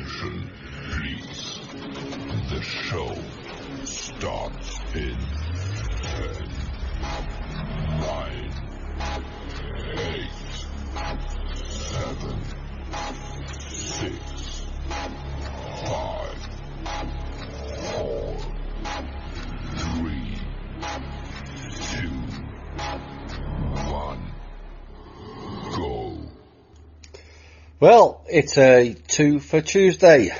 Attention, please. The show starts in 10, 9, 8, 7, 6, 5, 4, 3, 2, 1, go. Well, it's a 2 for Tuesday.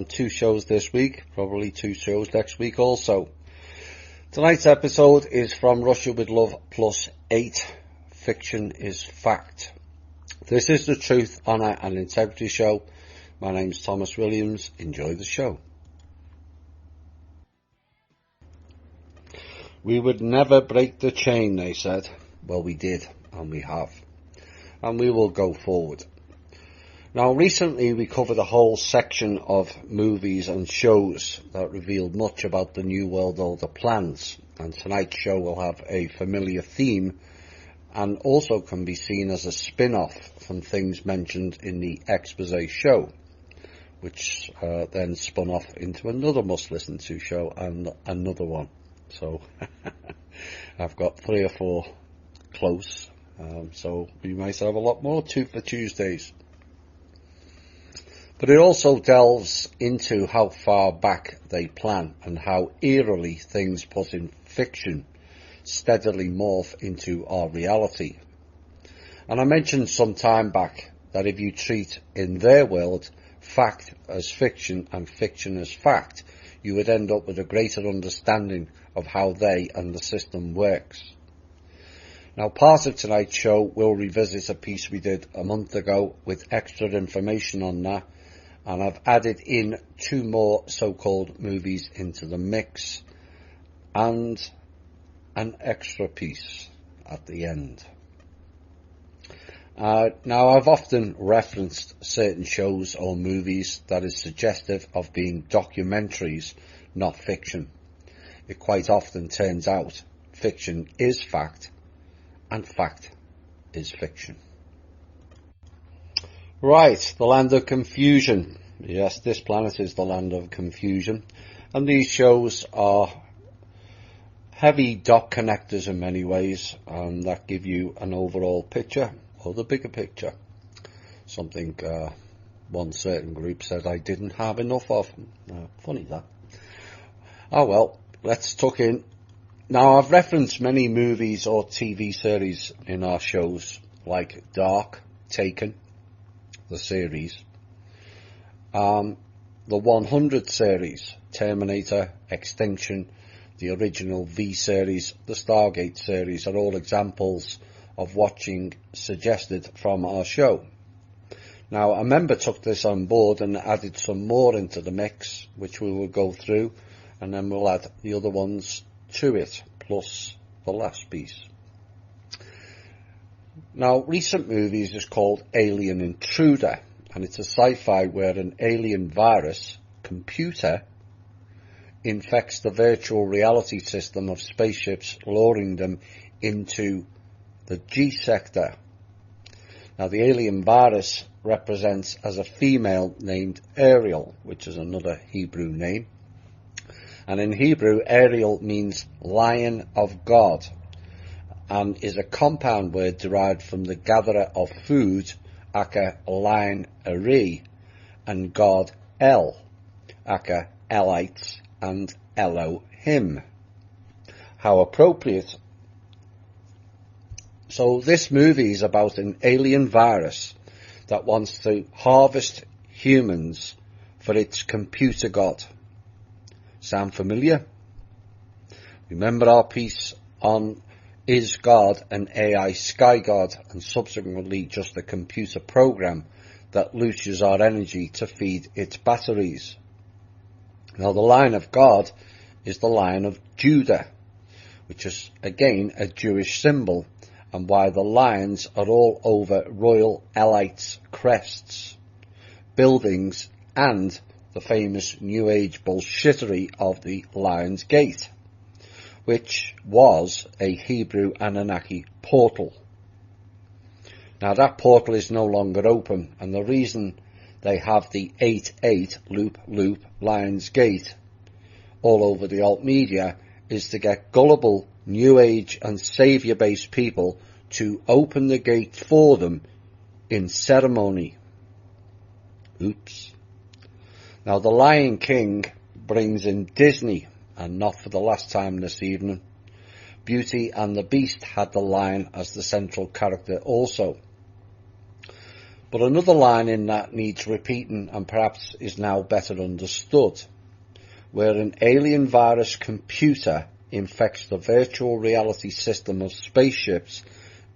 2 shows this week, probably 2 shows next week also. Tonight's episode is From Russia with Love plus 8. Fiction is fact. This is the Truth, Honour and Integrity show. My name's Thomas Williams. Enjoy the show. We would never break the chain, they said. Well, we did, and we have. And we will go forward. Now, recently we covered a whole section of movies and shows that revealed much about the New World Order plans, and tonight's show will have a familiar theme and also can be seen as a spin-off from things mentioned in the expose show, which then spun off into another must-listen to show and another one. So I've got 3 or 4 close, so we might have a lot more 2 for Tuesdays. But it also delves into how far back they plan and how eerily things put in fiction steadily morph into our reality. And I mentioned some time back that if you treat in their world fact as fiction and fiction as fact, you would end up with a greater understanding of how they and the system works. Now, part of tonight's show will revisit a piece we did a month ago with extra information on that. And I've added in 2 more so-called movies into the mix and an extra piece at the end. Now, I've often referenced certain shows or movies that is suggestive of being documentaries, not fiction. It quite often turns out fiction is fact and fact is fiction. Right, the land of confusion. Yes, this planet is the land of confusion. And these shows are heavy dot connectors in many ways, that give you an overall picture, or the bigger picture. Something one certain group said I didn't have enough of. Funny that. Oh well, let's tuck in. Now, I've referenced many movies or TV series in our shows, like Dark, Taken, the series, the 100 series, Terminator, Extinction, the original V series, the Stargate series are all examples of watching suggested from our show. Now, a member took this on board and added some more into the mix, which we will go through, and then we'll add the other ones to it, plus the last piece. Now, recent movies is called Alien Intruder, and it's a sci-fi where an alien virus computer infects the virtual reality system of spaceships, luring them into the G sector. Now, the alien virus represents as a female named Ariel, which is another Hebrew name. And in Hebrew, Ariel means Lion of God, and is a compound word derived from the gatherer of food, aka lion Ari, and God El, aka Elites and Elohim. How appropriate. So this movie is about an alien virus that wants to harvest humans for its computer god. Sound familiar? Remember our piece on Is God an AI sky god, and subsequently just a computer program that loses our energy to feed its batteries? Now, the Lion of God is the Lion of Judah, which is again a Jewish symbol, and why the lions are all over Royal Elites' crests, buildings, and the famous New Age bullshittery of the Lion's Gate, which was a Hebrew Anunnaki portal. Now, that portal is no longer open, and the reason they have the 8-8 loop Lions Gate all over the alt media, is to get gullible, new age and saviour based people to open the gate for them in ceremony. Oops. Now the Lion King brings in Disney, and not for the last time this evening. Beauty and the Beast had the lion as the central character also. But another line in that needs repeating and perhaps is now better understood, where an alien virus computer infects the virtual reality system of spaceships,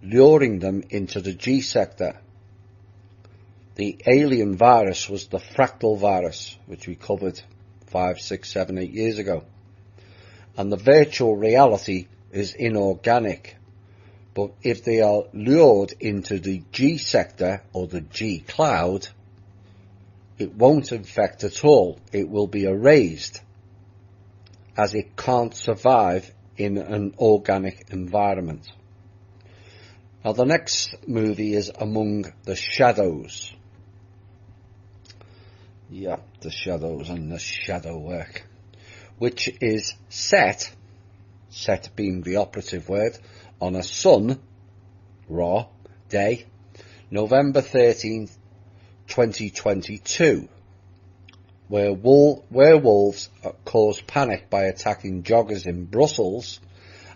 luring them into the G sector. The alien virus was the fractal virus, which we covered 5, 6, 7, 8 years ago. And the virtual reality is inorganic. But if they are lured into the G sector or the G cloud, it won't infect at all. It will be erased, as it can't survive in an organic environment. Now the next movie is Among the Shadows. Yeah, the shadows and the shadow work, which is set being the operative word, on a sun, raw, day, November 13th, 2022, where werewolves cause panic by attacking joggers in Brussels,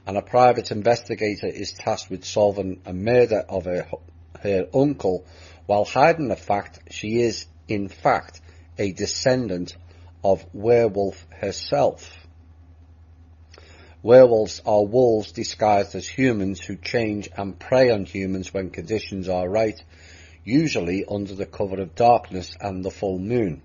and a private investigator is tasked with solving a murder of her uncle, while hiding the fact she is, in fact, a descendant of werewolf herself. Werewolves are wolves disguised as humans who change and prey on humans when conditions are right, usually under the cover of darkness and the full moon.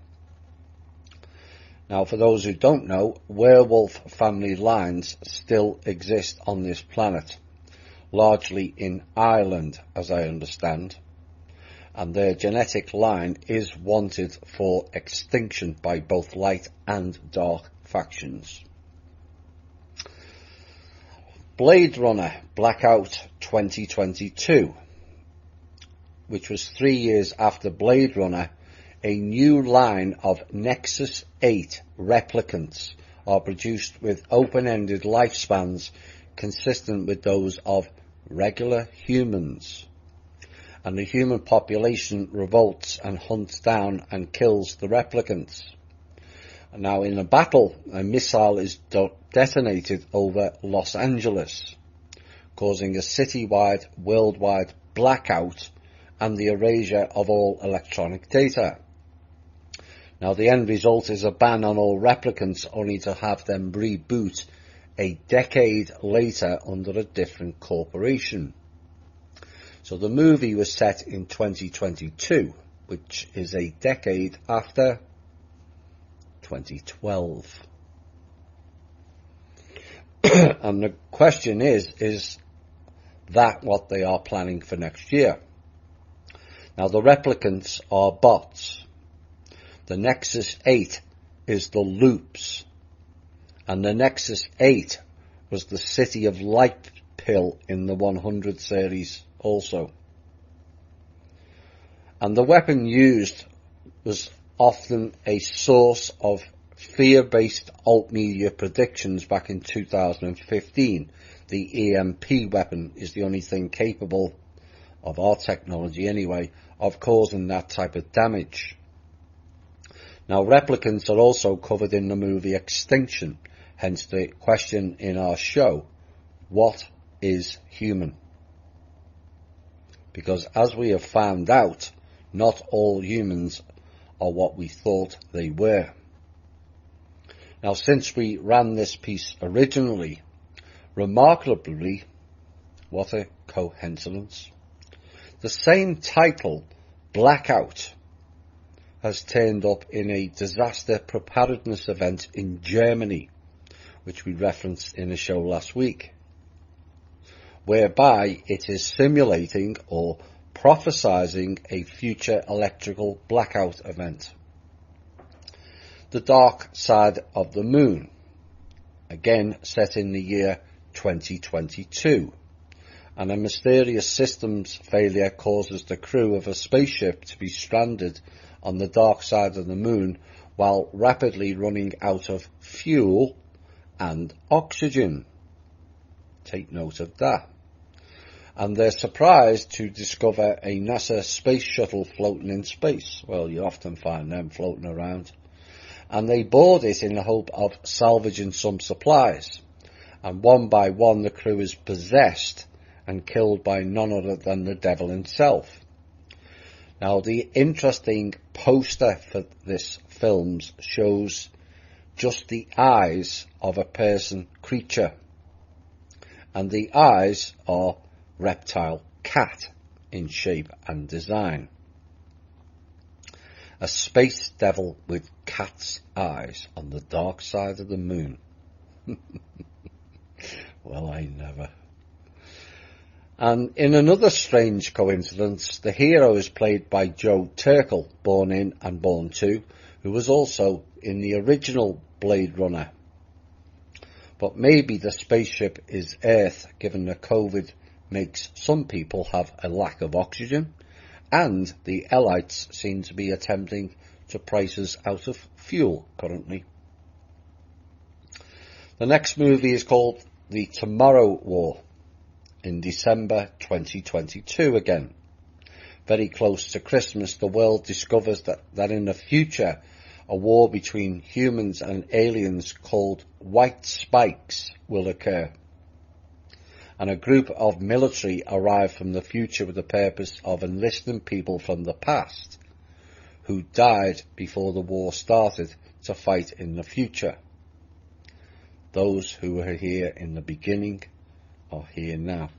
Now, for those who don't know, werewolf family lines still exist on this planet, largely in Ireland, as I understand, and their genetic line is wanted for extinction by both light and dark factions. Blade Runner Blackout 2022, which was 3 years after Blade Runner, a new line of Nexus 8 replicants are produced with open-ended lifespans consistent with those of regular humans. And the human population revolts and hunts down and kills the replicants. Now, in a battle, a missile is detonated over Los Angeles, causing a citywide, worldwide blackout and the erasure of all electronic data. Now, the end result is a ban on all replicants, only to have them reboot a decade later under a different corporation. So the movie was set in 2022, which is a decade after 2012. And the question is that what they are planning for next year? Now, the replicants are bots. The Nexus 8 is the loops. And the Nexus 8 was the City of Light pill in the 100 series also. And the weapon used was often a source of fear-based alt media predictions back in 2015. The EMP weapon is the only thing capable of our technology anyway, of causing that type of damage. Now, replicants are also covered in the movie Extinction, hence the question in our show, what is human? Because as we have found out, not all humans are what we thought they were. Now, since we ran this piece originally, remarkably, what a coincidence, the same title, Blackout, has turned up in a disaster preparedness event in Germany, which we referenced in a show last week, whereby it is simulating or prophesizing a future electrical blackout event. The Dark Side of the Moon, again set in the year 2022, and a mysterious systems failure causes the crew of a spaceship to be stranded on the dark side of the moon while rapidly running out of fuel and oxygen. Take note of that. And they're surprised to discover a NASA space shuttle floating in space. Well, you often find them floating around. And they board it in the hope of salvaging some supplies. And one by one the crew is possessed and killed by none other than the devil himself. Now, the interesting poster for this film shows just the eyes of a person creature. And the eyes are reptile cat in shape and design. A space devil with cat's eyes on the dark side of the moon. Well, I never. And in another strange coincidence, the hero is played by Joe Turkel, born in and born to, who was also in the original Blade Runner. But maybe the spaceship is Earth, given that COVID makes some people have a lack of oxygen, and the elites seem to be attempting to price us out of fuel currently. The next movie is called The Tomorrow War, in December 2022 again. Very close to Christmas, the world discovers that in the future, a war between humans and aliens called White Spikes will occur. And a group of military arrive from the future with the purpose of enlisting people from the past who died before the war started to fight in the future. Those who were here in the beginning are here now.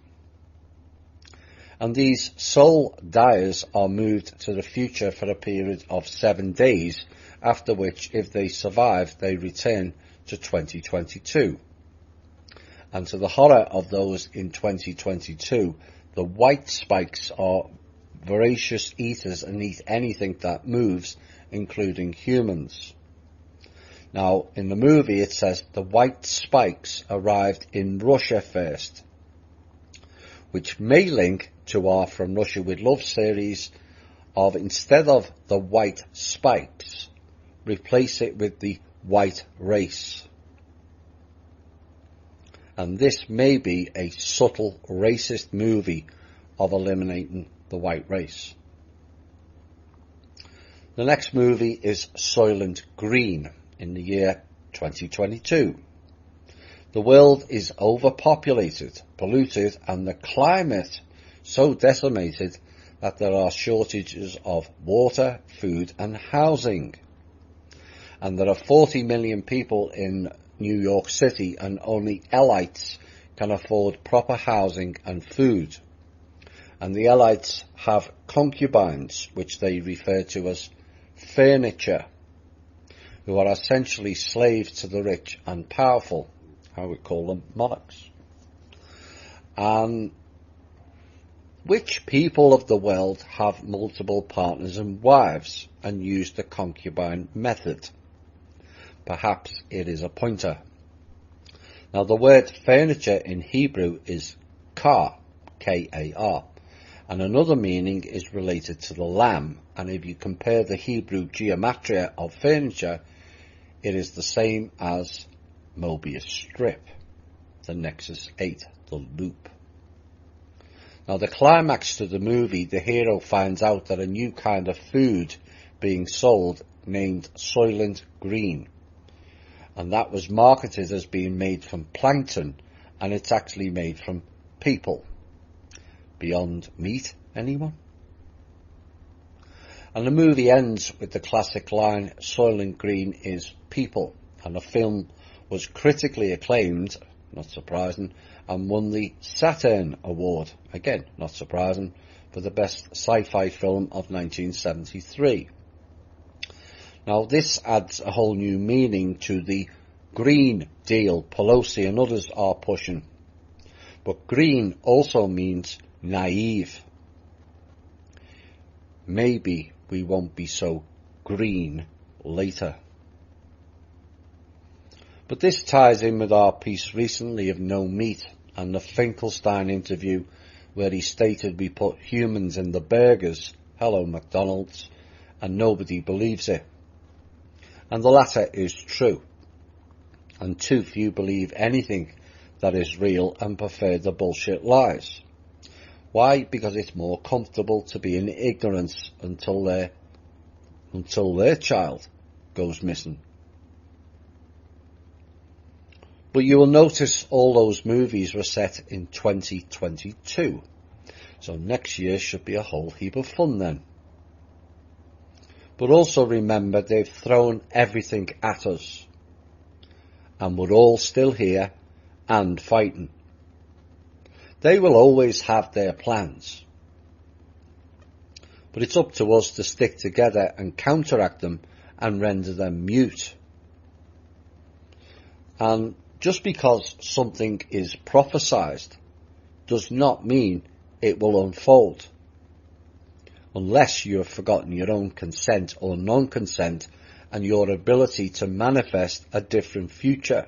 And these soul dyers are moved to the future for a period of 7 days, after which, if they survive, they return to 2022. And to the horror of those in 2022, the White Spikes are voracious eaters and eat anything that moves, including humans. Now, in the movie it says the White Spikes arrived in Russia first, which may link to our From Russia with Love series of, instead of the white spikes, replace it with the white race. And this may be a subtle racist movie of eliminating the white race. The next movie is Soylent Green in the year 2022. The world is overpopulated, polluted, and the climate so decimated that there are shortages of water, food, and housing. And there are 40 million people in New York City, and only elites can afford proper housing and food. And the elites have concubines, which they refer to as furniture, who are essentially slaves to the rich and powerful. I would call them monarchs. And which people of the world have multiple partners and wives and use the concubine method? Perhaps it is a pointer. Now, the word furniture in Hebrew is kar, K-A-R, and another meaning is related to the lamb. And if you compare the Hebrew gematria of furniture, it is the same as Mobius strip, the Nexus 8, the loop. Now, the climax to the movie, the hero finds out that a new kind of food being sold named Soylent Green, and that was marketed as being made from plankton, and it's actually made from people. Beyond meat, anyone? And the movie ends with the classic line, Soylent Green is people, and the film was critically acclaimed, not surprising, and won the Saturn Award, again not surprising, for the best sci-fi film of 1973. Now, this adds a whole new meaning to the Green Deal Pelosi and others are pushing. But green also means naive. Maybe we won't be so green later. But this ties in with our piece recently of no meat and the Finkelstein interview where he stated we put humans in the burgers, hello McDonald's, and nobody believes it. And the latter is true, and too few believe anything that is real and prefer the bullshit lies. Why? Because it's more comfortable to be in ignorance until their child goes missing. But you will notice all those movies were set in 2022. So next year should be a whole heap of fun then. But also remember, they've thrown everything at us. And we're all still here and fighting. They will always have their plans. But it's up to us to stick together and counteract them and render them mute. And just because something is prophesied does not mean it will unfold. Unless you have forgotten your own consent or non-consent and your ability to manifest a different future.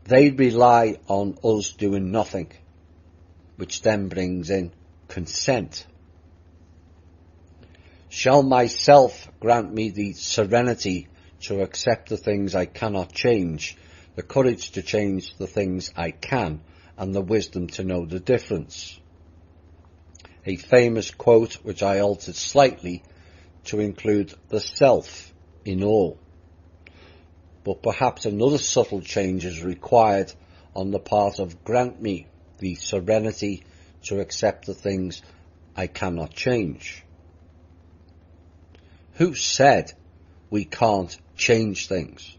They rely on us doing nothing, which then brings in consent. Shall myself grant me the serenity to accept the things I cannot change, the courage to change the things I can, and the wisdom to know the difference. A famous quote which I altered slightly to include the self in all. But perhaps another subtle change is required on the part of grant me the serenity to accept the things I cannot change. Who said we can't change things?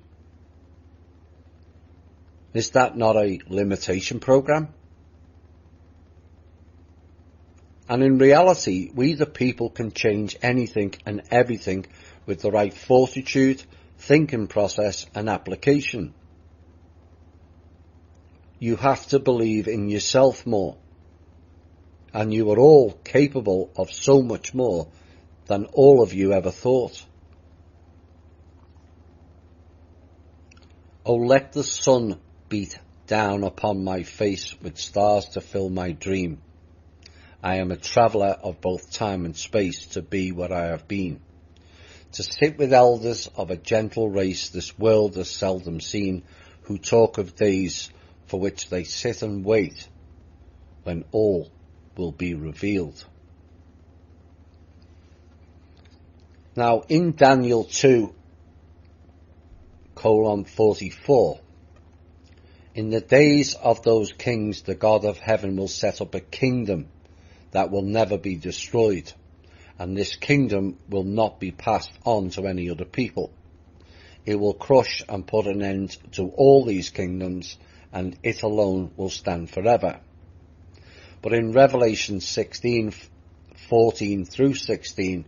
Is that not a limitation program? And in reality, we the people can change anything and everything with the right fortitude, thinking process and application. You have to believe in yourself more. And you are all capable of so much more than all of you ever thought. Oh, let the sun beat down upon my face with stars to fill my dream. I am a traveller of both time and space to be what I have been. To sit with elders of a gentle race this world has seldom seen, who talk of days for which they sit and wait, when all will be revealed. Now in Daniel 2:44, in the days of those kings the God of heaven will set up a kingdom that will never be destroyed, and this kingdom will not be passed on to any other people. It will crush and put an end to all these kingdoms, and it alone will stand forever. But in Revelation 16:14 through 16,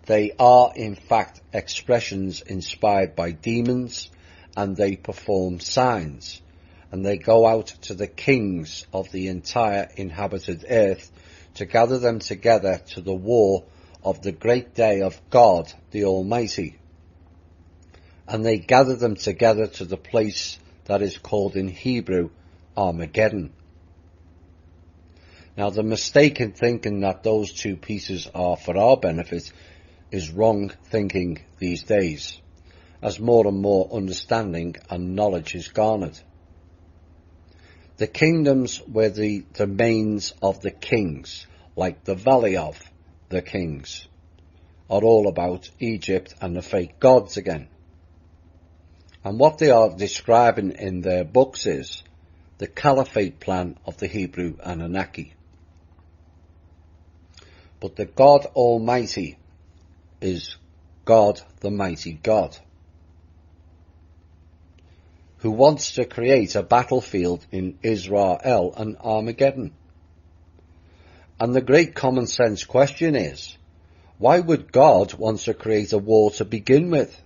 they are in fact expressions inspired by demons, and they perform signs, and they go out to the kings of the entire inhabited earth to gather them together to the war of the great day of God the Almighty. And they gather them together to the place that is called in Hebrew Armageddon. Now the mistake in thinking that those two pieces are for our benefit is wrong thinking these days, as more and more understanding and knowledge is garnered. The kingdoms were the domains of the kings, like the Valley of the Kings, are all about Egypt and the fake gods again. And what they are describing in their books is the caliphate plan of the Hebrew Anunnaki. But the God Almighty is God the mighty God, who wants to create a battlefield in Israel and Armageddon. And the great common sense question is, why would God want to create a war to begin with?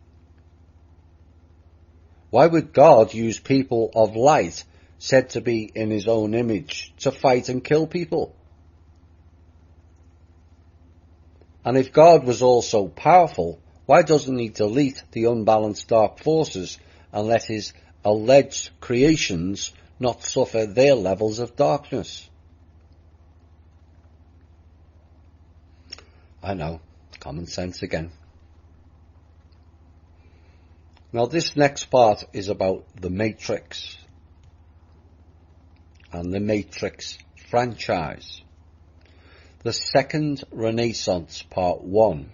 Why would God use people of light, said to be in his own image, to fight and kill people? And if God was all so powerful, why doesn't he delete the unbalanced dark forces and let his alleged creations not suffer their levels of darkness? I know, common sense again. Now this next part is about the Matrix and the Matrix franchise. The Second Renaissance Part 1.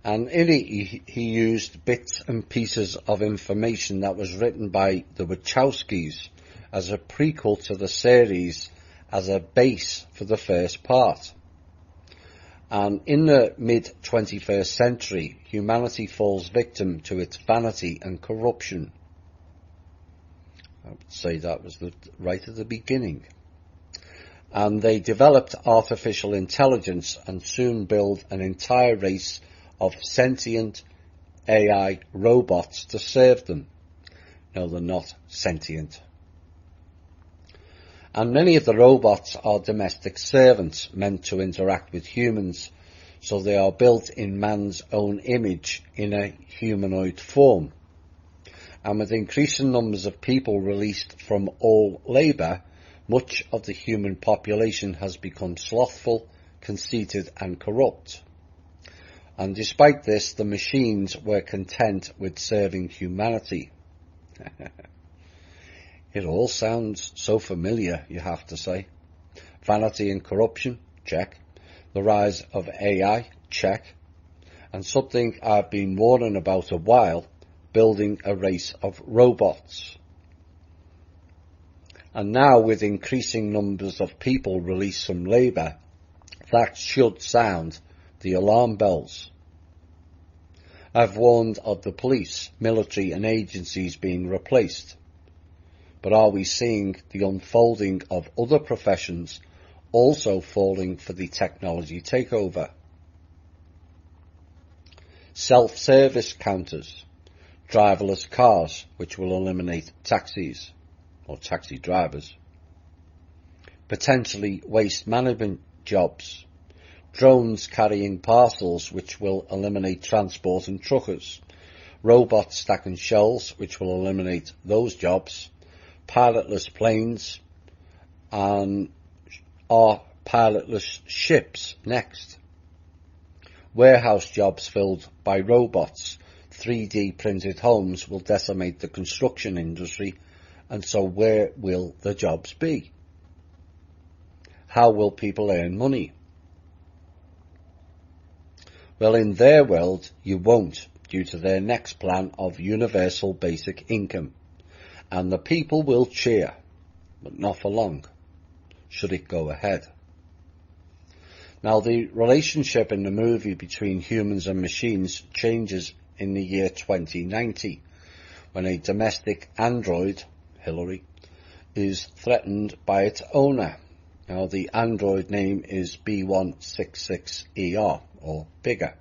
And in it he used bits and pieces of information that was written by the Wachowskis as a prequel to the series as a base for the first part. And in the mid-21st century, humanity falls victim to its vanity and corruption. I would say that was right at the beginning. And they developed artificial intelligence and soon built an entire race of sentient AI robots to serve them. No, they're not sentient. And many of the robots are domestic servants meant to interact with humans, so they are built in man's own image in a humanoid form. And with increasing numbers of people released from all labour, much of the human population has become slothful, conceited and corrupt. And despite this, the machines were content with serving humanity. It all sounds so familiar, you have to say. Vanity and corruption, check. The rise of AI, check. And something I've been warning about a while, building a race of robots. And now with increasing numbers of people released from labour, that should sound the alarm bells. I've warned of the police, military and agencies being replaced. But are we seeing the unfolding of other professions also falling for the technology takeover? Self-service counters, driverless cars which will eliminate taxis or taxi drivers, potentially waste management jobs, drones carrying parcels which will eliminate transport and truckers, robots stacking shelves which will eliminate those jobs, pilotless planes, and are pilotless ships next. Warehouse jobs filled by robots, 3D printed homes will decimate the construction industry, and so where will the jobs be? How will people earn money? Well, in their world, you won't, due to their next plan of universal basic income. And the people will cheer, but not for long, should it go ahead. Now, the relationship in the movie between humans and machines changes in the year 2090, when a domestic android, Hillary, is threatened by its owner. Now, the android name is B166ER, or Bigger,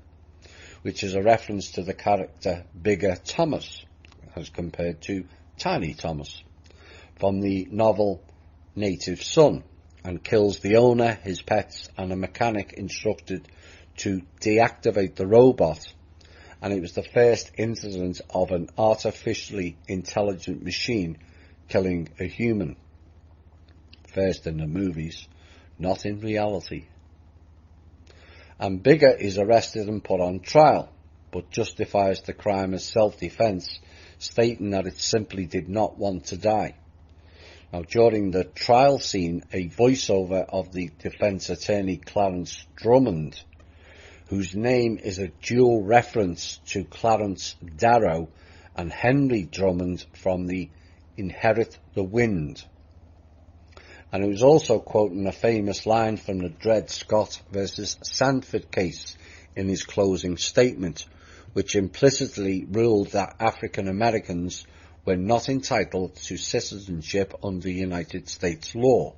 which is a reference to the character Bigger Thomas, as compared to Tiny Thomas, from the novel Native Son, and kills the owner, his pets, and a mechanic instructed to deactivate the robot. And it was the first incident of an artificially intelligent machine killing a human. First in the movies, not in reality. And Bigger is arrested and put on trial, but justifies the crime as self-defense, stating that it simply did not want to die. Now, during the trial scene, a voiceover of the defence attorney Clarence Drummond, whose name is a dual reference to Clarence Darrow and Henry Drummond from the Inherit the Wind. And it was also quoting a famous line from the Dred Scott versus Sandford case in his closing statement, which implicitly ruled that African Americans were not entitled to citizenship under United States law,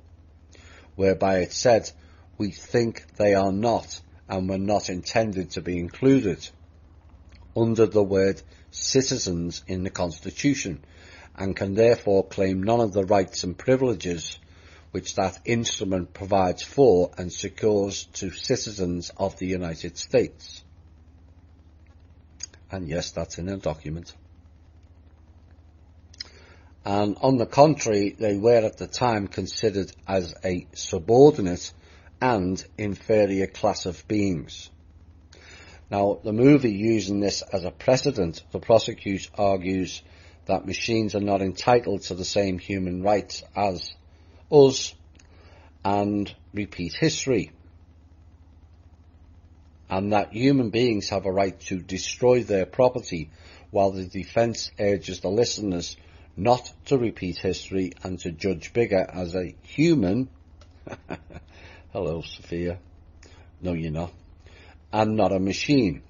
whereby it said, "We think they are not and were not intended to be included under the word citizens in the Constitution, and can therefore claim none of the rights and privileges which that instrument provides for and secures to citizens of the United States." And yes, that's in a document. and on the contrary, they were at the time considered as a subordinate and inferior class of beings. Now, the movie, using this as a precedent, the prosecutor argues that machines are not entitled to the same human rights as us and repeat history, and that human beings have a right to destroy their property, while the defence urges the listeners not to repeat history and to judge Bigger as a human. Hello, Sophia. No, you're not. And not a machine.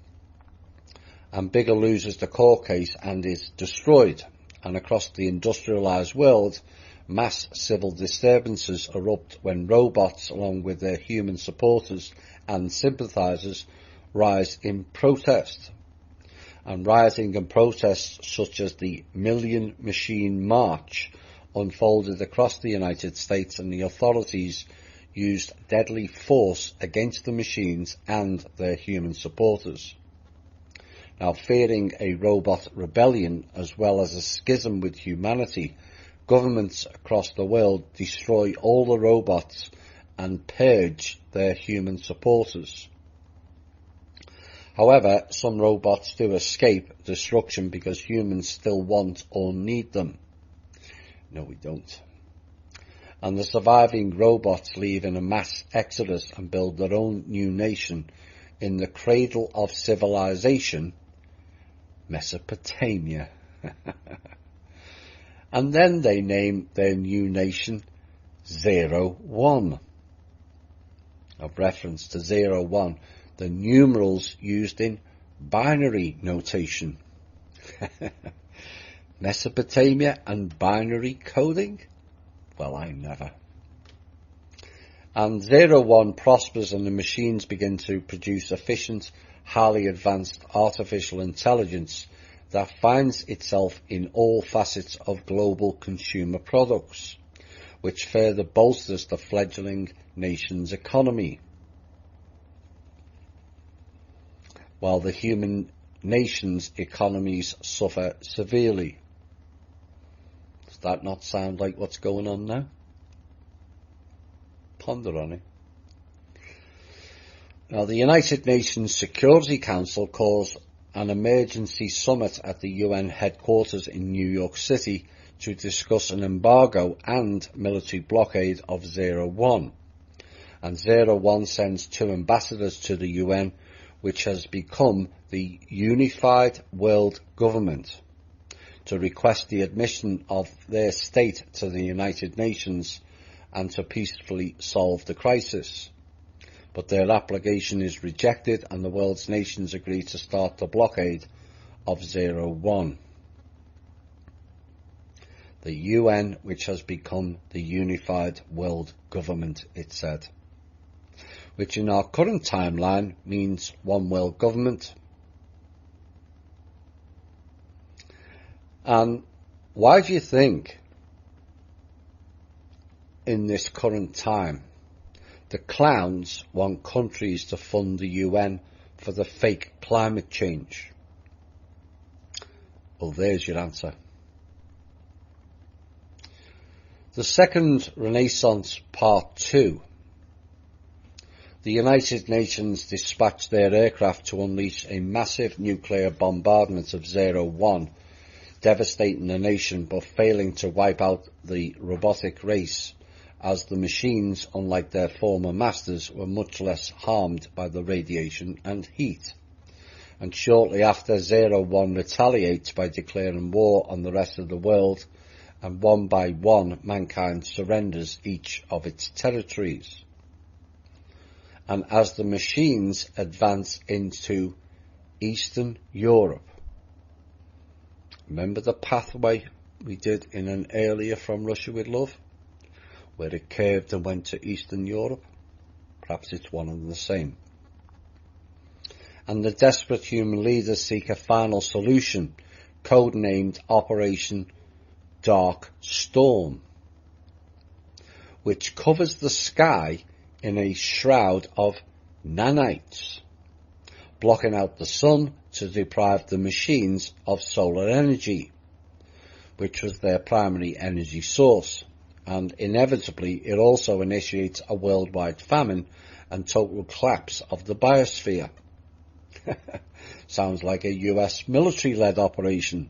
And Bigger loses the court case and is destroyed. And across the industrialised world, mass civil disturbances erupt when robots, along with their human supporters and sympathisers, rise in protest. And rioting and protests such as the Million Machine March unfolded across the United States, and the authorities used deadly force against the machines and their human supporters. Now, fearing a robot rebellion as well as a schism with humanity, governments across the world destroy all the robots and purge their human supporters. However, some robots do escape destruction because humans still want or need them. No, we don't. And the surviving robots leave in a mass exodus and build their own new nation in the cradle of civilization, Mesopotamia. And then they name their new nation 01. Of reference to 01, the numerals used in binary notation. Mesopotamia and binary coding? Well, I never. And 01 prospers, and the machines begin to produce efficient, highly advanced artificial intelligence that finds itself in all facets of global consumer products, which further bolsters the fledgling nation's economy, while the human nation's economies suffer severely. Does that not sound like what's going on now? Ponder on it. Now, the United Nations Security Council calls an emergency summit at the UN headquarters in New York City to discuss an embargo and military blockade of 01. And 01 sends 2 ambassadors to the UN, which has become the unified world government, to request the admission of their state to the United Nations and to peacefully solve the crisis. But their application is rejected, and the world's nations agree to start the blockade of 01. The UN, which has become the unified world government, it said, which in our current timeline means one world government. And why do you think in this current time the clowns want countries to fund the UN for the fake climate change? Well, there's your answer. The Second Renaissance Part 2. The United Nations dispatched their aircraft to unleash a massive nuclear bombardment of 01, devastating the nation but failing to wipe out the robotic race, as the machines, unlike their former masters, were much less harmed by the radiation and heat. And shortly after, 01 retaliates by declaring war on the rest of the world, and one by one mankind surrenders each of its territories. And as the machines advance into Eastern Europe, remember the pathway we did in an earlier From Russia with Love, where it curved and went to Eastern Europe? Perhaps it's one and the same. And the desperate human leaders seek a final solution, codenamed Operation Dark Storm, which covers the sky in a shroud of nanites, blocking out the sun to deprive the machines of solar energy, which was their primary energy source, and inevitably it also initiates a worldwide famine and total collapse of the biosphere. Sounds like a US military-led operation,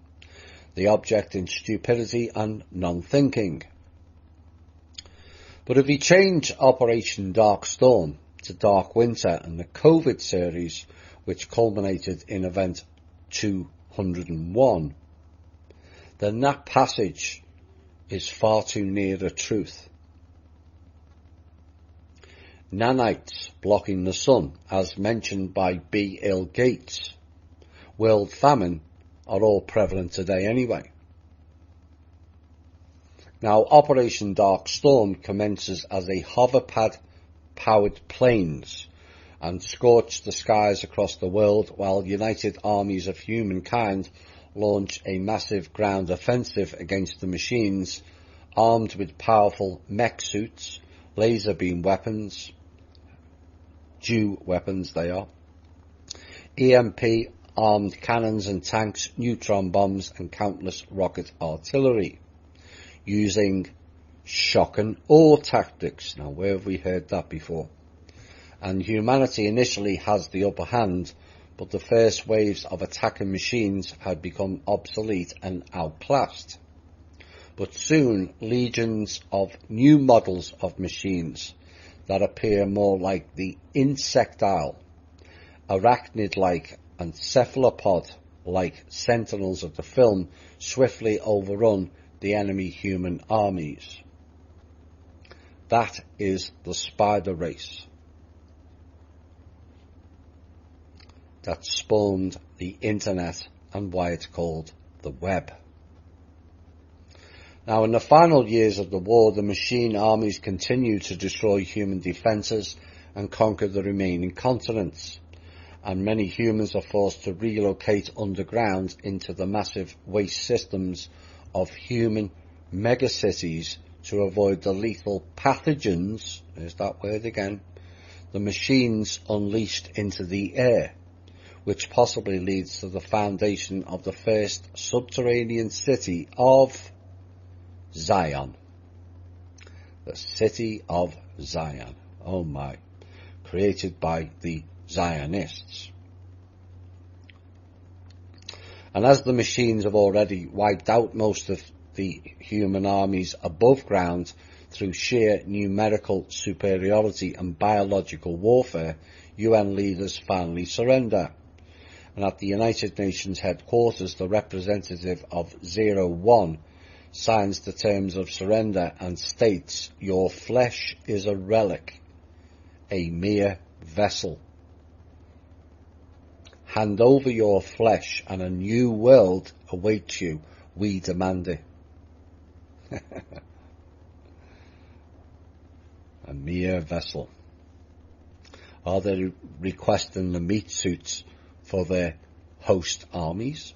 the object in stupidity and non-thinking. But if we change Operation Dark Storm to Dark Winter and the COVID series, which culminated in Event 201, then that passage is far too near the truth. Nanites blocking the sun, as mentioned by Bill Gates. World famine are all prevalent today anyway. Now, Operation Dark Storm commences as a hoverpad-powered planes and scorch the skies across the world while united armies of humankind launch a massive ground offensive against the machines, armed with powerful mech suits, laser beam weapons, Jew weapons they are, EMP armed cannons and tanks, neutron bombs and countless rocket artillery, using shock and awe tactics. Now, where have we heard that before? And humanity initially has the upper hand, but the first waves of attacking machines had become obsolete and outclassed. But soon, legions of new models of machines that appear more like the insectile, arachnid-like and cephalopod-like sentinels of the film swiftly overrun the enemy human armies. That is the spider race that spawned the internet and why it's called the web. Now, in the final years of the war, the machine armies continue to destroy human defences and conquer the remaining continents, and many humans are forced to relocate underground into the massive waste systems of human megacities to avoid the lethal pathogens, there's that word again, the machines unleashed into the air, which possibly leads to the foundation of the first subterranean city of Zion. The city of Zion. Oh my. Created by the Zionists. And as the machines have already wiped out most of the human armies above ground through sheer numerical superiority and biological warfare, UN leaders finally surrender. And at the United Nations headquarters, the representative of 01 signs the terms of surrender and states, "Your flesh is a relic, a mere vessel. Hand over your flesh and a new world awaits you. We demand it." A mere vessel. Are they requesting the meat suits for their host armies?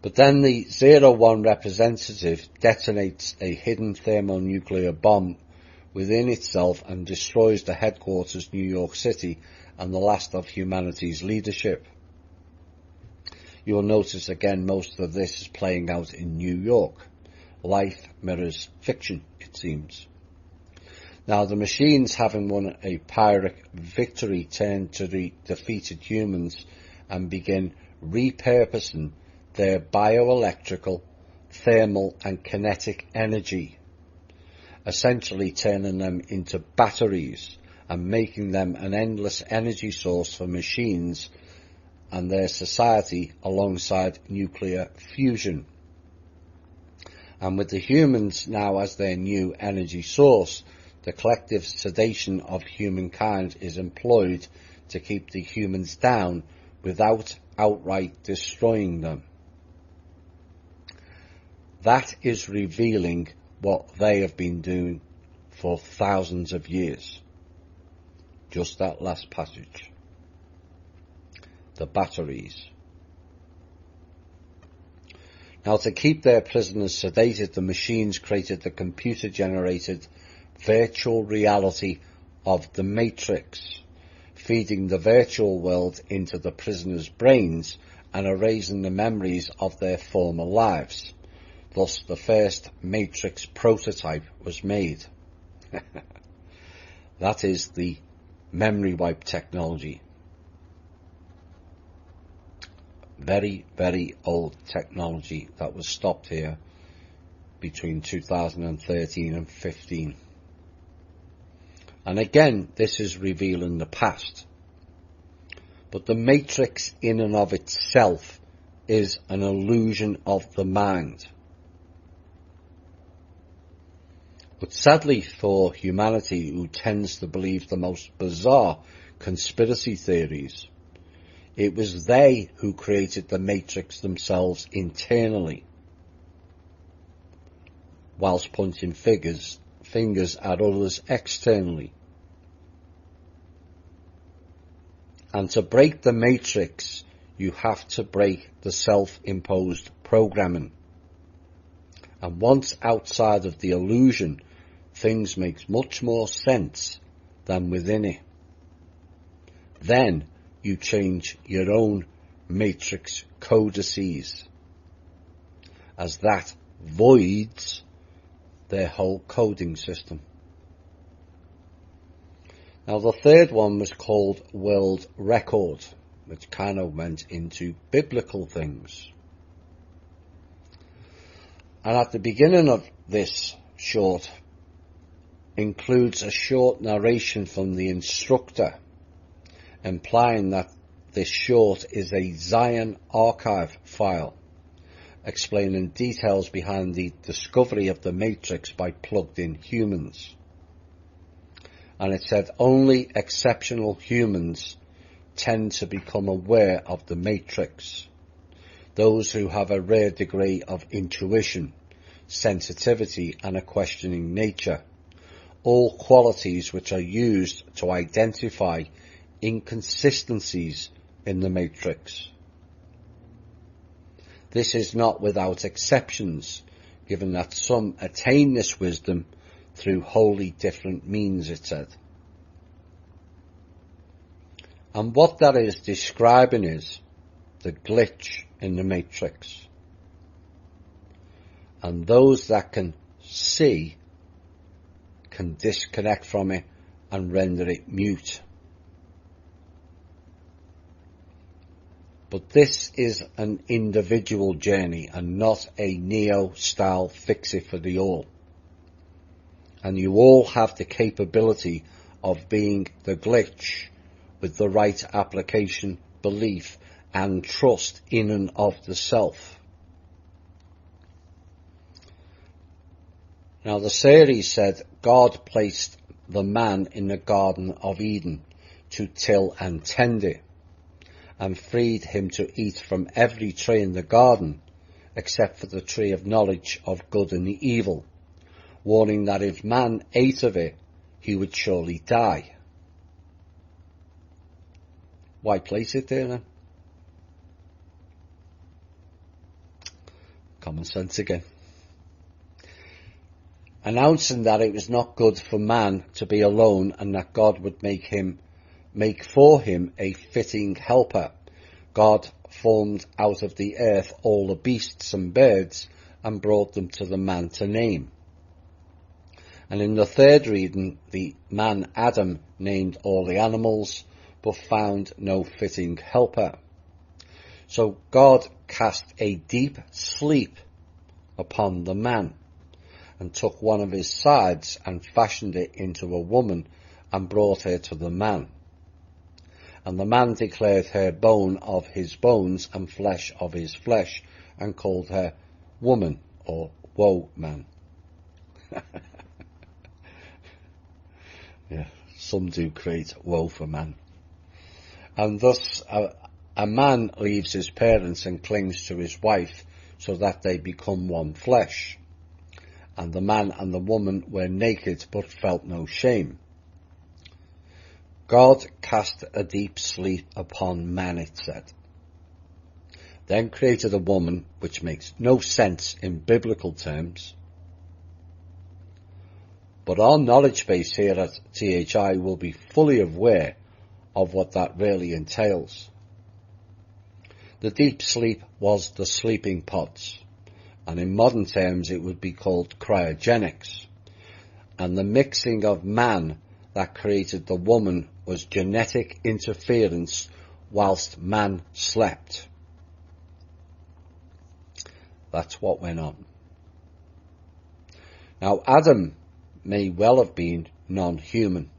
But then the 01 representative detonates a hidden thermonuclear bomb within itself and destroys the headquarters, New York City, and the last of humanity's leadership. You will notice again most of this is playing out in New York. Life mirrors fiction, it seems. Now, the machines, having won a Pyrrhic victory, turn to the defeated humans and begin repurposing their bioelectrical, thermal and kinetic energy, essentially turning them into batteries and making them an endless energy source for machines and their society alongside nuclear fusion. And with the humans now as their new energy source, the collective sedation of humankind is employed to keep the humans down without outright destroying them. That is revealing what they have been doing for thousands of years. Just that last passage. The batteries. Now, to keep their prisoners sedated, the machines created the computer-generated virtual reality of the Matrix, feeding the virtual world into the prisoners' brains and erasing the memories of their former lives. Thus, the first Matrix prototype was made. That is the memory wipe technology. Very, very old technology that was stopped here between 2013 and 15. And again, this is revealing the past. But the Matrix in and of itself is an illusion of the mind. But sadly for humanity, who tends to believe the most bizarre conspiracy theories, it was they who created the Matrix themselves internally, whilst pointing fingers at others externally. And to break the Matrix, you have to break the self-imposed programming. And once outside of the illusion, things make much more sense than within it. Then you change your own Matrix codices, as that voids their whole coding system. Now the third one was called World Record, which kind of went into biblical things. And at the beginning of this short includes a short narration from the instructor, implying that this short is a Zion archive file, explaining details behind the discovery of the Matrix by plugged-in humans. And it said only exceptional humans tend to become aware of the Matrix. Those who have a rare degree of intuition, sensitivity and a questioning nature, all qualities which are used to identify inconsistencies in the Matrix. This is not without exceptions, given that some attain this wisdom through wholly different means, it said. And what that is describing is the glitch in the Matrix. And those that can see can disconnect from it and render it mute. But this is an individual journey and not a Neo-style fix-it for the all. And you all have the capability of being the glitch with the right application, belief and trust in and of the self. Now the series said God placed the man in the Garden of Eden to till and tend it, and freed him to eat from every tree in the garden except for the tree of knowledge of good and evil, warning that if man ate of it, he would surely die. Why place it there then? Common sense again. Announcing that it was not good for man to be alone and that God would make for him a fitting helper. God formed out of the earth all the beasts and birds and brought them to the man to name. And in the third reading, the man Adam named all the animals, but found no fitting helper. So God cast a deep sleep upon the man, and took one of his sides and fashioned it into a woman and brought her to the man. And the man declared her bone of his bones and flesh of his flesh, and called her woman, or woe-man. Yeah, some do create woe for man. And thus a man leaves his parents and clings to his wife, so that they become one flesh. And the man and the woman were naked, but felt no shame. God cast a deep sleep upon man, it said. Then created a woman, which makes no sense in biblical terms. But our knowledge base here at THI will be fully aware of what that really entails. The deep sleep was the sleeping pods, and in modern terms it would be called cryogenics. And the mixing of man that created the woman was genetic interference whilst man slept. That's what went on. Now, Adam may well have been non-human,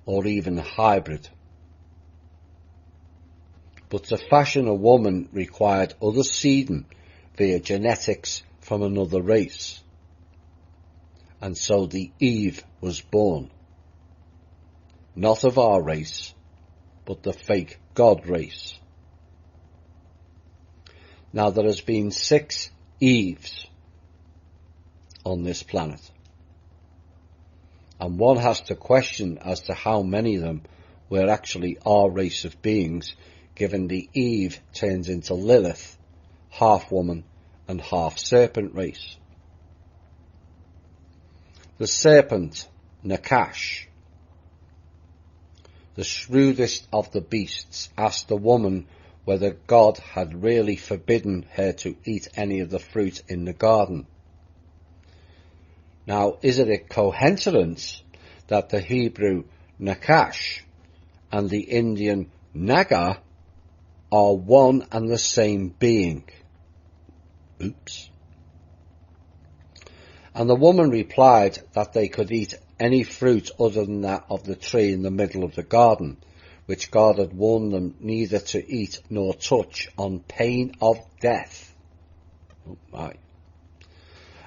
or even a hybrid. But to fashion a woman required other seeding via genetics from another race. And so the Eve was born. Not of our race, but the fake God race. Now there has been 6 Eves on this planet. And one has to question as to how many of them were actually our race of beings, given the Eve turns into Lilith, half woman and half serpent race. The serpent, Nakash, the shrewdest of the beasts, asked the woman whether God had really forbidden her to eat any of the fruit in the garden. Now, is it a coincidence that the Hebrew Nakash and the Indian Naga are one and the same being? Oops. And the woman replied that they could eat any fruit other than that of the tree in the middle of the garden, which God had warned them neither to eat nor touch on pain of death. Oh my.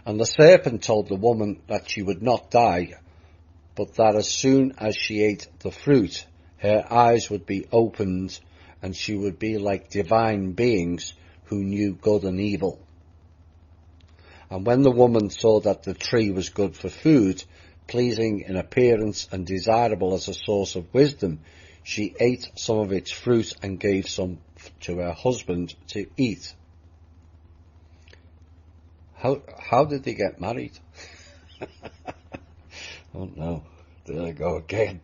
And the serpent told the woman that she would not die, but that as soon as she ate the fruit, her eyes would be opened and she would be like divine beings who knew good and evil. And when the woman saw that the tree was good for food, pleasing in appearance and desirable as a source of wisdom, she ate some of its fruit and gave some to her husband to eat. How did they get married? Oh no, there I go again.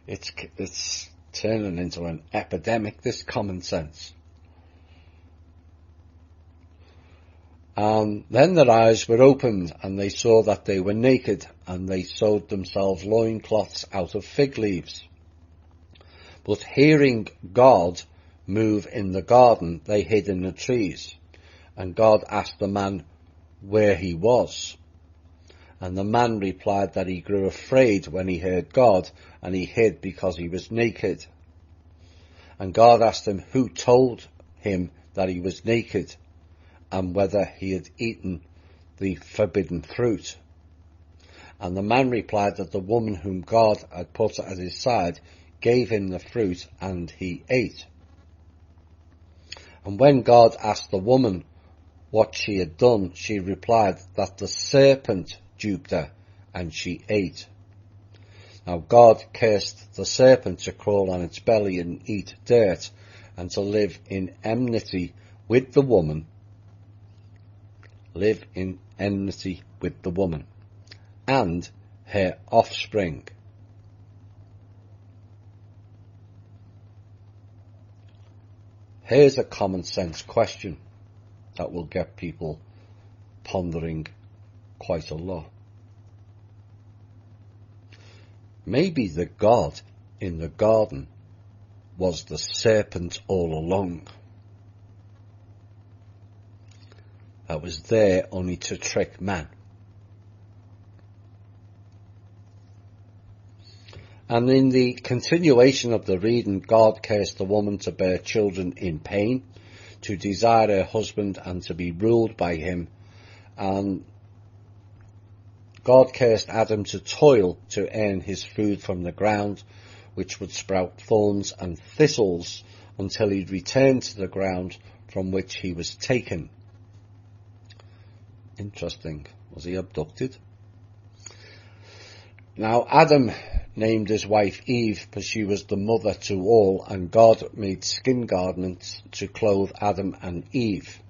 It's turning into an epidemic, this common sense. And then their eyes were opened, and they saw that they were naked, and they sewed themselves loincloths out of fig leaves. But hearing God move in the garden, they hid in the trees. And God asked the man where he was. And the man replied that he grew afraid when he heard God, and he hid because he was naked. And God asked him who told him that he was naked, and whether he had eaten the forbidden fruit. And the man replied that the woman whom God had put at his side gave him the fruit, and he ate. And when God asked the woman what she had done, she replied that the serpent duped her, and she ate. Now God cursed the serpent to crawl on its belly and eat dirt, and to live in enmity with the woman, and her offspring. Here's a common sense question that will get people pondering quite a lot. Maybe the God in the garden was the serpent all along, that was there only to trick man. And in the continuation of the reading, God cursed the woman to bear children in pain, to desire her husband and to be ruled by him. And God cursed Adam to toil to earn his food from the ground, which would sprout thorns and thistles until he returned to the ground from which he was taken. Interesting. Was he abducted? Now Adam named his wife Eve, because she was the mother to all, and God made skin garments to clothe Adam and Eve.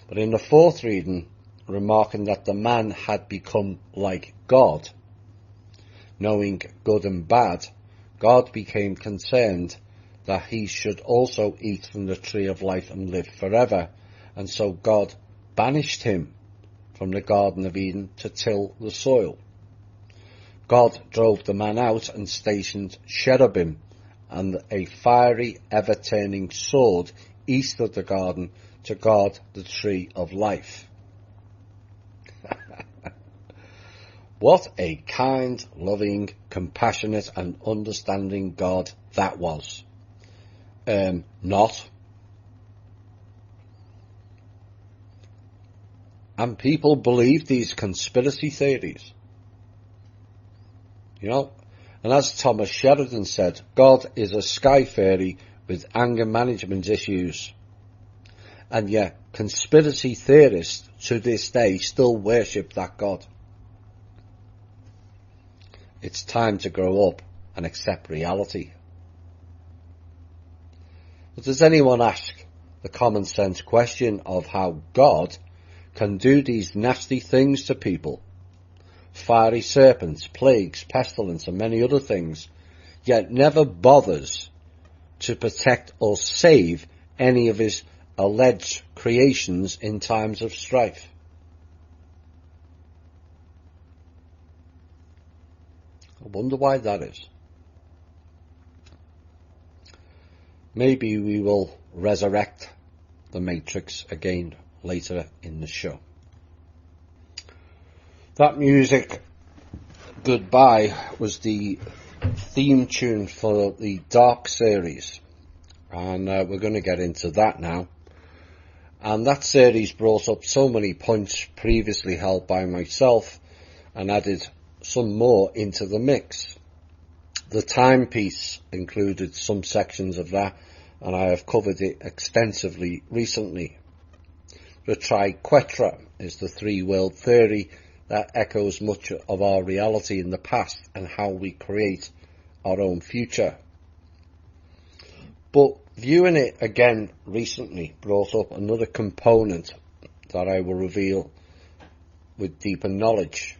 But in the fourth reading, remarking that the man had become like God, knowing good and bad, God became concerned that he should also eat from the tree of life and live forever. And so God banished him from the Garden of Eden to till the soil. God drove the man out and stationed cherubim and a fiery, ever-turning sword east of the garden to guard the tree of life. What a kind, loving, compassionate and understanding God that was. Not. And people believe these conspiracy theories. You know, and as Thomas Sheridan said, God is a sky fairy with anger management issues. And yet, conspiracy theorists to this day still worship that God. It's time to grow up and accept reality. But does anyone ask the common sense question of how God can do these nasty things to people? Fiery serpents, plagues, pestilence and many other things, yet never bothers to protect or save any of his alleged creations in times of strife. I wonder why that is. Maybe we will resurrect the Matrix again later in the show. That music, Goodbye, was the theme tune for the Dark series. And we're going to get into that now. And that series brought up so many points previously held by myself and added some more into the mix. The timepiece included some sections of that, and I have covered it extensively recently. The triquetra is the three-world theory that echoes much of our reality in the past and how we create our own future. But viewing it again recently brought up another component that I will reveal with deeper knowledge.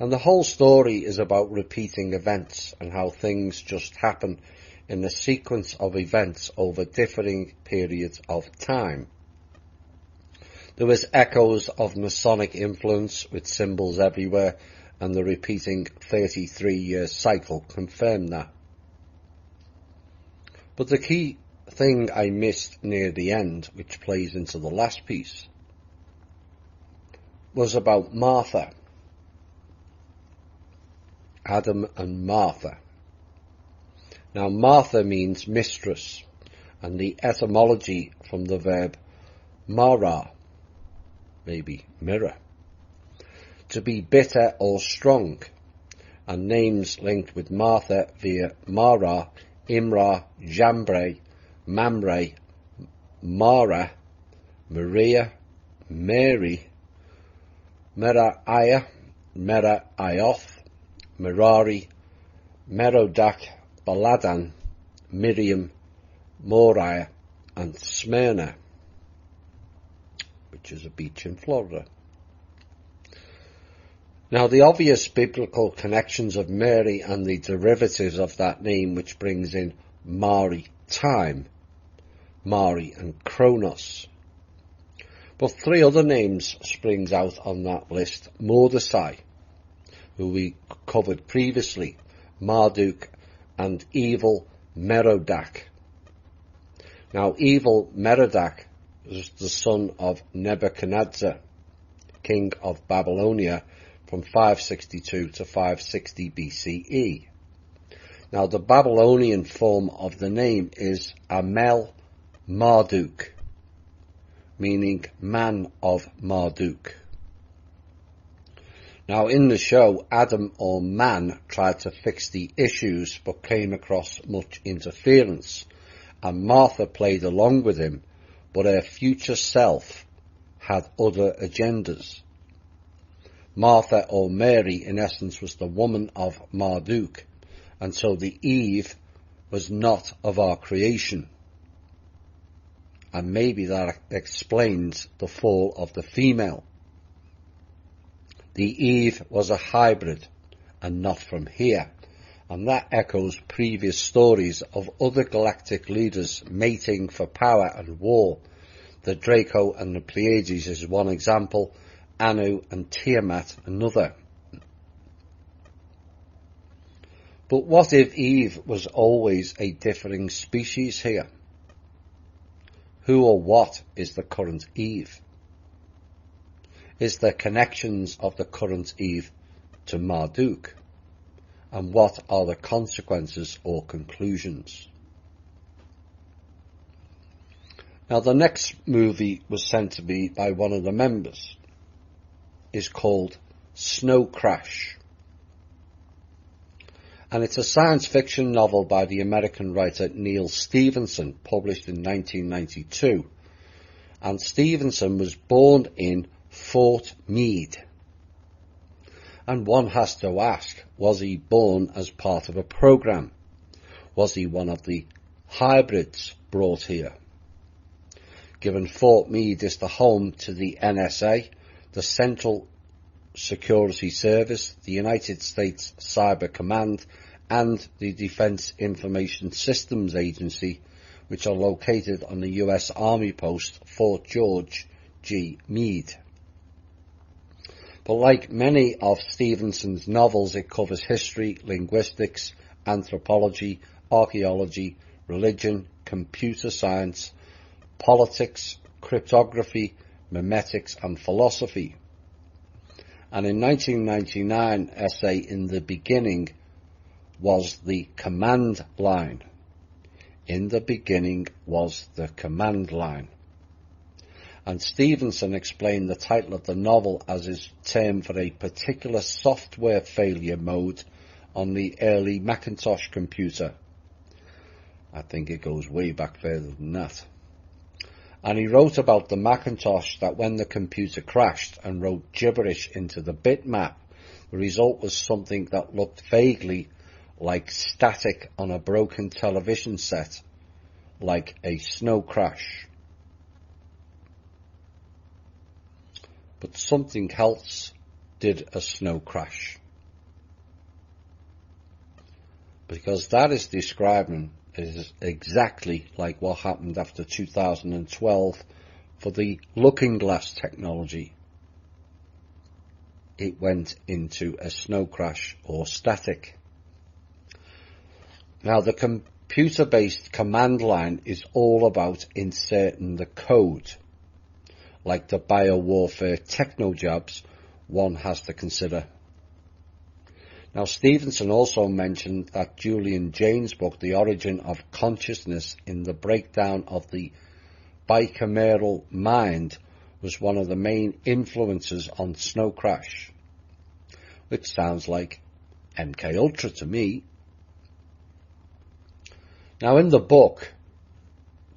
And the whole story is about repeating events and how things just happen in a sequence of events over differing periods of time. There was echoes of Masonic influence with symbols everywhere, and the repeating 33-year cycle confirmed that. But the key thing I missed near the end, which plays into the last piece, was about Martha. Adam and Martha. Now, Martha means mistress, and the etymology from the verb mara, maybe mirror, to be bitter or strong, and names linked with Martha via Mara, Imra, Jambre, Mamre, Mara, Maria, Mary, Meraiah, Meraioth, Merari, Merodach, Baladan, Miriam, Moriah, and Smyrna, which is a beach in Florida. Now, the obvious biblical connections of Mary and the derivatives of that name, which brings in Mari, time, Mari and Kronos. But three other names springs out on that list. Mordecai, who we covered previously, Marduk, and evil Merodach. Now, evil Merodach was the son of Nebuchadnezzar, king of Babylonia, from 562 to 560 BCE. Now, the Babylonian form of the name is Amel Marduk, meaning man of Marduk. Now, in the show, Adam or man tried to fix the issues but came across much interference, and Martha played along with him, but her future self had other agendas. Martha or Mary, in essence, was the woman of Marduk, and so the Eve was not of our creation. And maybe that explains the fall of the female. The Eve was a hybrid and not from here, and that echoes previous stories of other galactic leaders mating for power and war. The Draco and the Pleiades is one example, Anu and Tiamat another. But what if Eve was always a differing species here? Who or what is the current Eve? Is there connections of the current Eve to Marduk? And what are the consequences or conclusions? Now, the next movie was sent to me by one of the members. Is called Snow Crash. And it's a science fiction novel by the American writer Neil Stephenson, published in 1992. And Stephenson was born in Fort Meade. And one has to ask, was he born as part of a program? Was he one of the hybrids brought here? Given Fort Meade is the home to the NSA, the Central Security Service, the United States Cyber Command, and the Defense Information Systems Agency, which are located on the US Army post Fort George G. Meade. But like many of Stevenson's novels, it covers history, linguistics, anthropology, archaeology, religion, computer science, politics, cryptography, memetics and philosophy. And in 1999, essay In the Beginning was the command line. In the beginning was the command line. And Stevenson explained the title of the novel as his term for a particular software failure mode on the early Macintosh computer. I think it goes way back further than that. And he wrote about the Macintosh that when the computer crashed and wrote gibberish into the bitmap, the result was something that looked vaguely like static on a broken television set, like a snow crash. But something else did a snow crash. Because that is describing is exactly like what happened after 2012 for the looking glass technology. It went into a snow crash or static. Now the computer-based command line is all about inserting the code. Like the biowarfare techno-jabs one has to consider. Now Stevenson also mentioned that Julian Jaynes' book, The Origin of Consciousness in the Breakdown of the Bicameral Mind, was one of the main influences on Snow Crash, which sounds like MK Ultra to me. Now in the book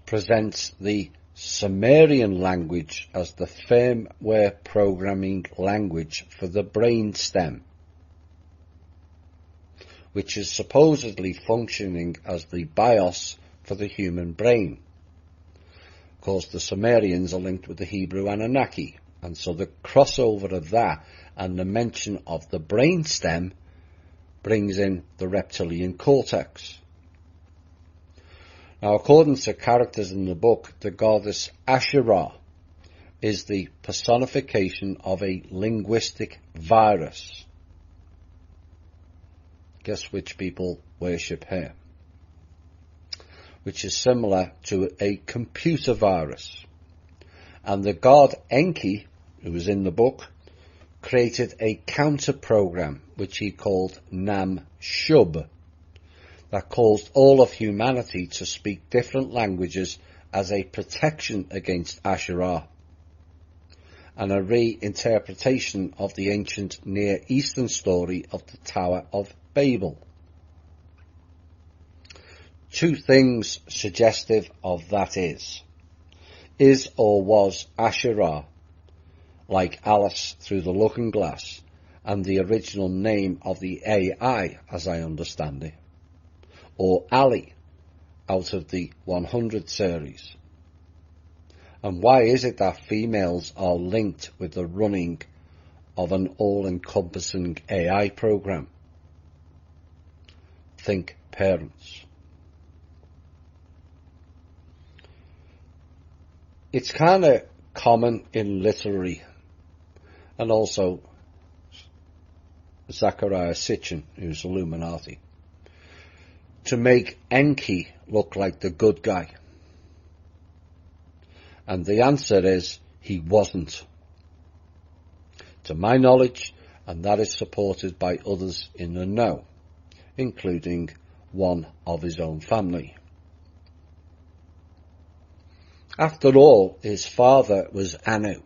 presents the Sumerian language as the firmware programming language for the brainstem, which is supposedly functioning as the BIOS for the human brain. Of course, the Sumerians are linked with the Hebrew Anunnaki, and so the crossover of that and the mention of the brainstem brings in the reptilian cortex. Now, according to characters in the book, the goddess Asherah is the personification of a linguistic virus. Guess which people worship her? Which is similar to a computer virus. And the god Enki, who was in the book, created a counter program which he called Nam Shub, that caused all of humanity to speak different languages as a protection against Asherah, and a reinterpretation of the ancient Near Eastern story of the Tower of Babel. Two things suggestive of that is or was Asherah like Alice through the Looking Glass and the original name of the AI, as I understand it, or Ali out of the 100 series? And why is it that females are linked with the running of an all-encompassing AI program? think parents. It's kind of common in literary, and also Zachariah Sitchin, who's Illuminati, to make Enki look like the good guy. And the answer is, he wasn't. To my knowledge, and that is supported by others in the know, including one of his own family. After all, his father was Anu,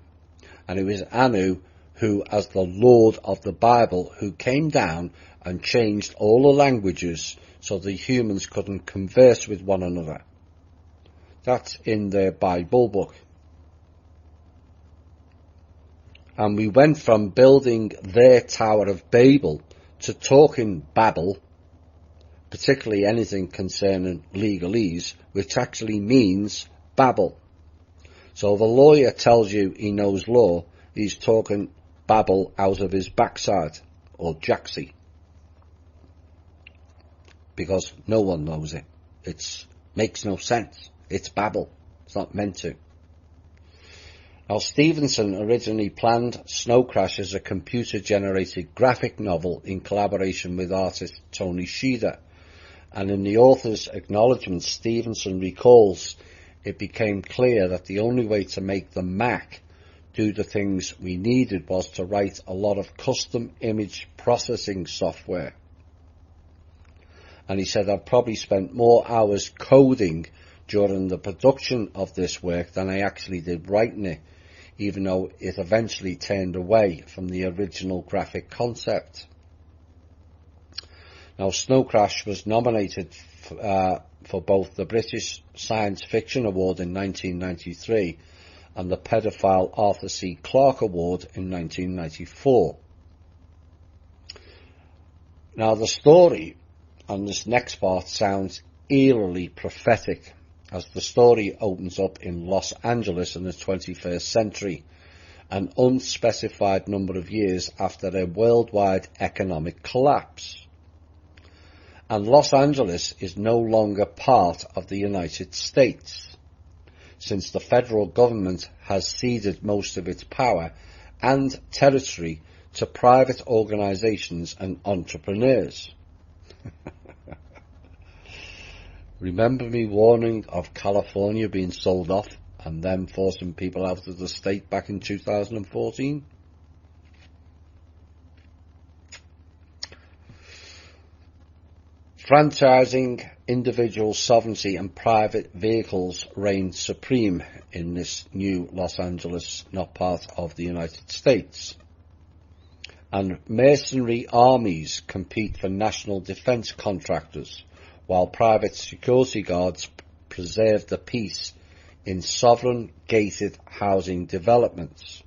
and it was Anu who, as the Lord of the Bible, who came down and changed all the languages so the humans couldn't converse with one another. That's in their Bible book. And we went from building their Tower of Babel to talking Babel, particularly anything concerning legalese, which actually means Babel. So if a lawyer tells you he knows law, he's talking Babel out of his backside, or Jaxie. Because no one knows it. It makes no sense. It's Babel. It's not meant to. Now, Stevenson originally planned Snow Crash as a computer-generated graphic novel in collaboration with artist Tony Sheeder, and in the author's acknowledgement, Stevenson recalls it became clear that the only way to make the Mac do the things we needed was to write a lot of custom image processing software. And he said, I've probably spent more hours coding during the production of this work than I actually did writing it, even though it eventually turned away from the original graphic concept. Now, Snow Crash was nominated for both the British Science Fiction Award in 1993 and the Pedophile Arthur C. Clarke Award in 1994. Now, the story on this next part sounds eerily prophetic, as the story opens up in Los Angeles in the 21st century, an unspecified number of years after a worldwide economic collapse. And Los Angeles is no longer part of the United States, since the federal government has ceded most of its power and territory to private organizations and entrepreneurs. Remember me warning of California being sold off and them forcing people out of the state back in 2014? Franchising, individual sovereignty and private vehicles reign supreme in this new Los Angeles, not part of the United States. And mercenary armies compete for national defence contractors, while private security guards preserve the peace in sovereign gated housing developments.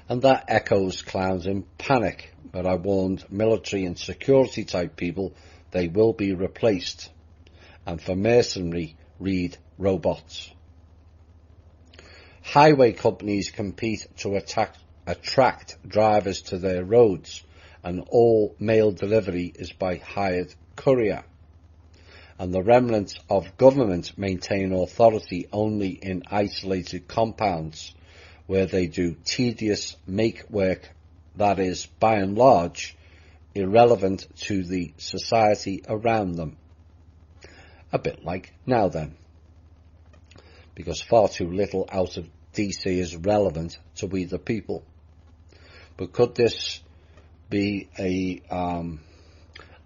And that echoes Clowns in Panic, where I warned military and security type people they will be replaced. And for mercenary, read robots. Highway companies compete to attract drivers to their roads, and all mail delivery is by hired courier. And the remnants of government maintain authority only in isolated compounds, where they do tedious make work that is, by and large, irrelevant to the society around them. A bit like Now Then, because far too little out of DC is relevant to we the people. But could this be a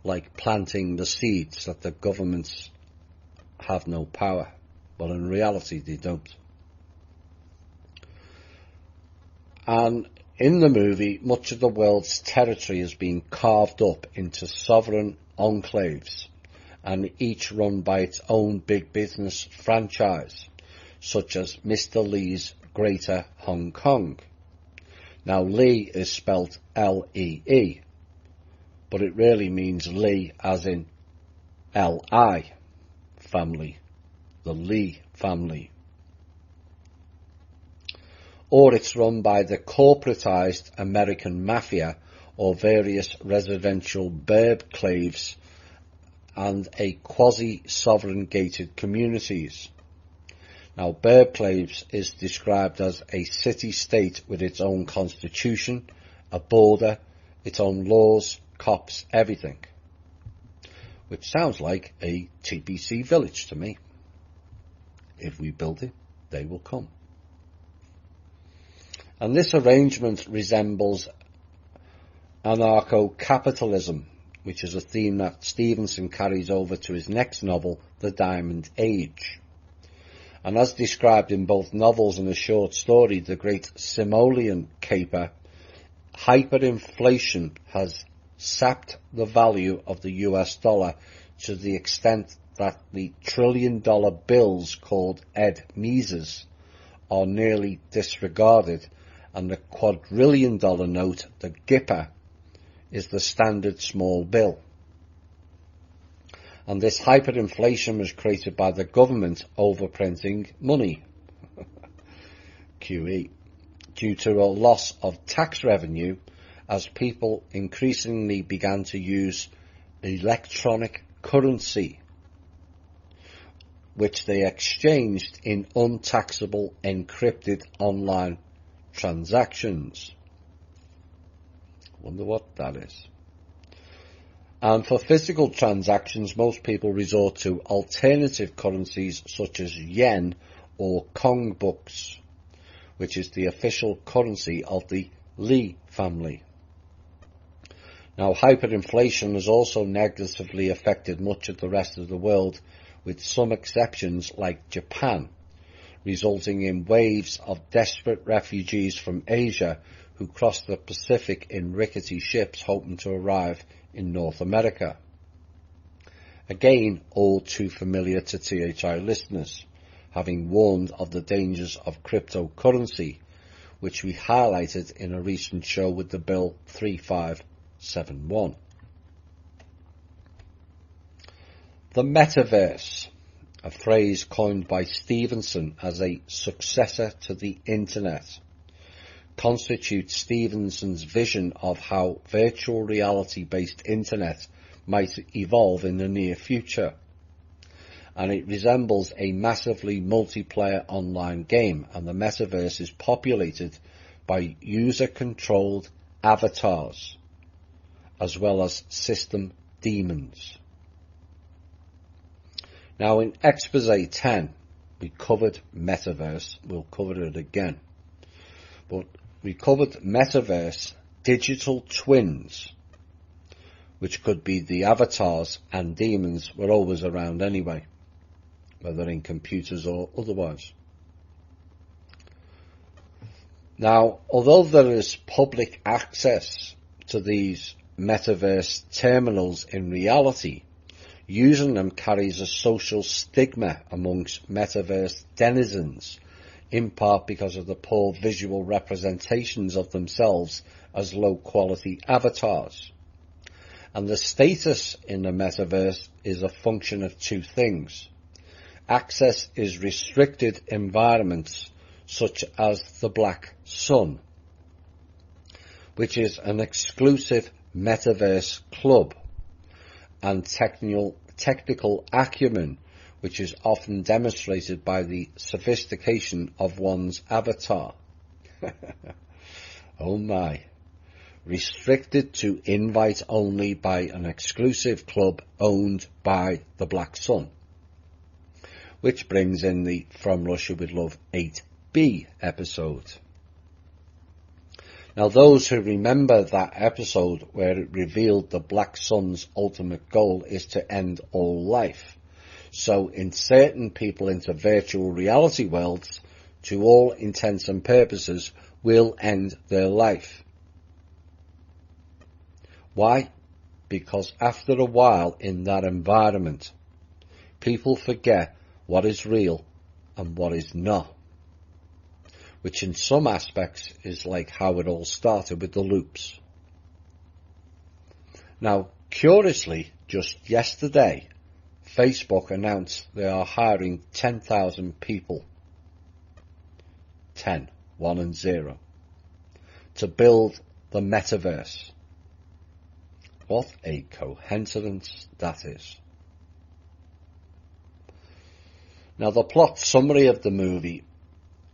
like planting the seeds that the governments have no power? Well, in reality, they don't. And in the movie, much of the world's territory is being carved up into sovereign enclaves, and each run by its own big business franchise, such as Mr. Lee's Greater Hong Kong. Now, Lee is spelt L-E-E, but it really means Lee as in L-I, family, the Lee family. Or it's run by the corporatized American mafia, or various residential burb-claves and a quasi-sovereign gated communities. Now, burb-claves is described as a city-state with its own constitution, a border, its own laws, cops, everything. Which sounds like a TPC village to me. If we build it, they will come. And this arrangement resembles anarcho-capitalism, which is a theme that Stevenson carries over to his next novel, The Diamond Age. And as described in both novels and a short story, The Great Simoleon Caper, hyperinflation has sapped the value of the US dollar to the extent that the trillion-dollar bills called Ed Mises are nearly disregarded, and the quadrillion-dollar note, the Gipper, is the standard small bill. And this hyperinflation was created by the government overprinting money, QE, due to a loss of tax revenue as people increasingly began to use electronic currency, which they exchanged in untaxable encrypted online transactions. Wonder what that is. And for physical transactions, most people resort to alternative currencies such as yen or Kong books, which is the official currency of the Li family. Now, hyperinflation has also negatively affected much of the rest of the world, with some exceptions like Japan, resulting in waves of desperate refugees from Asia who crossed the Pacific in rickety ships hoping to arrive in North America. Again, all too familiar to THI listeners, having warned of the dangers of cryptocurrency, which we highlighted in a recent show with the Bill 3571. The Metaverse, a phrase coined by Stevenson as a successor to the Internet, constitutes Stevenson's vision of how virtual reality-based Internet might evolve in the near future. And it resembles a massively multiplayer online game, and the Metaverse is populated by user-controlled avatars, as well as system demons. Now, in Exposé 10, we covered Metaverse. We'll cover it again. But we covered Metaverse digital twins, which could be the avatars and demons were always around anyway, whether in computers or otherwise. Now, although there is public access to these Metaverse terminals in reality, using them carries a social stigma amongst Metaverse denizens, in part because of the poor visual representations of themselves as low-quality avatars. And the status in the Metaverse is a function of two things. Access is restricted environments such as the Black Sun, which is an exclusive Metaverse club, and technical acumen, which is often demonstrated by the sophistication of one's avatar. Oh my. Restricted to invite only by an exclusive club owned by the Black Sun. Which brings in the From Russia with Love 8B episode. Now, those who remember that episode where it revealed the Black Sun's ultimate goal is to end all life. So inserting people into virtual reality worlds, to all intents and purposes, will end their life. Why? Because after a while in that environment, people forget what is real and what is not. Which in some aspects is like how it all started with the loops. Now, curiously, just yesterday, Facebook announced they are hiring 10,000 people, 10, 1 and 0, to build the Metaverse. What a coincidence that is. Now, the plot summary of the movie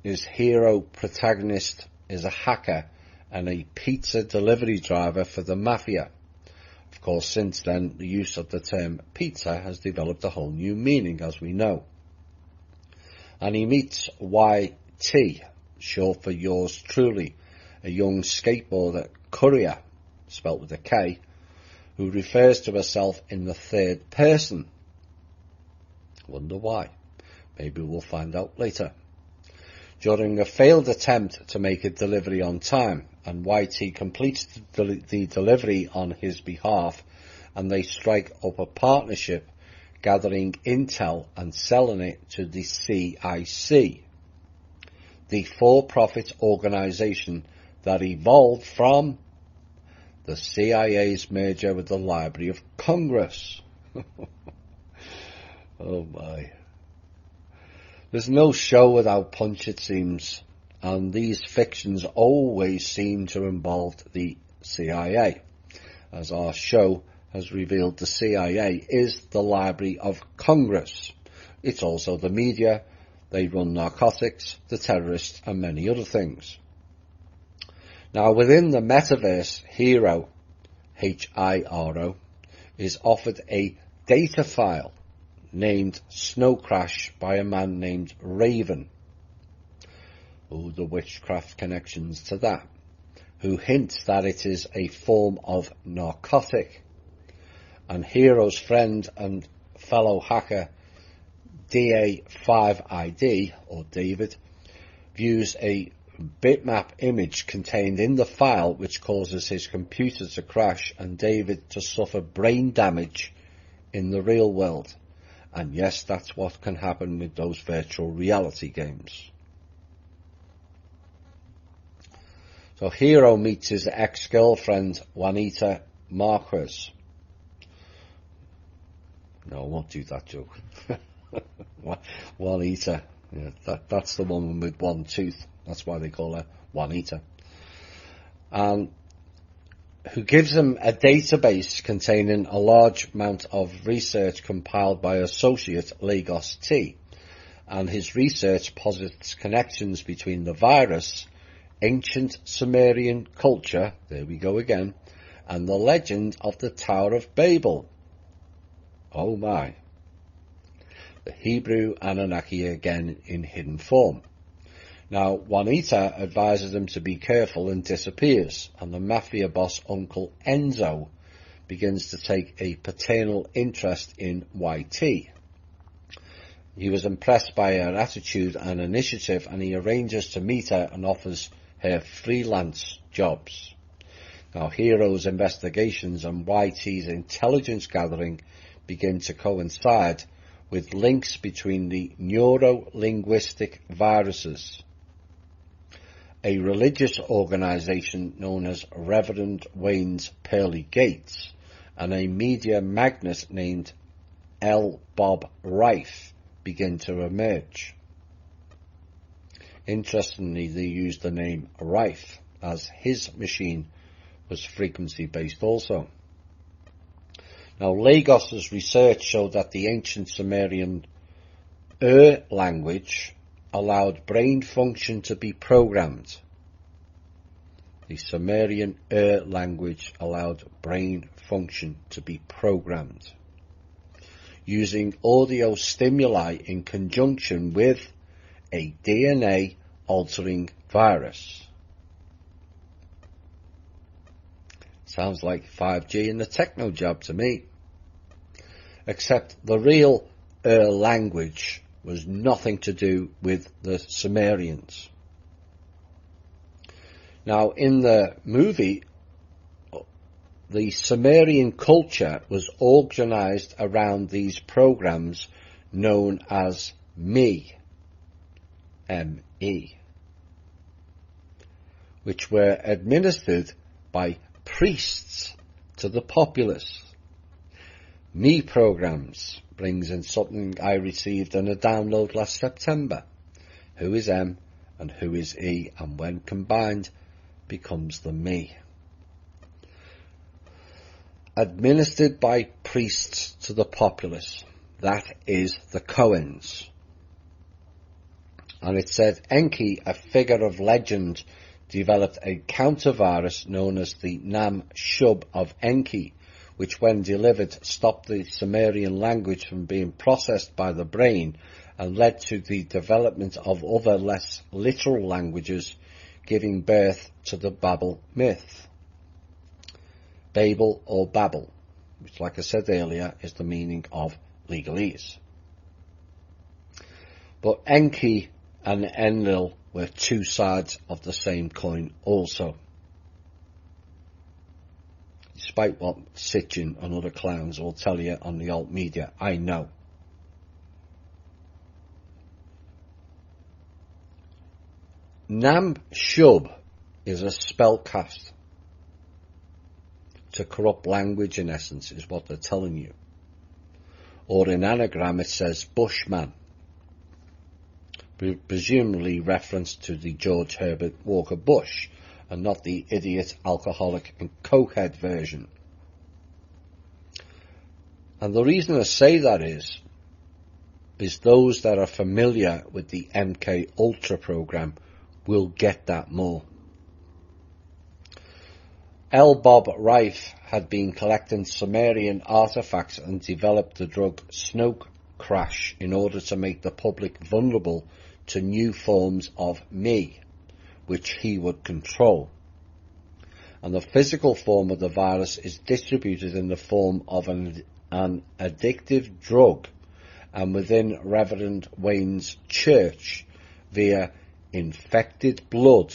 is hero protagonist is a hacker and a pizza delivery driver for the mafia. Of course, since then, the use of the term pizza has developed a whole new meaning, as we know. And he meets YT, short for yours truly, a young skateboarder courier, spelt with a K, who refers to herself in the third person. Wonder why? Maybe we'll find out later. During a failed attempt to make a delivery on time, and YT completes the delivery on his behalf, and they strike up a partnership, gathering intel and selling it to the CIC, the for-profit organisation that evolved from the CIA's merger with the Library of Congress. Oh my. There's no show without punch, it seems, and these fictions always seem to involve the CIA. As our show has revealed, the CIA is the Library of Congress. It's also the media. They run narcotics, the terrorists, and many other things. Now, within the Metaverse, Hero, Hiro, is offered a data file named Snow Crash by a man named Raven. Oh, the witchcraft connections to that. Who hints that it is a form of narcotic. And Hero's friend and fellow hacker DA5ID, or David, views a bitmap image contained in the file which causes his computer to crash and David to suffer brain damage in the real world. And yes, that's what can happen with those virtual reality games. So Hero meets his ex-girlfriend, Juanita Marquez. No, I won't do that joke. Juanita. Yeah, that's the woman with one tooth. That's why they call her Juanita. Who gives him a database containing a large amount of research compiled by associate Lagos T. And his research posits connections between the virus, ancient Sumerian culture, there we go again, and the legend of the Tower of Babel. Oh my. The Hebrew Anunnaki again in hidden form. Now, Juanita advises him to be careful and disappears, and the mafia boss Uncle Enzo begins to take a paternal interest in YT. He was impressed by her attitude and initiative, and he arranges to meet her and offers her freelance jobs. Now, Hero's investigations and YT's intelligence gathering begin to coincide with links between the neuro-linguistic viruses, a religious organisation known as Reverend Wayne's Pearly Gates, and a media magnate named L. Bob Rife begin to emerge. Interestingly, they used the name Rife, as his machine was frequency-based also. Now, Lagos's research showed that the ancient Sumerian language allowed brain function to be programmed. The Sumerian language allowed brain function to be programmed using audio stimuli in conjunction with a DNA altering virus. Sounds like 5G and the techno job to me. Except the real language was nothing to do with the Sumerians. Now, in the movie, the Sumerian culture was organized around these programs known as Me, M-E, which were administered by priests to the populace. Me programs brings in something I received in a download last September. Who is M and who is E, and when combined becomes the Me. administered by priests to the populace. That is the Cohens. And it said Enki, a figure of legend, developed a counter-virus known as the Nam Shub of Enki, which when delivered stopped the Sumerian language from being processed by the brain and led to the development of other less literal languages, giving birth to the Babel myth. Babel or Babel, which like I said earlier is the meaning of legalese. But Enki and Enlil were two sides of the same coin also. Despite what Sitchin and other clowns will tell you on the alt media, I know. Nam Shub is a spellcast to corrupt language, in essence, is what they're telling you. Or in anagram it says Bushman, presumably reference to the George Herbert Walker Bush, and not the idiot, alcoholic and cokehead version. And the reason I say that is those that are familiar with the MK Ultra program will get that more. L. Bob Reif had been collecting Sumerian artifacts and developed the drug Snow Crash in order to make the public vulnerable to new forms of me, which he would control. And the physical form of the virus is distributed in the form of an addictive drug and within Reverend Wayne's church via infected blood,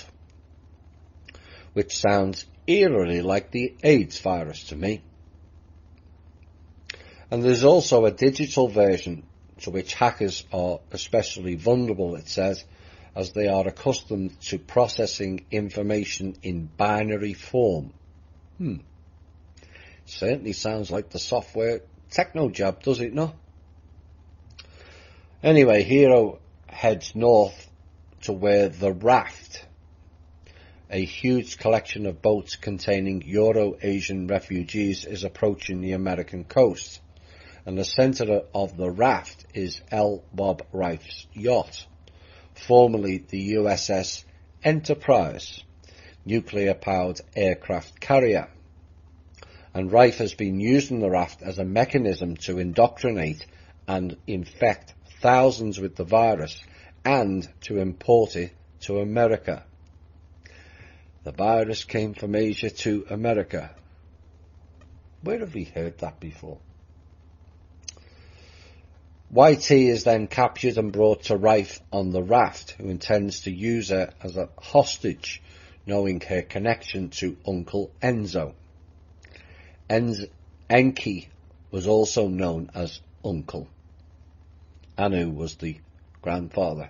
which sounds eerily like the AIDS virus to me. And there's also a digital version to which hackers are especially vulnerable, it says, as they are accustomed to processing information in binary form. Certainly sounds like the software techno jab, does it not? Anyway, Hero heads north to where the Raft, a huge collection of boats containing Euro-Asian refugees, is approaching the American coast. And the centre of the raft is L. Bob Reif's yacht, formerly the USS Enterprise, nuclear-powered aircraft carrier. And Reif has been using the raft as a mechanism to indoctrinate and infect thousands with the virus and to import it to America. The virus came from Asia to America. Where have we heard that before? YT is then captured and brought to Reif on the raft, who intends to use her as a hostage, knowing her connection to Uncle Enzo. Enki was also known as Uncle. Anu was the grandfather.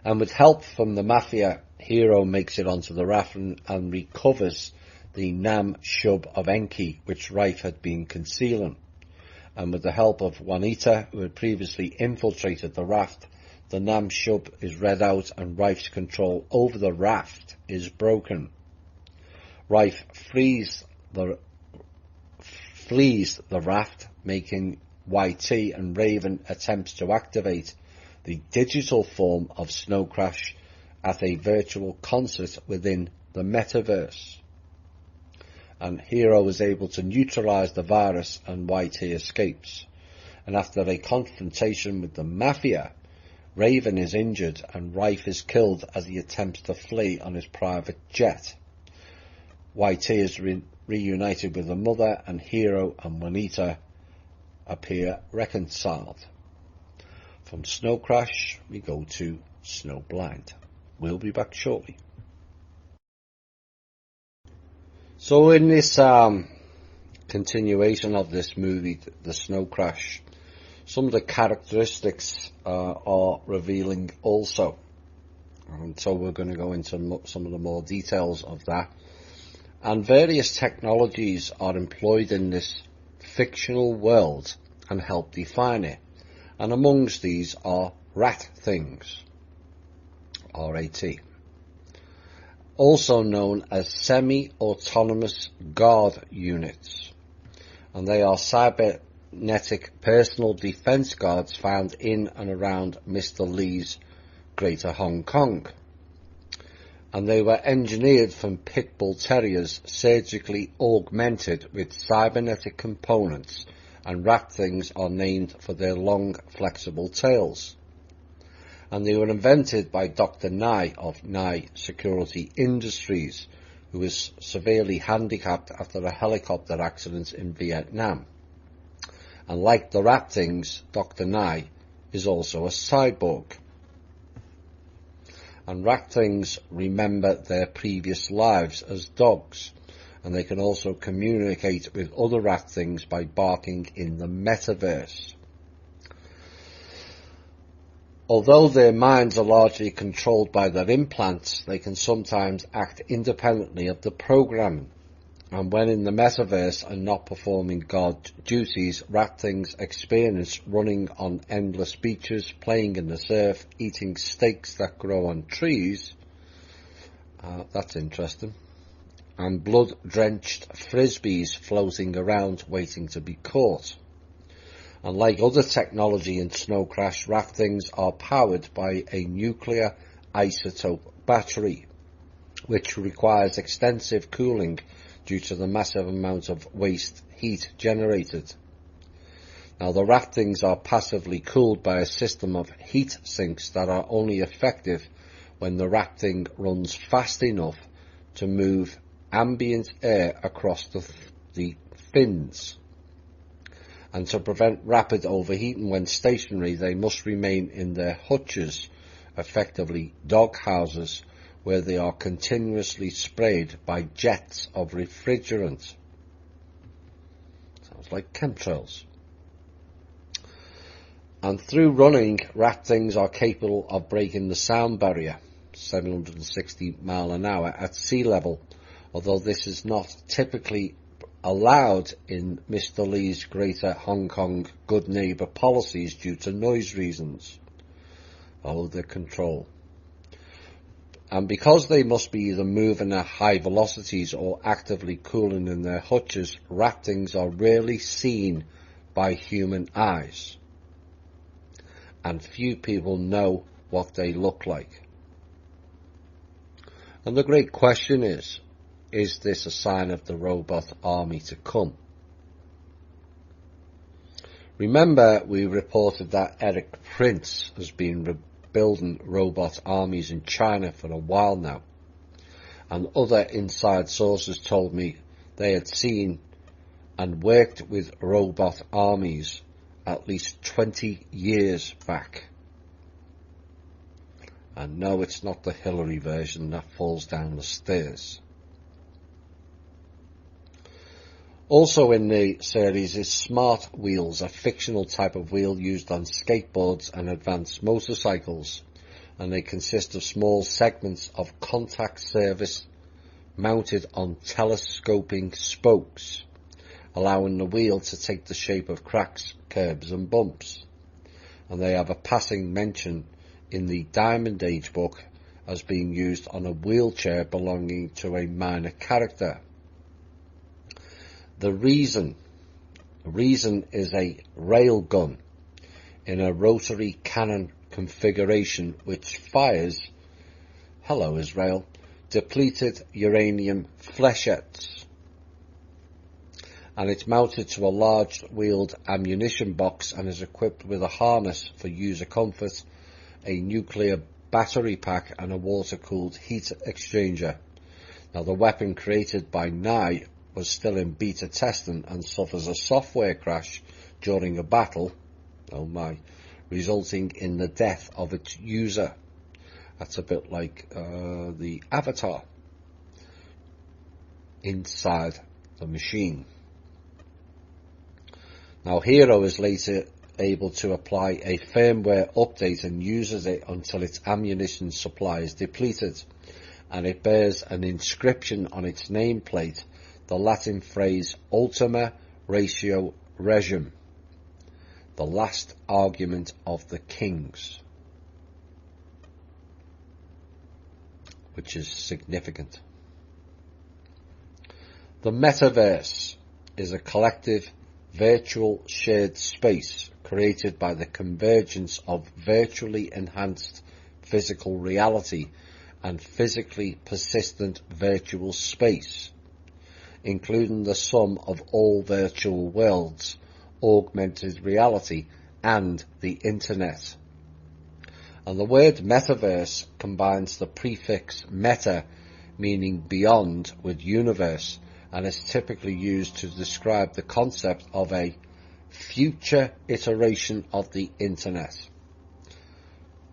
And with help from the mafia, Hero makes it onto the raft and recovers the Nam Shub of Enki, which Reif had been concealing. And with the help of Juanita, who had previously infiltrated the raft, the Nam Shub is read out and Reif's control over the raft is broken. Reif flees the raft, making YT and Raven attempts to activate the digital form of Snow Crash at a virtual concert within the Metaverse. And Hero is able to neutralise the virus and YT escapes. And after a confrontation with the Mafia, Raven is injured and Reif is killed as he attempts to flee on his private jet. YT is reunited with the mother, and Hero and Juanita appear reconciled. From Snow Crash, we go to Snow Blind. We'll be back shortly. So in this continuation of this movie, The Snow Crash, some of the characteristics are revealing also. And so we're going to go into some of the more details of that. And various technologies are employed in this fictional world and help define it. And amongst these are rat things, R-A-T. also known as semi-autonomous guard units, and they are cybernetic personal defense guards found in and around Mr. Lee's Greater Hong Kong. And they were engineered from pit bull terriers surgically augmented with cybernetic components, and rat things are named for their long flexible tails. And they were invented by Dr. Nye of Nye Security Industries, who was severely handicapped after a helicopter accident in Vietnam. And like the rat things, Dr. Nye is also a cyborg. And rat things remember their previous lives as dogs, and they can also communicate with other rat things by barking in the Metaverse. Although their minds are largely controlled by their implants, they can sometimes act independently of the programming. And when in the Metaverse and not performing guard duties, rat things experience running on endless beaches, playing in the surf, eating steaks that grow on trees. That's interesting. And blood-drenched frisbees floating around waiting to be caught. And like other technology in Snow Crash, rat things are powered by a nuclear isotope battery, which requires extensive cooling due to the massive amount of waste heat generated. Now, the rat things are passively cooled by a system of heat sinks that are only effective when the rat thing runs fast enough to move ambient air across the fins. And to prevent rapid overheating when stationary, they must remain in their hutches, effectively dog houses, where they are continuously sprayed by jets of refrigerant. Sounds like chemtrails. And through running, rat things are capable of breaking the sound barrier, 760 miles an hour at sea level, although this is not typically allowed in Mr. Lee's Greater Hong Kong good neighbour policies due to noise reasons. Oh, the control. And because they must be either moving at high velocities or actively cooling in their hutches, rat things are rarely seen by human eyes. And few people know what they look like. And the great question is this a sign of the robot army to come? Remember, we reported that Eric Prince has been building robot armies in China for a while now, and other inside sources told me they had seen and worked with robot armies at least 20 years back. And no, it's not the Hillary version that falls down the stairs. Also in the series is Smart Wheels, a fictional type of wheel used on skateboards and advanced motorcycles, and they consist of small segments of contact surface mounted on telescoping spokes, allowing the wheel to take the shape of cracks, curbs and bumps. And they have a passing mention in the Diamond Age book as being used on a wheelchair belonging to a minor character. The reason is a rail gun in a rotary cannon configuration which fires, hello Israel, depleted uranium flechettes. And it's mounted to a large wheeled ammunition box and is equipped with a harness for user comfort, a nuclear battery pack and a water-cooled heat exchanger. Now, the weapon created by Nye was still in beta testing and suffers a software crash during a battle, oh my, resulting in the death of its user. That's a bit like the Avatar inside the machine. Now, Hero is later able to apply a firmware update and uses it until its ammunition supply is depleted, and it bears an inscription on its nameplate, the Latin phrase Ultima Ratio Regum, the last argument of the kings, which is significant. The Metaverse is a collective virtual shared space created by the convergence of virtually enhanced physical reality and physically persistent virtual space, including the sum of all virtual worlds, augmented reality, and the internet. And the word metaverse combines the prefix meta, meaning beyond, with universe, and is typically used to describe the concept of a future iteration of the internet.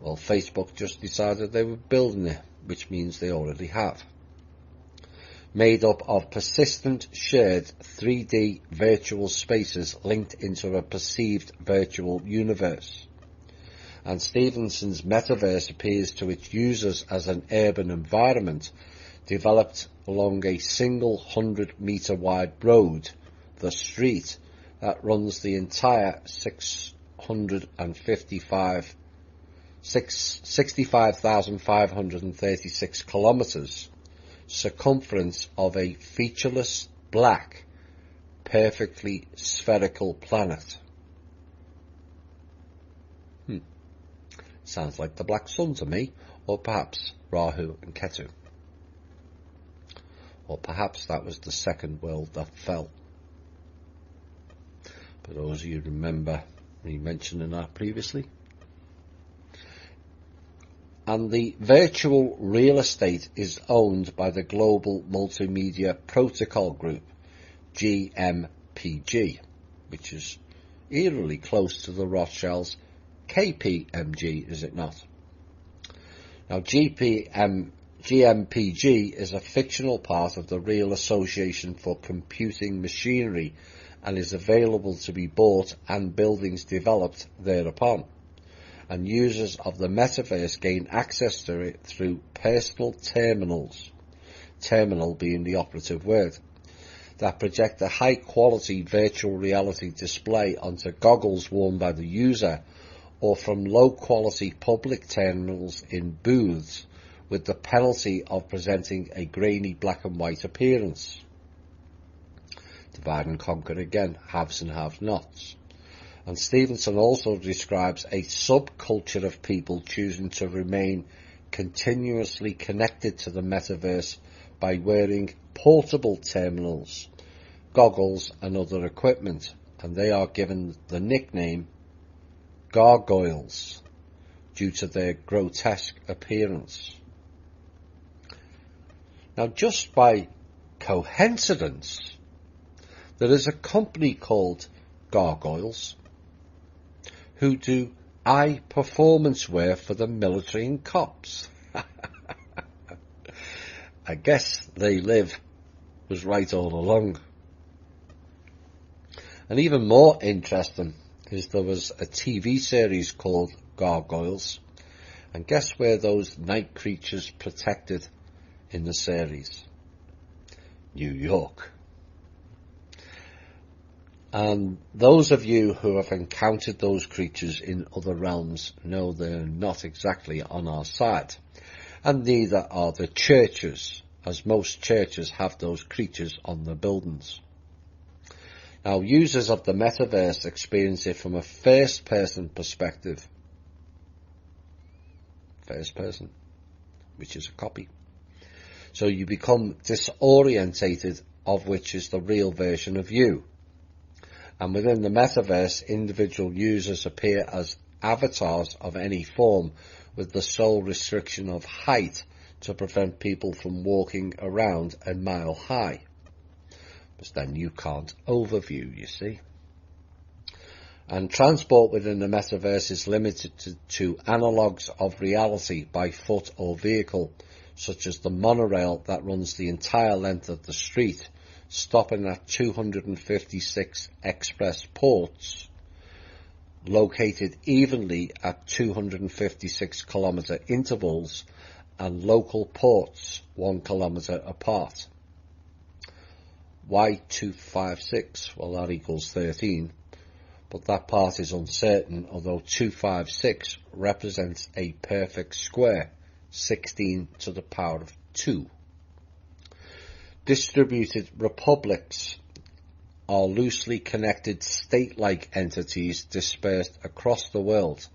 Well, Facebook just decided they were building it, which means they already have. Made up of persistent shared 3D virtual spaces linked into a perceived virtual universe. And Stevenson's metaverse appears to its users as an urban environment developed along a single 100-metre wide road, the street, that runs the entire 65,536 kilometres circumference of a featureless, black, perfectly spherical planet. Sounds like the Black Sun to me, or perhaps Rahu and Ketu. Or perhaps that was the second world that fell. For those of you who remember me mentioning that previously. And the virtual real estate is owned by the Global Multimedia Protocol Group, GMPG, which is eerily close to the Rothschilds' KPMG, is it not? Now, GMPG is a fictional part of the Real Association for Computing Machinery and is available to be bought and buildings developed thereupon. And users of the metaverse gain access to it through personal terminals, terminal being the operative word, that project a high-quality virtual reality display onto goggles worn by the user, or from low-quality public terminals in booths, with the penalty of presenting a grainy black and white appearance. Divide and conquer again, haves and have-nots. And Stevenson also describes a subculture of people choosing to remain continuously connected to the metaverse by wearing portable terminals, goggles and other equipment, and they are given the nickname gargoyles due to their grotesque appearance. Now, just by coincidence, there is a company called Gargoyles who do eye performance wear for the military and cops. I guess they live was right all along. And even more interesting is there was a TV series called Gargoyles, and guess where those night creatures protected in the series? New York. And those of you who have encountered those creatures in other realms know they're not exactly on our side. And neither are the churches, as most churches have those creatures on the buildings. Now, users of the metaverse experience it from a first-person perspective. First person, which is a copy. So you become disorientated of which is the real version of you. And within the metaverse, individual users appear as avatars of any form, with the sole restriction of height to prevent people from walking around a mile high. But then you can't overview, you see. And transport within the metaverse is limited to analogues of reality by foot or vehicle, such as the monorail that runs the entire length of the street, stopping at 256 express ports, located evenly at 256 kilometre intervals, and local ports 1 kilometre apart. Why 256? Well, that equals 13, but that part is uncertain, although 256 represents a perfect square, 16 to the power of 2. Distributed republics are loosely connected state-like entities dispersed across the world,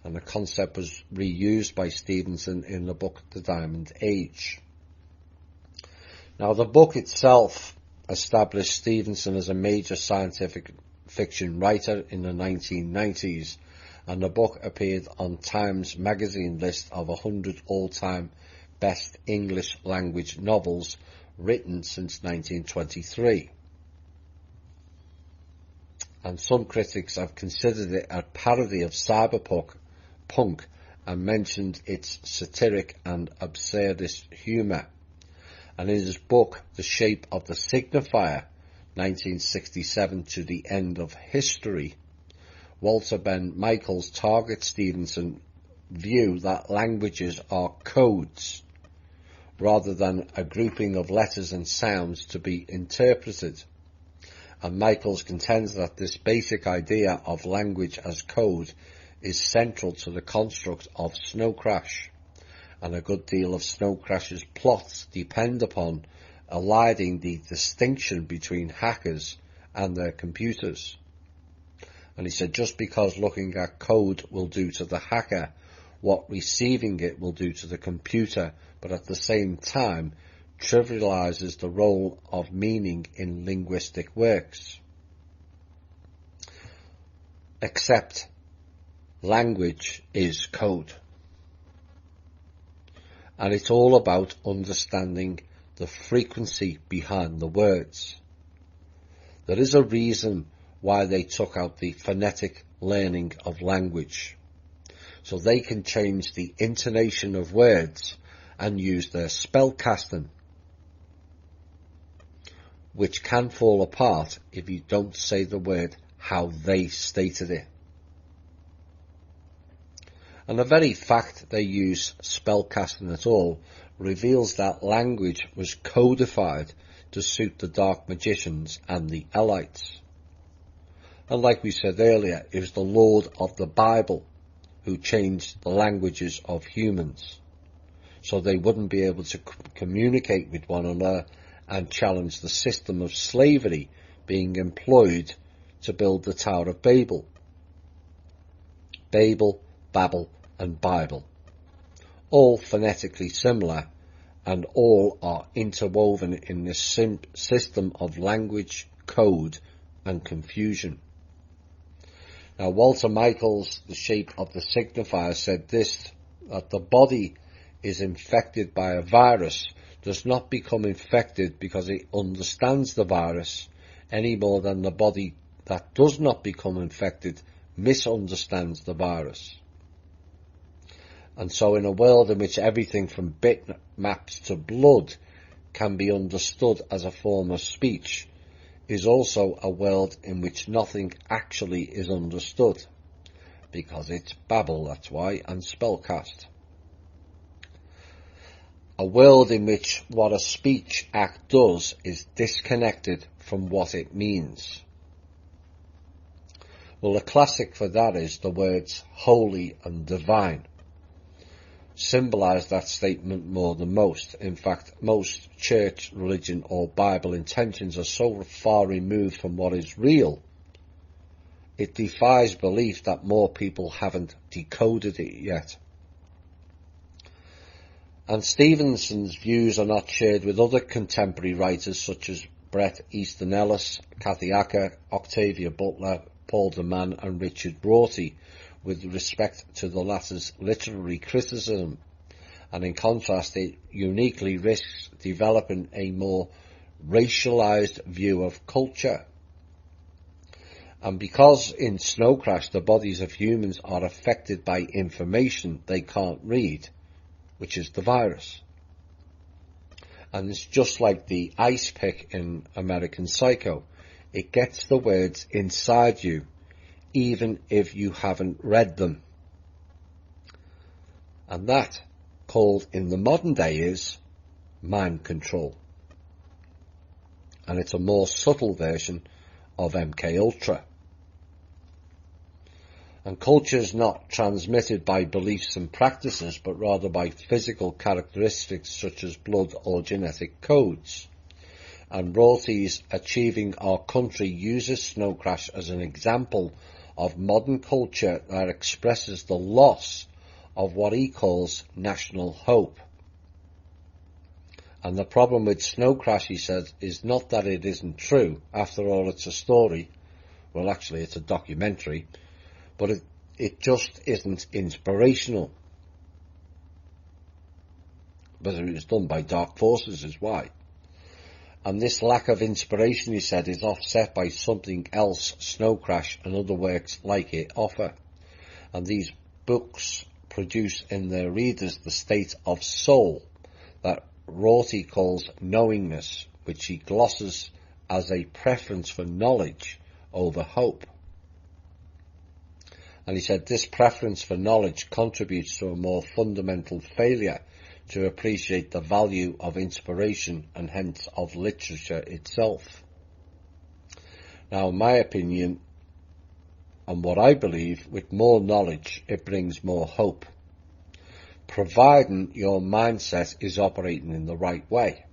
and the concept was reused by Stevenson in the book The Diamond Age. Now, the book itself established Stevenson as a major scientific fiction writer in the 1990s, and the book appeared on Times magazine list of 100 all-time best English language novels written since 1923. And some critics have considered it a parody of cyberpunk and mentioned its satiric and absurdist humour. And in his book, The Shape of the Signifier, 1967 to the End of History, Walter Ben Michaels targets Stevenson's view that languages are codes, rather than a grouping of letters and sounds to be interpreted. And Michaels contends that this basic idea of language as code is central to the construct of Snow Crash, and a good deal of Snow Crash's plots depend upon eliding the distinction between hackers and their computers. And he said, just because looking at code will do to the hacker what receiving it will do to the computer, but at the same time trivializes the role of meaning in linguistic works. Except language is code. And it's all about understanding the frequency behind the words. There is a reason why they took out the phonetic learning of language, so they can change the intonation of words and use their spellcasting, which can fall apart if you don't say the word how they stated it. And the very fact they use spellcasting at all reveals that language was codified to suit the dark magicians and the elites. And like we said earlier, it was the Lord of the Bible who changed the languages of humans, so they wouldn't be able to communicate with one another and challenge the system of slavery being employed to build the Tower of Babel. Babel, Babel and Bible, all phonetically similar, and all are interwoven in this system of language, code and confusion. Now, Walter Michaels, The Shape of the Signifier, said this, that the body is infected by a virus does not become infected because it understands the virus any more than the body that does not become infected misunderstands the virus. And so in a world in which everything from bitmaps to blood can be understood as a form of speech, is also a world in which nothing actually is understood, because it's Babel, that's why, and spellcast. A world in which what a speech act does is disconnected from what it means. Well, the classic for that is the words holy and divine. Symbolise that statement more than most. In fact, most church, religion or Bible intentions are so far removed from what is real, it defies belief that more people haven't decoded it yet. And Stevenson's views are not shared with other contemporary writers such as Bret Easton Ellis, Kathy Acker, Octavia Butler, Paul de Man and Richard Rorty, with respect to the latter's literary criticism, and in contrast it uniquely risks developing a more racialized view of culture. And because in Snow Crash the bodies of humans are affected by information they can't read, which is the virus. And it's just like the ice pick in American Psycho. It gets the words inside you, even if you haven't read them. And that, called in the modern day, is mind control. And it's a more subtle version of MK Ultra. And culture is not transmitted by beliefs and practices, but rather by physical characteristics such as blood or genetic codes. And Rorty's Achieving Our Country uses Snow Crash as an example of modern culture that expresses the loss of what he calls national hope. And the problem with Snow Crash, he says, is not that it isn't true. After all, it's a story. Well, actually, it's a documentary. But it just isn't inspirational. But it was done by dark forces is why. And this lack of inspiration, he said, is offset by something else Snow Crash and other works like it offer. And these books produce in their readers the state of soul that Rorty calls knowingness, which he glosses as a preference for knowledge over hope. And he said this preference for knowledge contributes to a more fundamental failure to appreciate the value of inspiration and hence of literature itself. Now, in my opinion, and what I believe, with more knowledge, it brings more hope, providing your mindset is operating in the right way.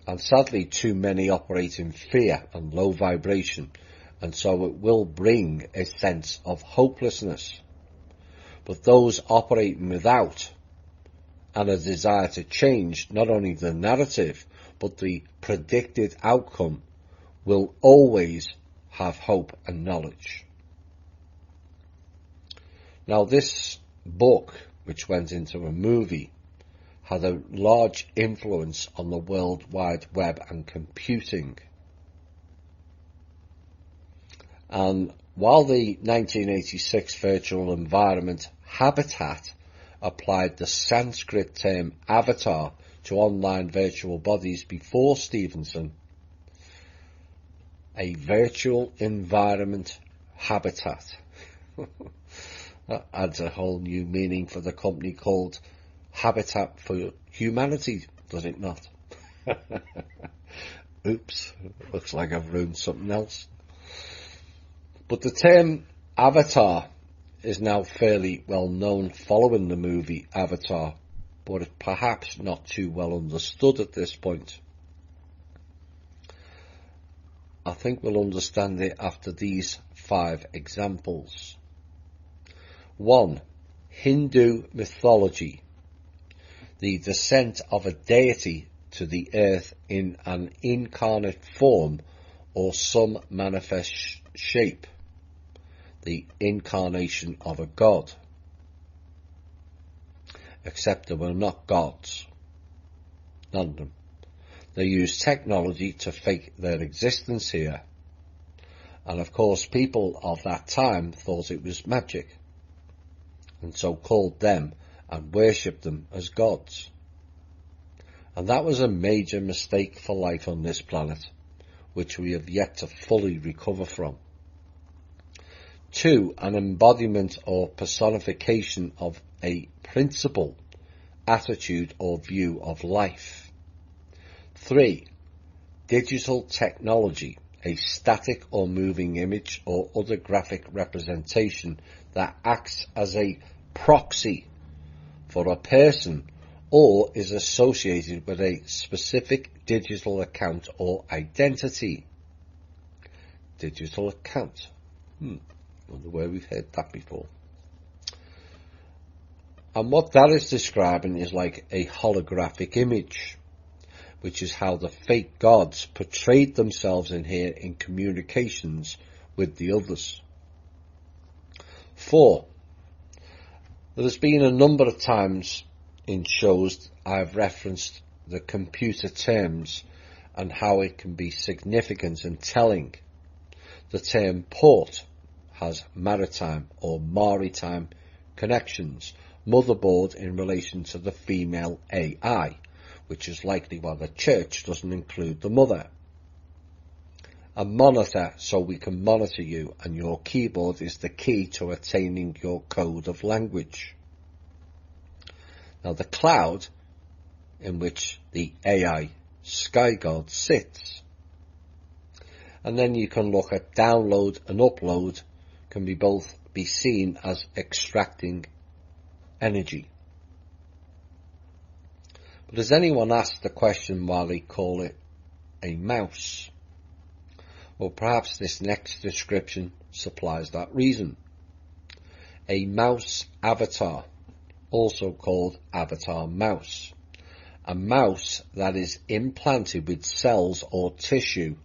And sadly, too many operate in fear and low vibration, and so it will bring a sense of hopelessness. But those operating without and a desire to change not only the narrative, but the predicted outcome, will always have hope and knowledge. Now, this book, which went into a movie, had a large influence on the World Wide Web and computing. And while the 1986 virtual environment Habitat applied the Sanskrit term avatar to online virtual bodies before Stevenson, a virtual environment habitat that adds a whole new meaning for the company called Habitat for Humanity, does it not? Oops, looks like I've ruined something else. But the term avatar is now fairly well known following the movie Avatar, but it's perhaps not too well understood at this point. I think we'll understand it after these 5 examples. 1. Hindu mythology. The descent of a deity to the earth in an incarnate form or some manifest shape. The incarnation of a god. Except they were not gods. None of them. They used technology to fake their existence here. And of course people of that time thought it was magic, and so called them and worshipped them as gods. And that was a major mistake for life on this planet, which we have yet to fully recover from. 2. An embodiment or personification of a principle, attitude or view of life. 3. Digital technology, a static or moving image or other graphic representation that acts as a proxy for a person or is associated with a specific digital account or identity. Digital account. Wonder where we've heard that before. And what that is describing is like a holographic image, which is how the fake gods portrayed themselves in here in communications with the others. 4. There's been a number of times in shows I've referenced the computer terms and how it can be significant and telling. The term port has maritime or maritime connections. Motherboard in relation to the female AI, which is likely why the church doesn't include the mother. A monitor, so we can monitor you, and your keyboard is the key to attaining your code of language. Now the cloud, in which the AI sky god sits. And then you can look at download and upload can be seen as extracting energy. But has anyone asked the question why they call it a mouse? Well, perhaps this next description supplies that reason. A mouse avatar, also called avatar mouse. A mouse that is implanted with cells or tissue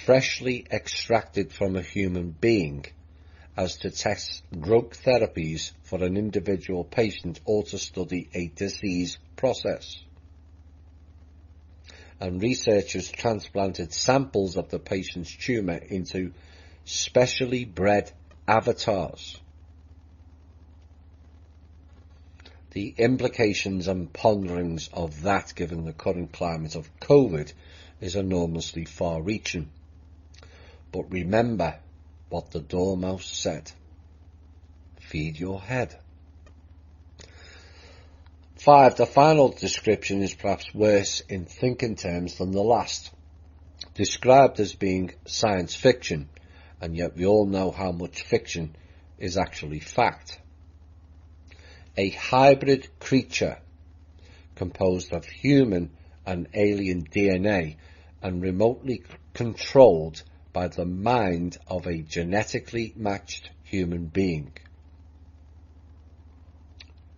freshly extracted from a human being as to test drug therapies for an individual patient or to study a disease process. And researchers transplanted samples of the patient's tumour into specially bred avatars. The implications and ponderings of that, given the current climate of COVID, is enormously far-reaching. But remember what the Dormouse said. Feed your head. 5. The final description is perhaps worse in thinking terms than the last. Described as being science fiction, and yet we all know how much fiction is actually fact. A hybrid creature composed of human and alien DNA and remotely controlled by the mind of a genetically matched human being.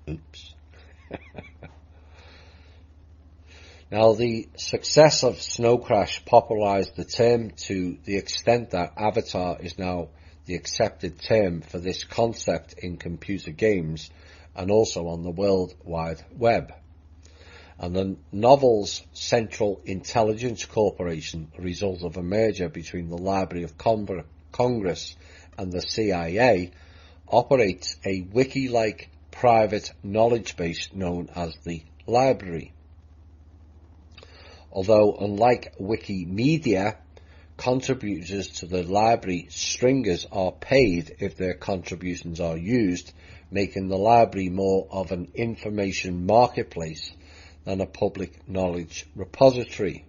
Oops. Now, the success of Snow Crash popularized the term to the extent that avatar is now the accepted term for this concept in computer games and also on the World Wide Web. And the novel's Central Intelligence Corporation, a result of a merger between the Library of Congress and the CIA, operates a wiki-like private knowledge base known as the Library. Although, unlike Wikimedia, contributors to the library stringers are paid if their contributions are used, making the library more of an information marketplace than a public knowledge repository.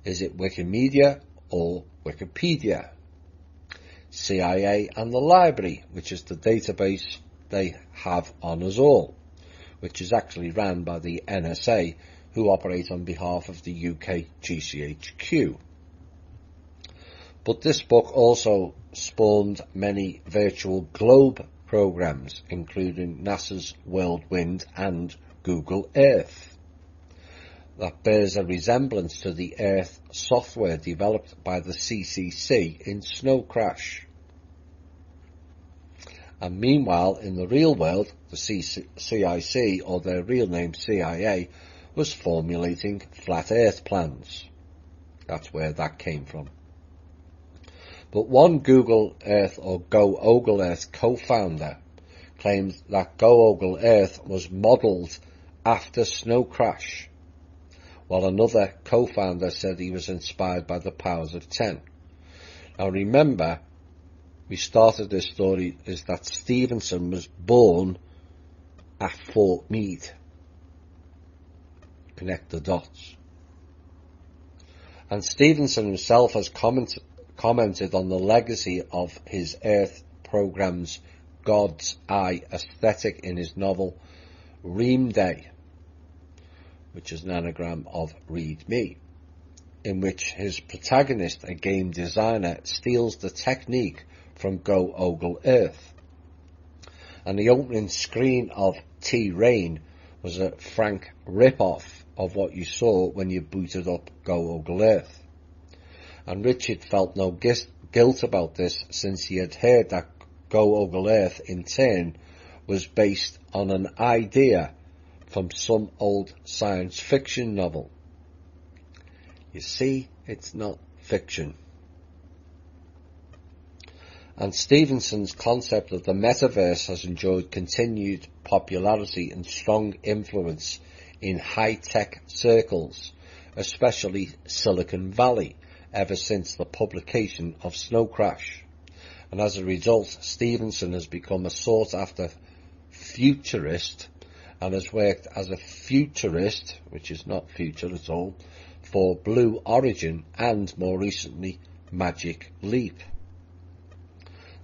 Is it Wikimedia or Wikipedia? CIA and the library, which is the database they have on us all, which is actually ran by the NSA, who operate on behalf of the UK GCHQ. But this book also spawned many virtual globe programs, including NASA's Whirlwind and Google Earth. That bears a resemblance to the Earth software developed by the CCC in Snow Crash. And meanwhile, in the real world, the CIC, or their real name CIA, was formulating flat Earth plans. That's where that came from. But one Google Earth or Go Ogle Earth co-founder claims that Go Ogle Earth was modelled after Snow Crash, while another co-founder said he was inspired by the powers of 10. Now remember, we started this story is that Stevenson was born at Fort Meade. Connect the dots. And Stevenson himself has commented on the legacy of his Earth program's God's Eye aesthetic in his novel Ream Day, which is an anagram of Read Me, in which his protagonist, a game designer, steals the technique from Go Ogle Earth. And the opening screen of T-Rain was a frank rip-off of what you saw when you booted up Go Ogle Earth. And Richard felt no guilt about this, since he had heard that Go Ogle Earth in turn was based on an idea from some old science fiction novel. You see, it's not fiction. And Stevenson's concept of the Metaverse has enjoyed continued popularity and strong influence in high-tech circles, especially Silicon Valley, ever since the publication of Snow Crash. And as a result, Stevenson has become a sought-after futurist and has worked as a futurist, which is not future at all, for Blue Origin and, more recently, Magic Leap.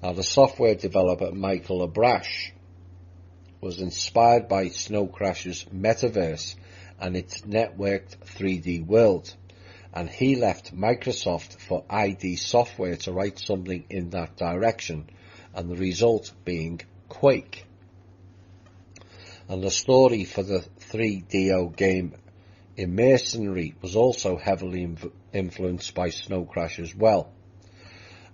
Now, the software developer Michael Abrash was inspired by Snow Crash's Metaverse and its networked 3D world, and he left Microsoft for ID Software to write something in that direction, and the result being Quake. And the story for the 3DO game Immersionary was also heavily influenced by Snow Crash as well,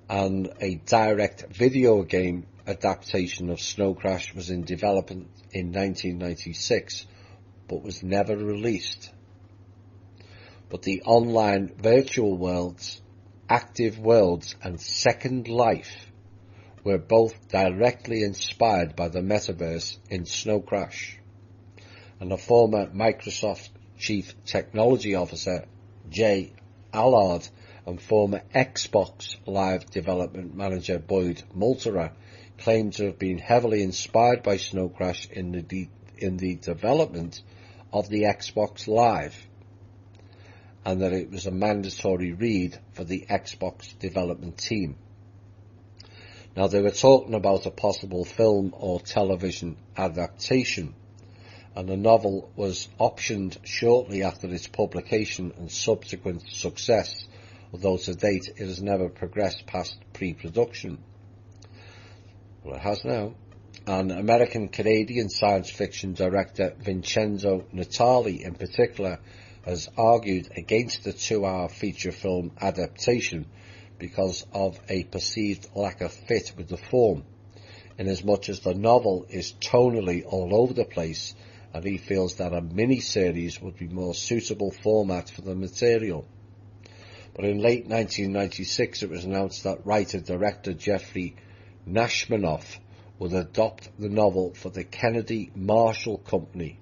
and a direct video game adaptation of Snow Crash was in development in 1996 but was never released. But the online virtual worlds, Active Worlds and Second Life were both directly inspired by the Metaverse in Snow Crash, and the former Microsoft Chief Technology Officer Jay Allard and former Xbox Live Development Manager Boyd Multerer claimed to have been heavily inspired by Snow Crash in the development of the Xbox Live, and that it was a mandatory read for the Xbox development team. Now, they were talking about a possible film or television adaptation, and the novel was optioned shortly after its publication and subsequent success, although to date it has never progressed past pre-production. Well, it has now. And American-Canadian science fiction director Vincenzo Natali in particular has argued against the 2-hour feature film adaptation because of a perceived lack of fit with the form, inasmuch as the novel is tonally all over the place, and he feels that a mini-series would be more suitable format for the material. But in late 1996 it was announced that writer-director Jeffrey Nashmanoff would adopt the novel for the Kennedy Marshall Company,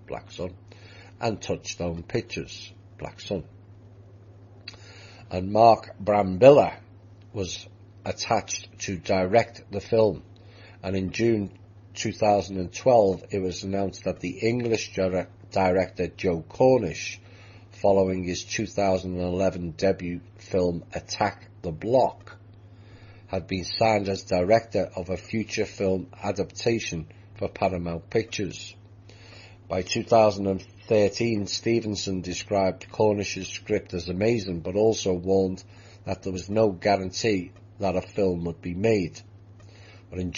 Black Sun, and Touchstone Pictures, Black Sun. And Mark Brambilla was attached to direct the film, and in June 2012 it was announced that the English director Joe Cornish, following his 2011 debut film Attack the Block, had been signed as director of a future film adaptation for Paramount Pictures. By 2013, Stevenson described Cornish's script as amazing, but also warned that there was no guarantee that a film would be made. But in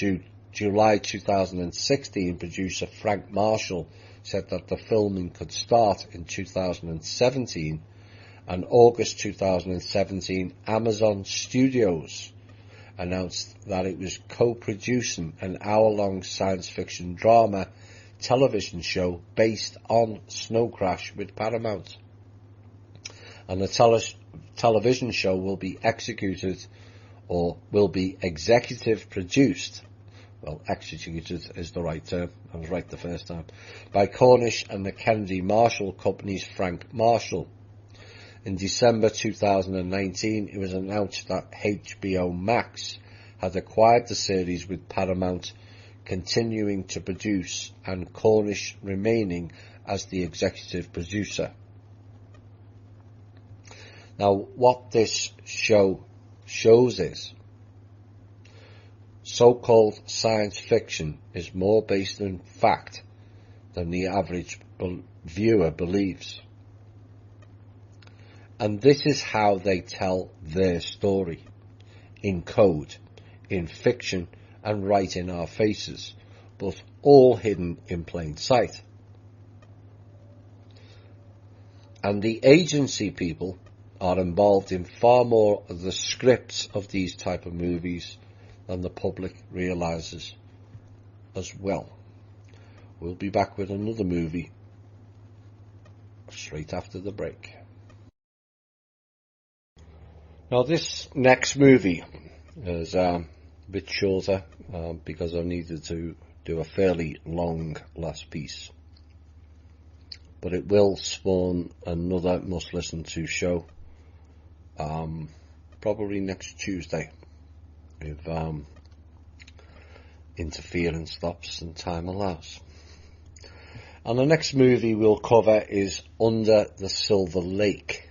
July 2016, producer Frank Marshall said that the filming could start in 2017, and August 2017, Amazon Studios announced that it was co-producing an hour-long science fiction drama television show based on Snow Crash with Paramount. And the television show will be executive produced. Well, executed is the right term. I was right the first time. By Cornish and the Kennedy Marshall Company's Frank Marshall. In December 2019, it was announced that HBO Max had acquired the series with Paramount continuing to produce and Cornish remaining as the executive producer. Now, what this show shows is so-called science fiction is more based in fact than the average viewer believes. And this is how they tell their story, in code, in fiction, and right in our faces, but all hidden in plain sight. And the agency people are involved in far more of the scripts of these type of movies than the public realises as well. We'll be back with another movie straight after the break. Now, this next movie is a bit shorter because I needed to do a fairly long last piece. But it will spawn another must listen to show probably next Tuesday if interference stops and time allows. And the next movie we'll cover is Under the Silver Lake.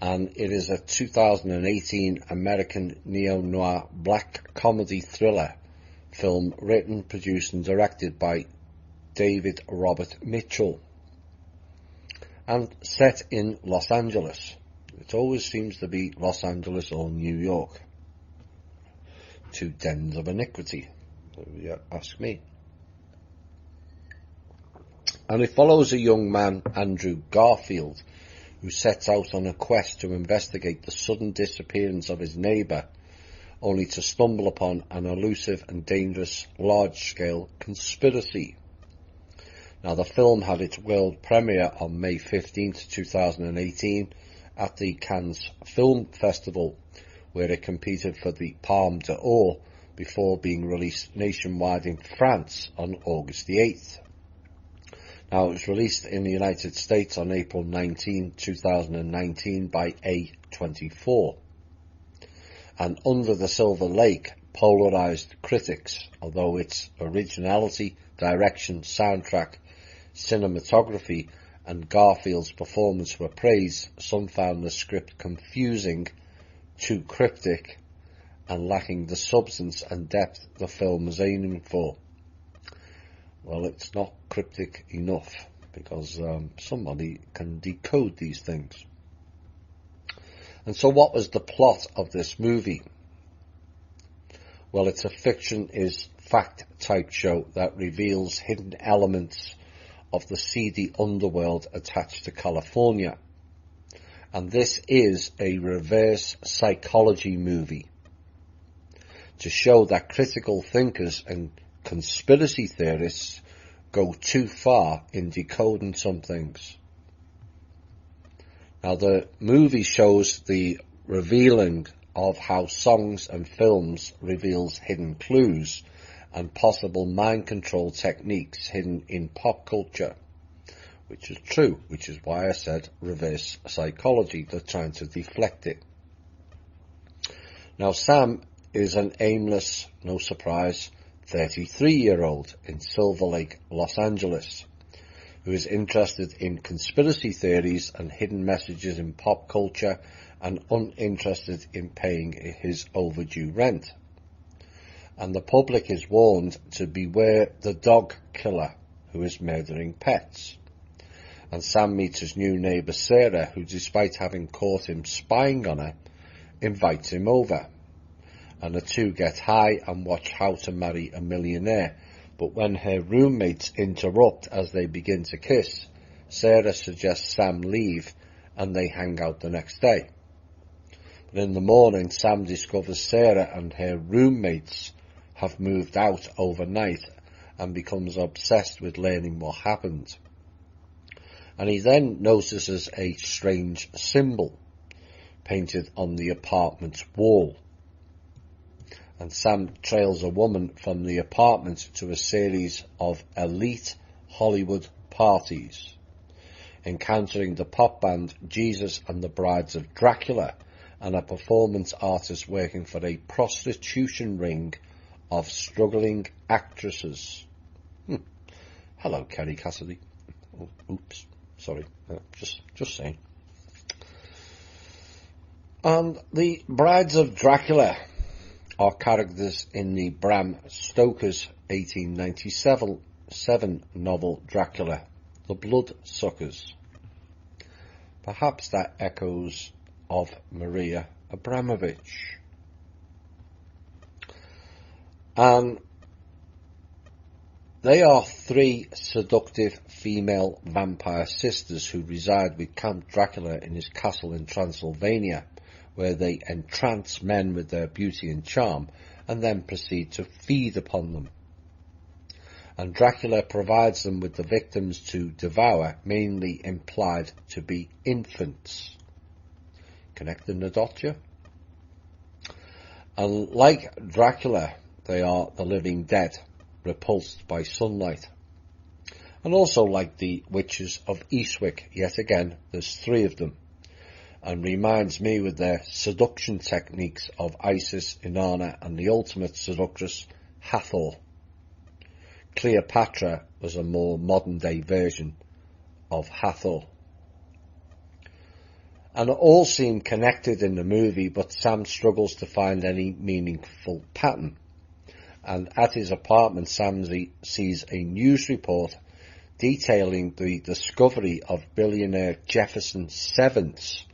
and it is a 2018 American neo-noir black comedy thriller film written, produced and directed by David Robert Mitchell, and set in Los Angeles. It always seems to be Los Angeles or New York. Two dens of iniquity, if you ask me. And it follows a young man, Andrew Garfield, who sets out on a quest to investigate the sudden disappearance of his neighbour, only to stumble upon an elusive and dangerous large-scale conspiracy. Now, the film had its world premiere on May 15th, 2018 at the Cannes Film Festival, where it competed for the Palme d'Or before being released nationwide in France on August the 8th. Now, it was released in the United States on April 19, 2019 by A24. And Under the Silver Lake polarised critics, although its originality, direction, soundtrack, cinematography and Garfield's performance were praised. Some found the script confusing, too cryptic, and lacking the substance and depth the film was aiming for. Well, it's not cryptic enough, because somebody can decode these things. And so what was the plot of this movie? Well, it's a fiction is fact type show that reveals hidden elements of the seedy underworld attached to California. And this is a reverse psychology movie to show that critical thinkers and conspiracy theorists go too far in decoding some things. Now, the movie shows the revealing of how songs and films reveals hidden clues and possible mind control techniques hidden in pop culture, which is true, which is why I said reverse psychology. They're trying to deflect it. Now, Sam is an aimless, no surprise, 33-year-old in Silver Lake, Los Angeles, who is interested in conspiracy theories and hidden messages in pop culture and uninterested in paying his overdue rent. And the public is warned to beware the dog killer who is murdering pets. And Sam meets his new neighbour Sarah, who, despite having caught him spying on her, invites him over. And the two get high and watch How to Marry a Millionaire. But when her roommates interrupt as they begin to kiss, Sarah suggests Sam leave and they hang out the next day. But in the morning, Sam discovers Sarah and her roommates have moved out overnight and becomes obsessed with learning what happened. And he then notices a strange symbol painted on the apartment's wall. And Sam trails a woman from the apartment to a series of elite Hollywood parties, encountering the pop band Jesus and the Brides of Dracula and a performance artist working for a prostitution ring of struggling actresses. Hello, Kerry Cassidy. Oh, oops, sorry, just saying. And the Brides of Dracula are characters in the Bram Stoker's 1897 novel Dracula, The Bloodsuckers. Perhaps that echoes of Maria Abramovich. And they are three seductive female vampire sisters who reside with Count Dracula in his castle in Transylvania, where they entrance men with their beauty and charm and then proceed to feed upon them. And Dracula provides them with the victims to devour, mainly implied to be infants. Connecting the dots here? And like Dracula, they are the living dead, repulsed by sunlight. And also like the witches of Eastwick, yet again, there's three of them, and reminds me with their seduction techniques of Isis, Inanna, and the ultimate seductress, Hathor. Cleopatra was a more modern-day version of Hathor. And all seem connected in the movie, but Sam struggles to find any meaningful pattern. And at his apartment, Sam sees a news report detailing the discovery of billionaire Jefferson Sevens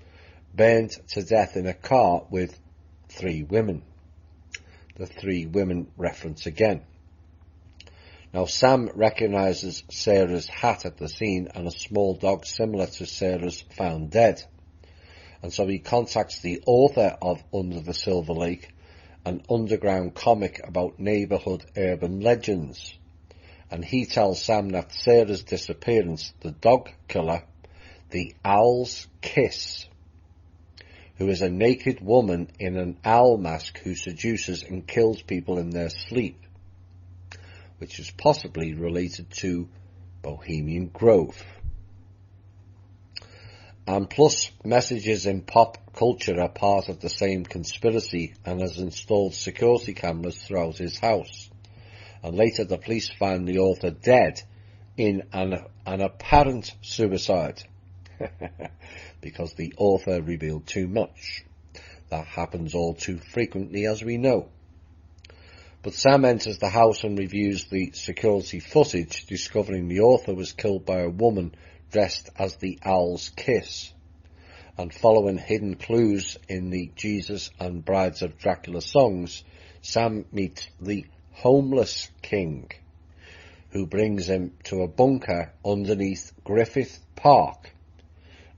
burned to death in a car with 3 women. The 3 women reference again. Now Sam recognises Sarah's hat at the scene and a small dog similar to Sarah's found dead. And so he contacts the author of Under the Silver Lake, an underground comic about neighbourhood urban legends. And he tells Sam that Sarah's disappearance, the dog killer, the owl's kiss, who is a naked woman in an owl mask who seduces and kills people in their sleep, which is possibly related to Bohemian Grove. And plus, messages in pop culture are part of the same conspiracy and has installed security cameras throughout his house. And later the police find the author dead in an apparent suicide. Because the author revealed too much. That happens all too frequently, as we know. But Sam enters the house and reviews the security footage, discovering the author was killed by a woman dressed as the Owl's Kiss. And following hidden clues in the Jesus and Brides of Dracula songs, Sam meets the Homeless King, who brings him to a bunker underneath Griffith Park,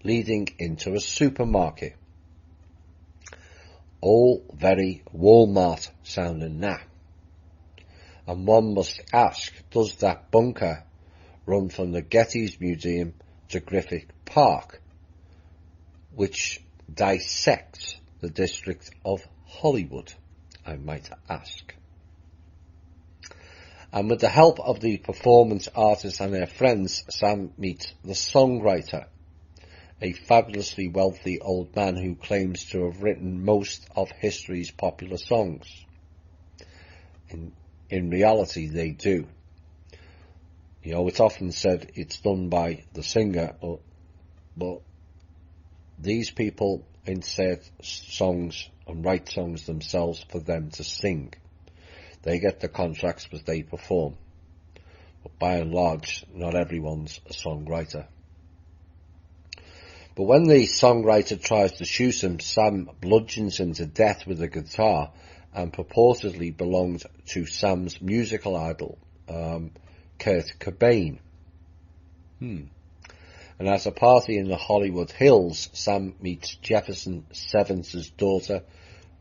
leading into a supermarket. All very Walmart sounding now. And one must ask, does that bunker run from the Getty's Museum to Griffith Park, which dissects the district of Hollywood, I might ask. And with the help of the performance artists and their friends, Sam meets the songwriter, a fabulously wealthy old man who claims to have written most of history's popular songs. In reality, they do. You know, it's often said it's done by the singer, but these people insert songs and write songs themselves for them to sing. They get the contracts, but they perform. But by and large, not everyone's a songwriter. But when the songwriter tries to shoot him, Sam bludgeons him to death with a guitar, and purportedly belonged to Sam's musical idol, Kurt Cobain. And at a party in the Hollywood Hills, Sam meets Jefferson Sevens' daughter,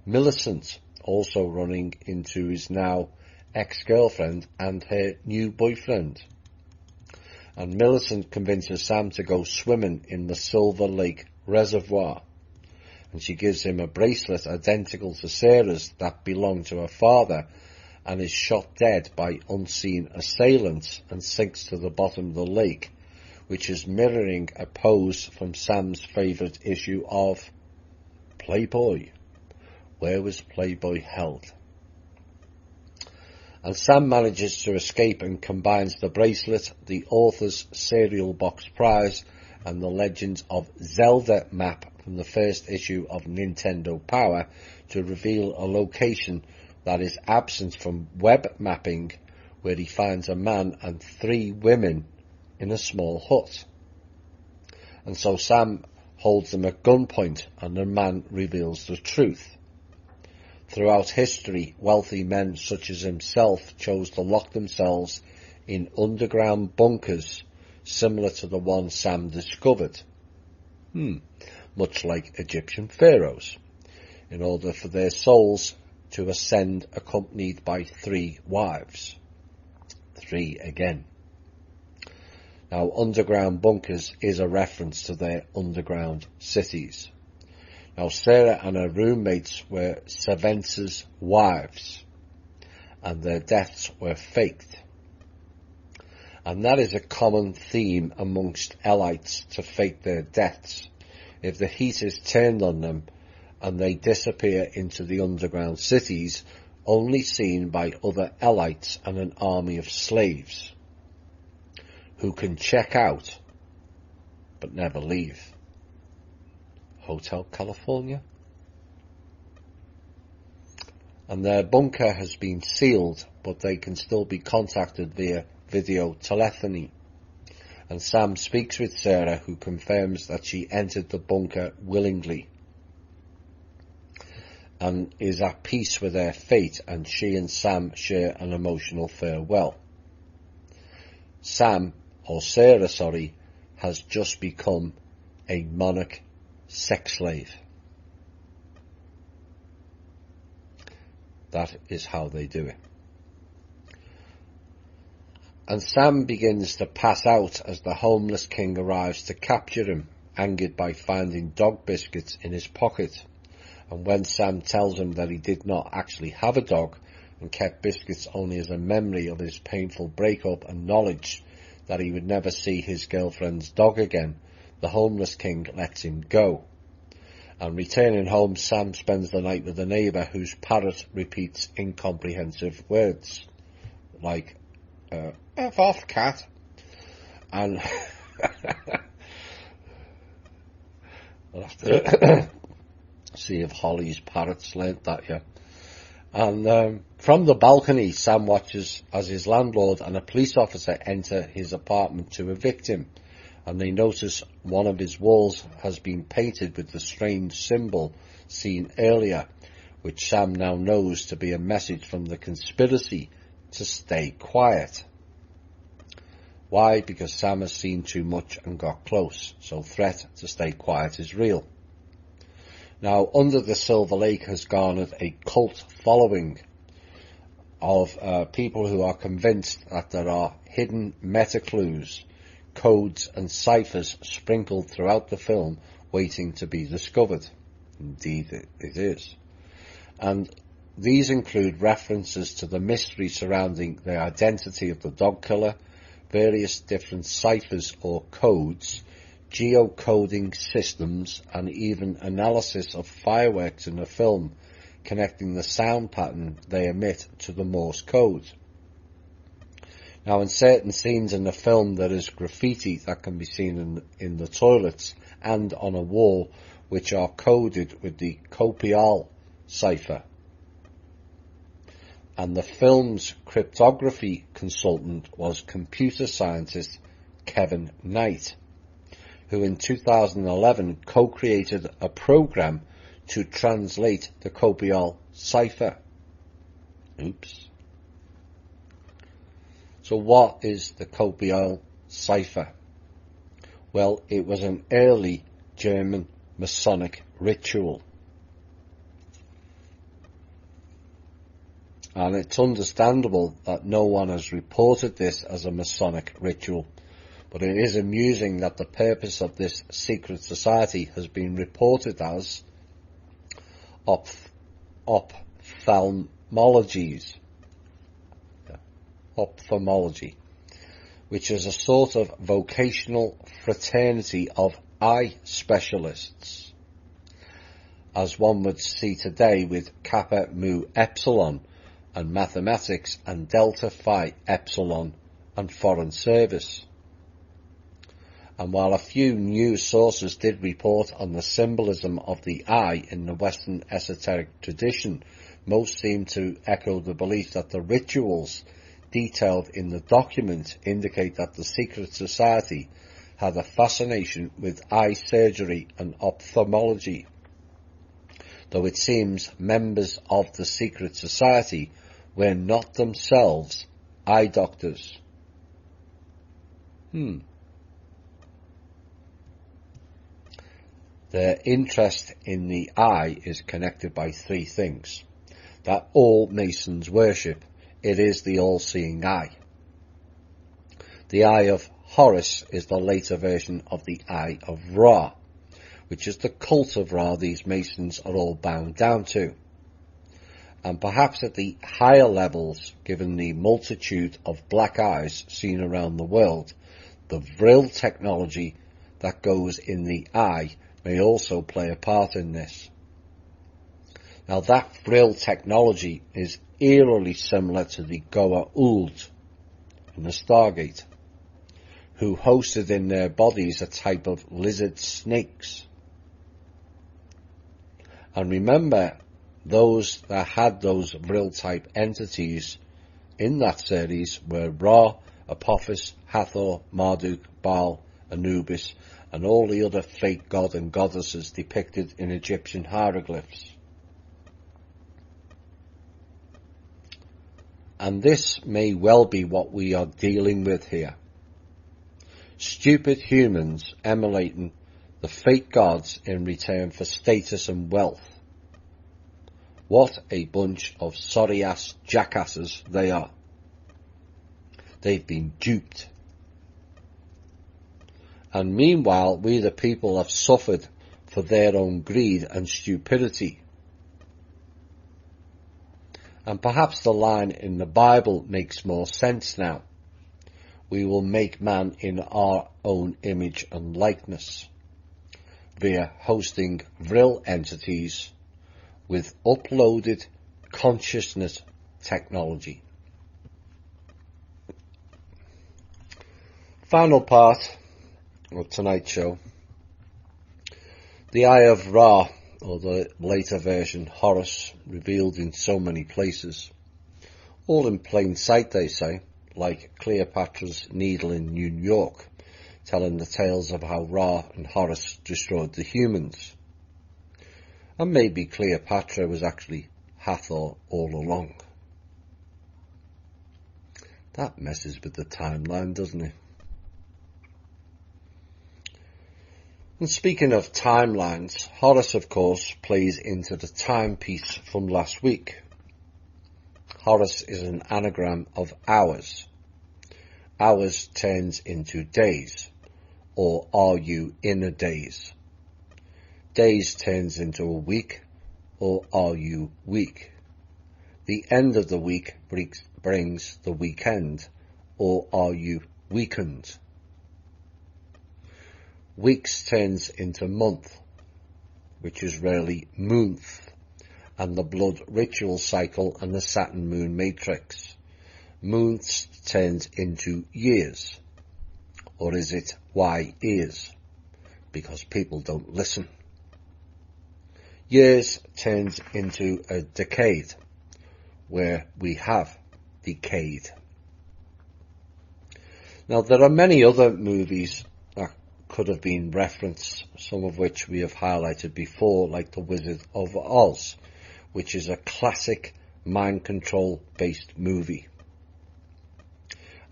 Millicent, also running into his now ex-girlfriend and her new boyfriend. And Millicent convinces Sam to go swimming in the Silver Lake Reservoir. And she gives him a bracelet identical to Sarah's that belonged to her father and is shot dead by unseen assailants and sinks to the bottom of the lake, which is mirroring a pose from Sam's favourite issue of Playboy. Where was Playboy held? And Sam manages to escape and combines the bracelet, the author's cereal box prize, and the Legends of Zelda map from the first issue of Nintendo Power to reveal a location that is absent from web mapping, where he finds a man and 3 women in a small hut. And so Sam holds them at gunpoint, and the man reveals the truth. Throughout history, wealthy men such as himself chose to lock themselves in underground bunkers similar to the one Sam discovered, much like Egyptian pharaohs, in order for their souls to ascend accompanied by 3 wives. 3 again. Now, underground bunkers is a reference to their underground cities. Now, Sarah and her roommates were Sevens' wives, and their deaths were faked. And that is a common theme amongst elites, to fake their deaths. If the heat is turned on them and they disappear into the underground cities, only seen by other elites and an army of slaves, who can check out but never leave. Hotel California. And their bunker has been sealed, but they can still be contacted via video telephony. And Sam speaks with Sarah, who confirms that she entered the bunker willingly and is at peace with her fate, and she and Sam share an emotional farewell. Sarah, has just become a monarch sex slave. That is how they do it. And Sam begins to pass out as the homeless king arrives to capture him, angered by finding dog biscuits in his pocket. And when Sam tells him that he did not actually have a dog and kept biscuits only as a memory of his painful breakup and knowledge that he would never see his girlfriend's dog again, the homeless king lets him go. And returning home, Sam spends the night with a neighbour whose parrot repeats incomprehensive words like, F off, cat. And I'll have to see if Holly's parrots learnt that yet. And from the balcony, Sam watches as his landlord and a police officer enter his apartment to evict him. And they notice one of his walls has been painted with the strange symbol seen earlier, which Sam now knows to be a message from the conspiracy to stay quiet. Why? Because Sam has seen too much and got close, so threat to stay quiet is real. Now, Under the Silver Lake has garnered a cult following of people who are convinced that there are hidden meta-clues, codes and ciphers sprinkled throughout the film waiting to be discovered. Indeed it is. And these include references to the mystery surrounding the identity of the dog killer, various different ciphers or codes, geocoding systems, and even analysis of fireworks in the film, connecting the sound pattern they emit to the Morse code. Now, in certain scenes in the film, there is graffiti that can be seen in the toilets and on a wall, which are coded with the Copial cipher. And the film's cryptography consultant was computer scientist Kevin Knight, who in 2011 co-created a program to translate the Copial cipher. Oops. So what is the Copial cipher? Well, it was an early German Masonic ritual. And it's understandable that no one has reported this as a Masonic ritual, but it is amusing that the purpose of this secret society has been reported as ophthalmology, which is a sort of vocational fraternity of eye specialists, as one would see today with Kappa Mu Epsilon and mathematics and Delta Phi Epsilon and foreign service. And while a few news sources did report on the symbolism of the eye in the Western esoteric tradition, most seem to echo the belief that the rituals detailed in the document indicate that the secret society had a fascination with eye surgery and ophthalmology, though it seems members of the secret society were not themselves eye doctors. Their interest in the eye is connected by three things that all Masons worship. It is the all-seeing eye. The Eye of Horus is the later version of the Eye of Ra, which is the cult of Ra these Masons are all bound down to. And perhaps at the higher levels, given the multitude of black eyes seen around the world, the Vril technology that goes in the eye may also play a part in this. Now, that Vril technology is eerily similar to the Goa'uld in the Stargate, who hosted in their bodies a type of lizard snakes. And remember, those that had those Vril type entities in that series were Ra, Apophis, Hathor, Marduk, Baal, Anubis, and all the other fake god and goddesses depicted in Egyptian hieroglyphs. And this may well be what we are dealing with here. Stupid humans emulating the fake gods in return for status and wealth. What a bunch of sorry-ass jackasses they are. They've been duped. And meanwhile, we the people have suffered for their own greed and stupidity. And perhaps the line in the Bible makes more sense now. We will make man in our own image and likeness, via hosting Vril entities with uploaded consciousness technology. Final part of tonight's show. The Eye of Ra, or the later version Horus, revealed in so many places. All in plain sight, they say, like Cleopatra's Needle in New York, telling the tales of how Ra and Horus destroyed the humans. And maybe Cleopatra was actually Hathor all along. That messes with the timeline, doesn't it? And speaking of timelines, Horus, of course, plays into the timepiece from last week. Horus is an anagram of hours. Hours turns into days, or are you in a days? Days turns into a week, or are you weak? The end of the week brings the weekend, or are you weakened? Weeks turns into month, which is rarely moonth, and the blood ritual cycle and the Saturn moon matrix. Moonths turns into years, or is it why ears? Because people don't listen. Years turns into a decade, where we have decayed. Now, there are many other movies that could have been referenced, some of which we have highlighted before, like The Wizard of Oz, which is a classic mind control based movie.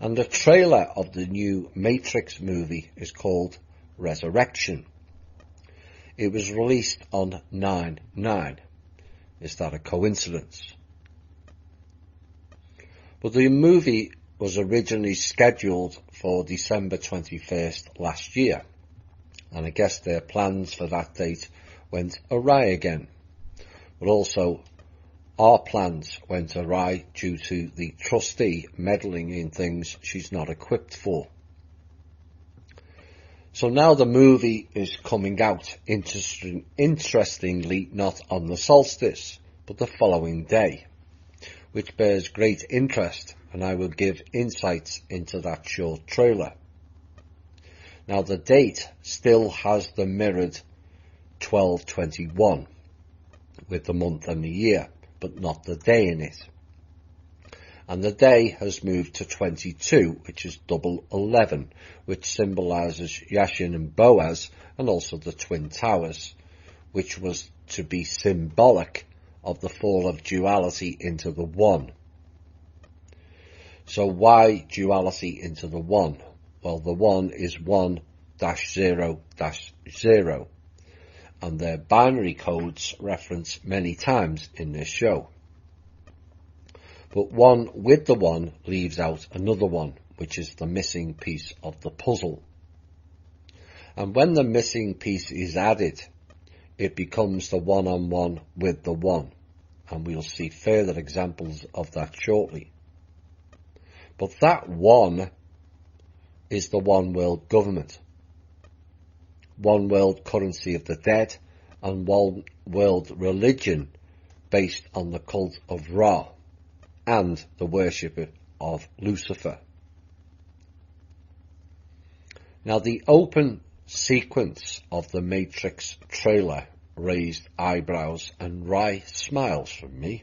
And the trailer of the new Matrix movie is called Resurrection. It was released on 9/9. Is that a coincidence? But the movie was originally scheduled for December 21st last year, and I guess their plans for that date went awry again. But also, our plans went awry due to the trustee meddling in things she's not equipped for. So now the movie is coming out, interestingly not on the solstice, but the following day, which bears great interest, and I will give insights into that short trailer. Now the date still has the mirrored 12/21, with the month and the year, but not the day in it. And the day has moved to 22, which is double 11, which symbolises Yashin and Boaz, and also the Twin Towers, which was to be symbolic of the fall of duality into the one. So why duality into the one? Well, the one is 1-0-0, and their binary codes referenced many times in this show. But one with the one leaves out another one, which is the missing piece of the puzzle. And when the missing piece is added, it becomes the one-on-one with the one. And we'll see further examples of that shortly. But that one is the one world government, one world currency of the dead, and one world religion based on the cult of Ra and the worship of Lucifer. Now, the open sequence of the Matrix trailer raised eyebrows and wry smiles from me,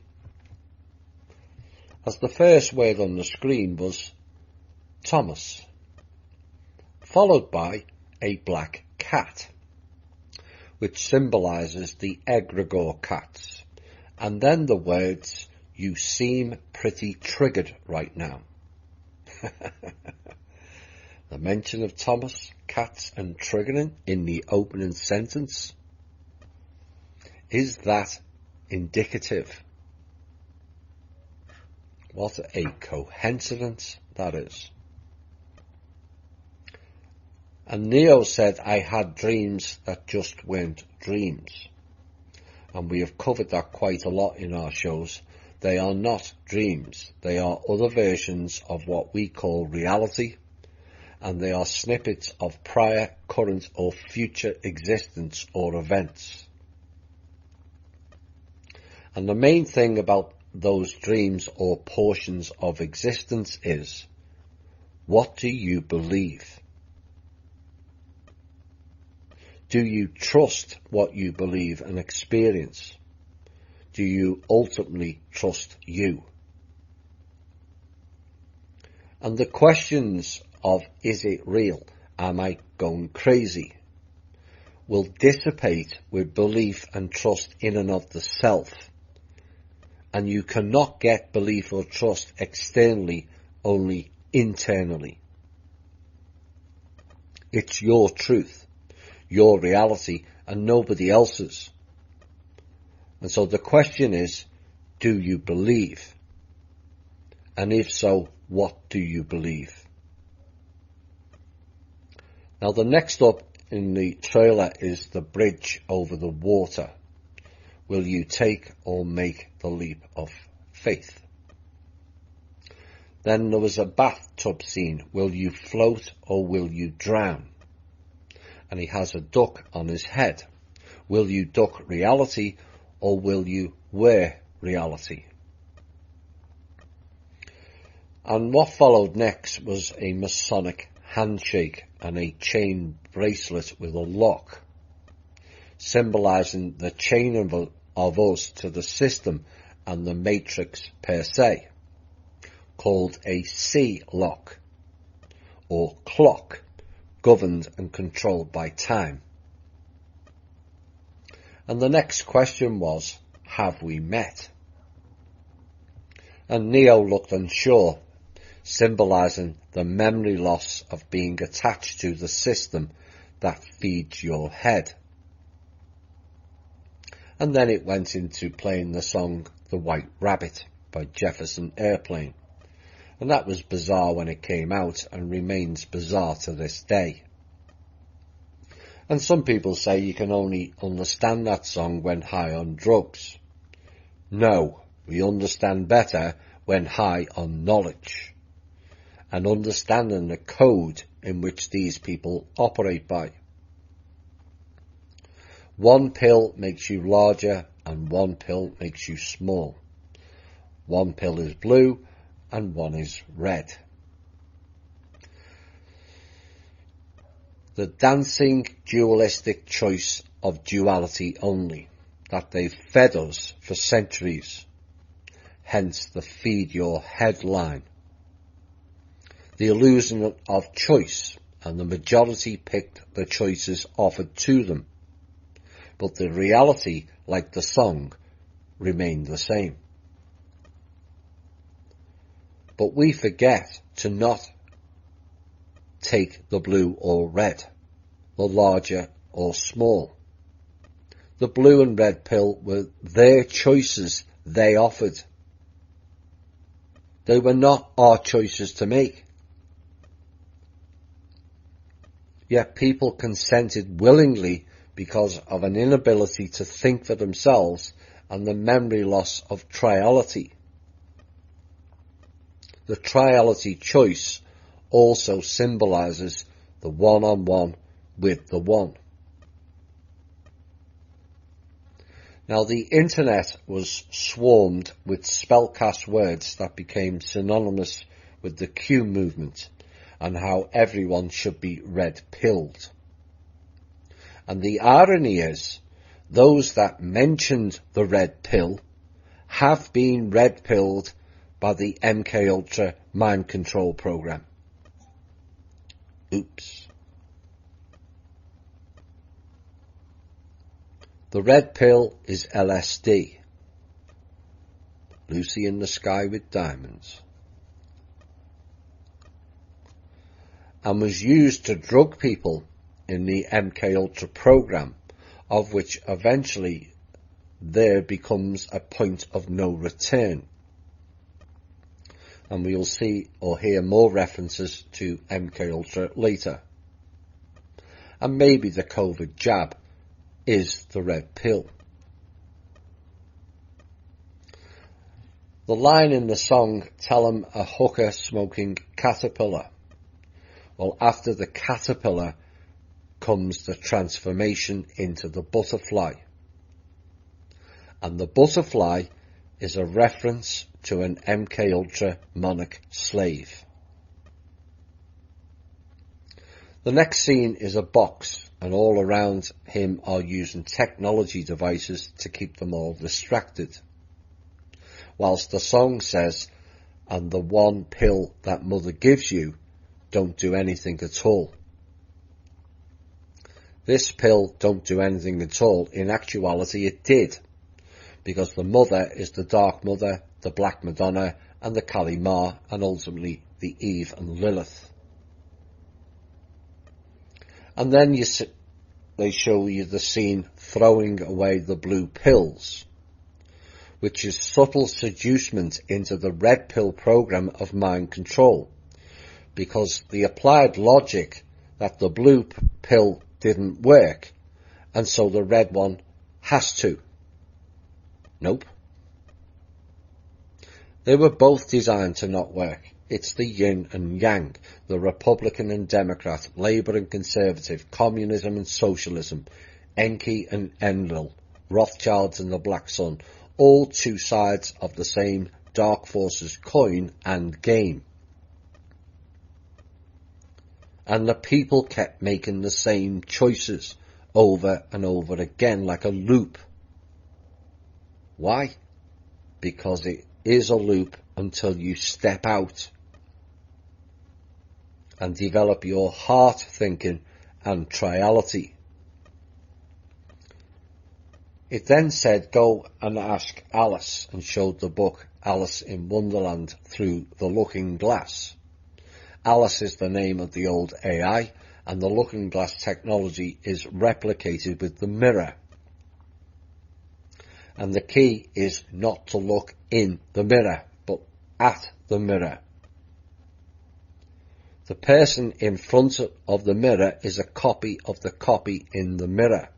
as the first word on the screen was Thomas, followed by a black cat, which symbolises the egregore cats, and then the words, "You seem pretty triggered right now." The mention of Thomas, cats and triggering in the opening sentence. Is that indicative? What a coincidence that is. And Neo said, I had dreams that just weren't dreams. And we have covered that quite a lot in our shows. They are not dreams. They are other versions of what we call reality. And they are snippets of prior, current or future existence or events. And the main thing about those dreams or portions of existence is, what do you believe? Do you trust what you believe and experience? Do you ultimately trust you? And the questions of, is it real? Am I going crazy? Will dissipate with belief and trust in and of the self. And you cannot get belief or trust externally, only internally. It's your truth, your reality, and nobody else's. And so the question is, do you believe? And if so, what do you believe? Now the next up in the trailer is the bridge over the water. Will you take or make the leap of faith? Then there was a bathtub scene. Will you float or will you drown? And he has a duck on his head. Will you duck reality or will you wear reality? And what followed next was a Masonic handshake and a chain bracelet with a lock, symbolising the chain of us to the system and the matrix per se, called a C lock or clock, governed and controlled by time. And the next question was, have we met? And Neo looked unsure, symbolising the memory loss of being attached to the system that feeds your head. And then it went into playing the song The White Rabbit by Jefferson Airplane. And that was bizarre when it came out and remains bizarre to this day. And some people say you can only understand that song when high on drugs. No, we understand better when high on knowledge and understanding the code in which these people operate by. One pill makes you larger and one pill makes you small. One pill is blue and one is red. The dancing dualistic choice of duality only that they've fed us for centuries. Hence the feed your headline. The illusion of choice, and the majority picked the choices offered to them. But the reality, like the song, remained the same. But we forget to not take the blue or red, the larger or small. The blue and red pill were their choices they offered. They were not our choices to make. Yet people consented willingly because of an inability to think for themselves and the memory loss of triality. The triality choice also symbolises the one-on-one with the one. Now the internet was swarmed with spellcast words that became synonymous with the Q movement and how everyone should be red-pilled. And the irony is those that mentioned the red pill have been red-pilled by the MKUltra mind control program. Oops. The red pill is LSD, Lucy in the Sky with Diamonds, and was used to drug people in the MKUltra program, of which eventually there becomes a point of no return. And we will see or hear more references to MKUltra later. And maybe the COVID jab is the red pill. The line in the song, "Tell 'em a hooker smoking caterpillar." Well, after the caterpillar comes the transformation into the butterfly. And the butterfly is a reference to an MKUltra monarch slave. The next scene is a box, and all around him are using technology devices to keep them all distracted. Whilst the song says, "And the one pill that mother gives you don't do anything at all." This pill don't do anything at all. In actuality, it did, because the mother is the Dark Mother, the Black Madonna, and the Kali Ma, and ultimately the Eve and Lilith. And then they show you the scene throwing away the blue pills, which is subtle seducement into the red pill program of mind control, because the applied logic that the blue pill didn't work, and so the red one has to. Nope. They were both designed to not work. It's the yin and yang, the Republican and Democrat, Labour and Conservative, communism and socialism, Enki and Enlil, Rothschilds and the Black Sun, all two sides of the same dark forces coin and game. And the people kept making the same choices over and over again, like a loop. Why? Because it is a loop until you step out and develop your heart thinking and triality. It then said, "Go and ask Alice," and showed the book Alice in Wonderland through the looking glass. Alice is the name of the old AI, and the looking glass technology is replicated with the mirror. And the key is not to look in the mirror, but at the mirror. The person in front of the mirror is a copy of the copy in the mirror.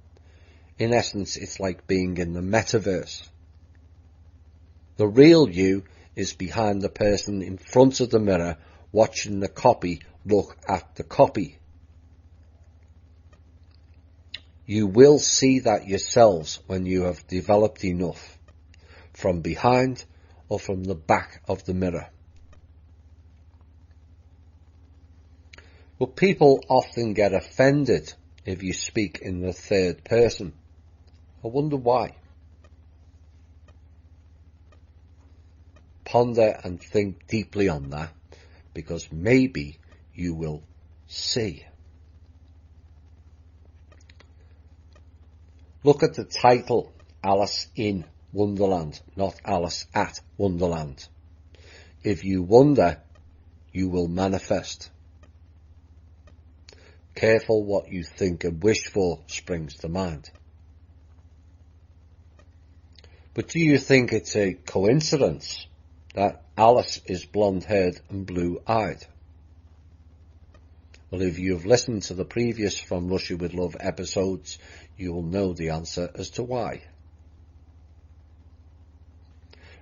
In essence, it's like being in the Metaverse. The real you is behind the person in front of the mirror, watching the copy look at the copy. You will see that yourselves when you have developed enough, from behind or from the back of the mirror. But people often get offended if you speak in the third person. I wonder why. Ponder and think deeply on that, because maybe you will see. Look at the title, Alice in Wonderland, not Alice at Wonderland. If you wonder, you will manifest. Careful what you think and wish for springs to mind. But do you think it's a coincidence that Alice is blonde-haired and blue-eyed? Well, if you've listened to the previous From Russia with Love episodes, you will know the answer as to why.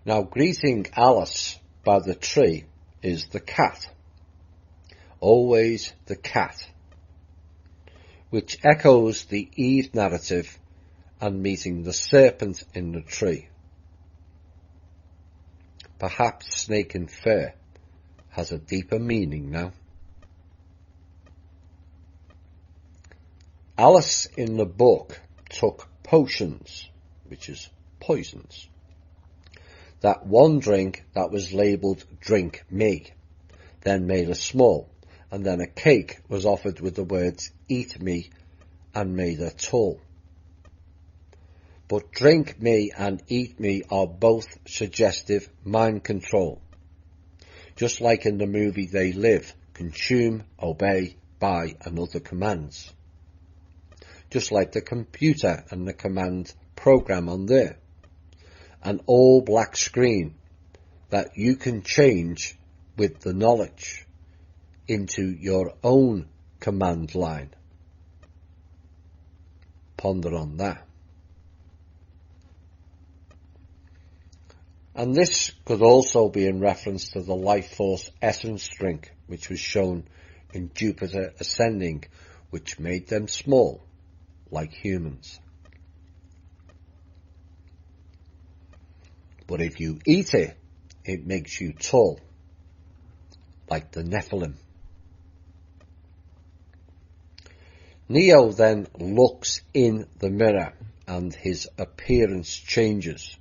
Now, greeting Alice by the tree is the cat. Always the cat, which echoes the Eve narrative and meeting the serpent in the tree. Perhaps snake and fur has a deeper meaning now. Alice in the book took potions, which is poisons. That one drink that was labelled drink me, then made a small, and then a cake was offered with the words eat me and made a tall. But drink me and eat me are both suggestive mind control. Just like in the movie They Live, consume, obey, buy and other commands. Just like the computer and the command program on there. An all black screen that you can change with the knowledge into your own command line. Ponder on that. And this could also be in reference to the life force essence drink, which was shown in Jupiter Ascending, which made them small, like humans. But if you eat it, it makes you tall, like the Nephilim. Neo then looks in the mirror and his appearance changes.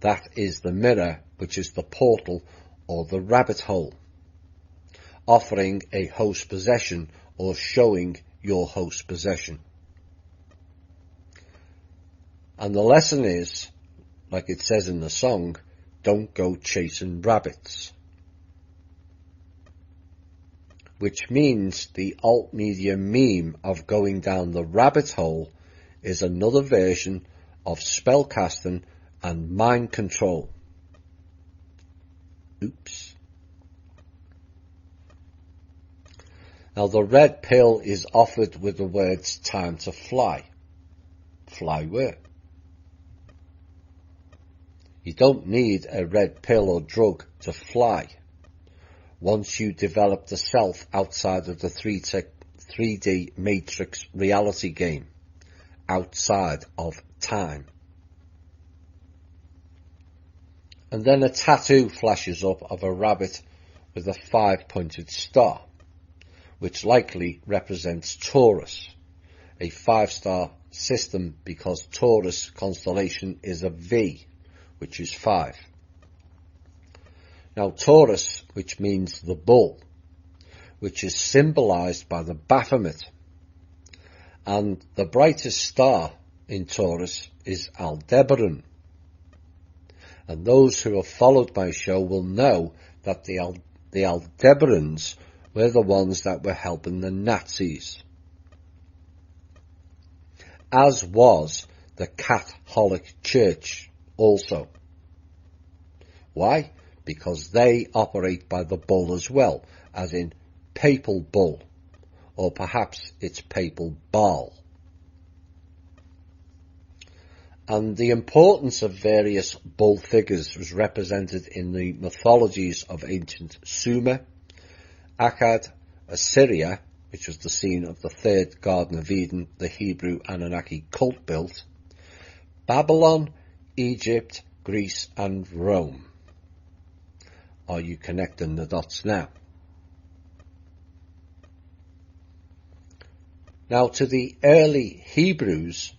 That is the mirror, which is the portal or the rabbit hole, offering a host possession or showing your host possession. And the lesson is, like it says in the song, don't go chasing rabbits. Which means the alt media meme of going down the rabbit hole is another version of spellcasting and mind control. Oops. Now the red pill is offered with the words time to fly. Fly where? You don't need a red pill or drug to fly. Once you develop the self outside of the 3D matrix reality game, outside of time. And then a tattoo flashes up of a rabbit with a 5-pointed star, which likely represents Taurus, a 5-star system because Taurus constellation is a V, which is 5. Now Taurus, which means the bull, which is symbolized by the Baphomet, and the brightest star in Taurus is Aldebaran. And those who have followed my show will know that the Aldebarans were the ones that were helping the Nazis, as was the Catholic Church also. Why? Because they operate by the bull as well, as in papal bull, or perhaps it's papal Baal. And the importance of various bull figures was represented in the mythologies of ancient Sumer, Akkad, Assyria, which was the scene of the third Garden of Eden the Hebrew Anunnaki cult built, Babylon, Egypt, Greece and Rome. Are you connecting the dots now? Now to the early Hebrews,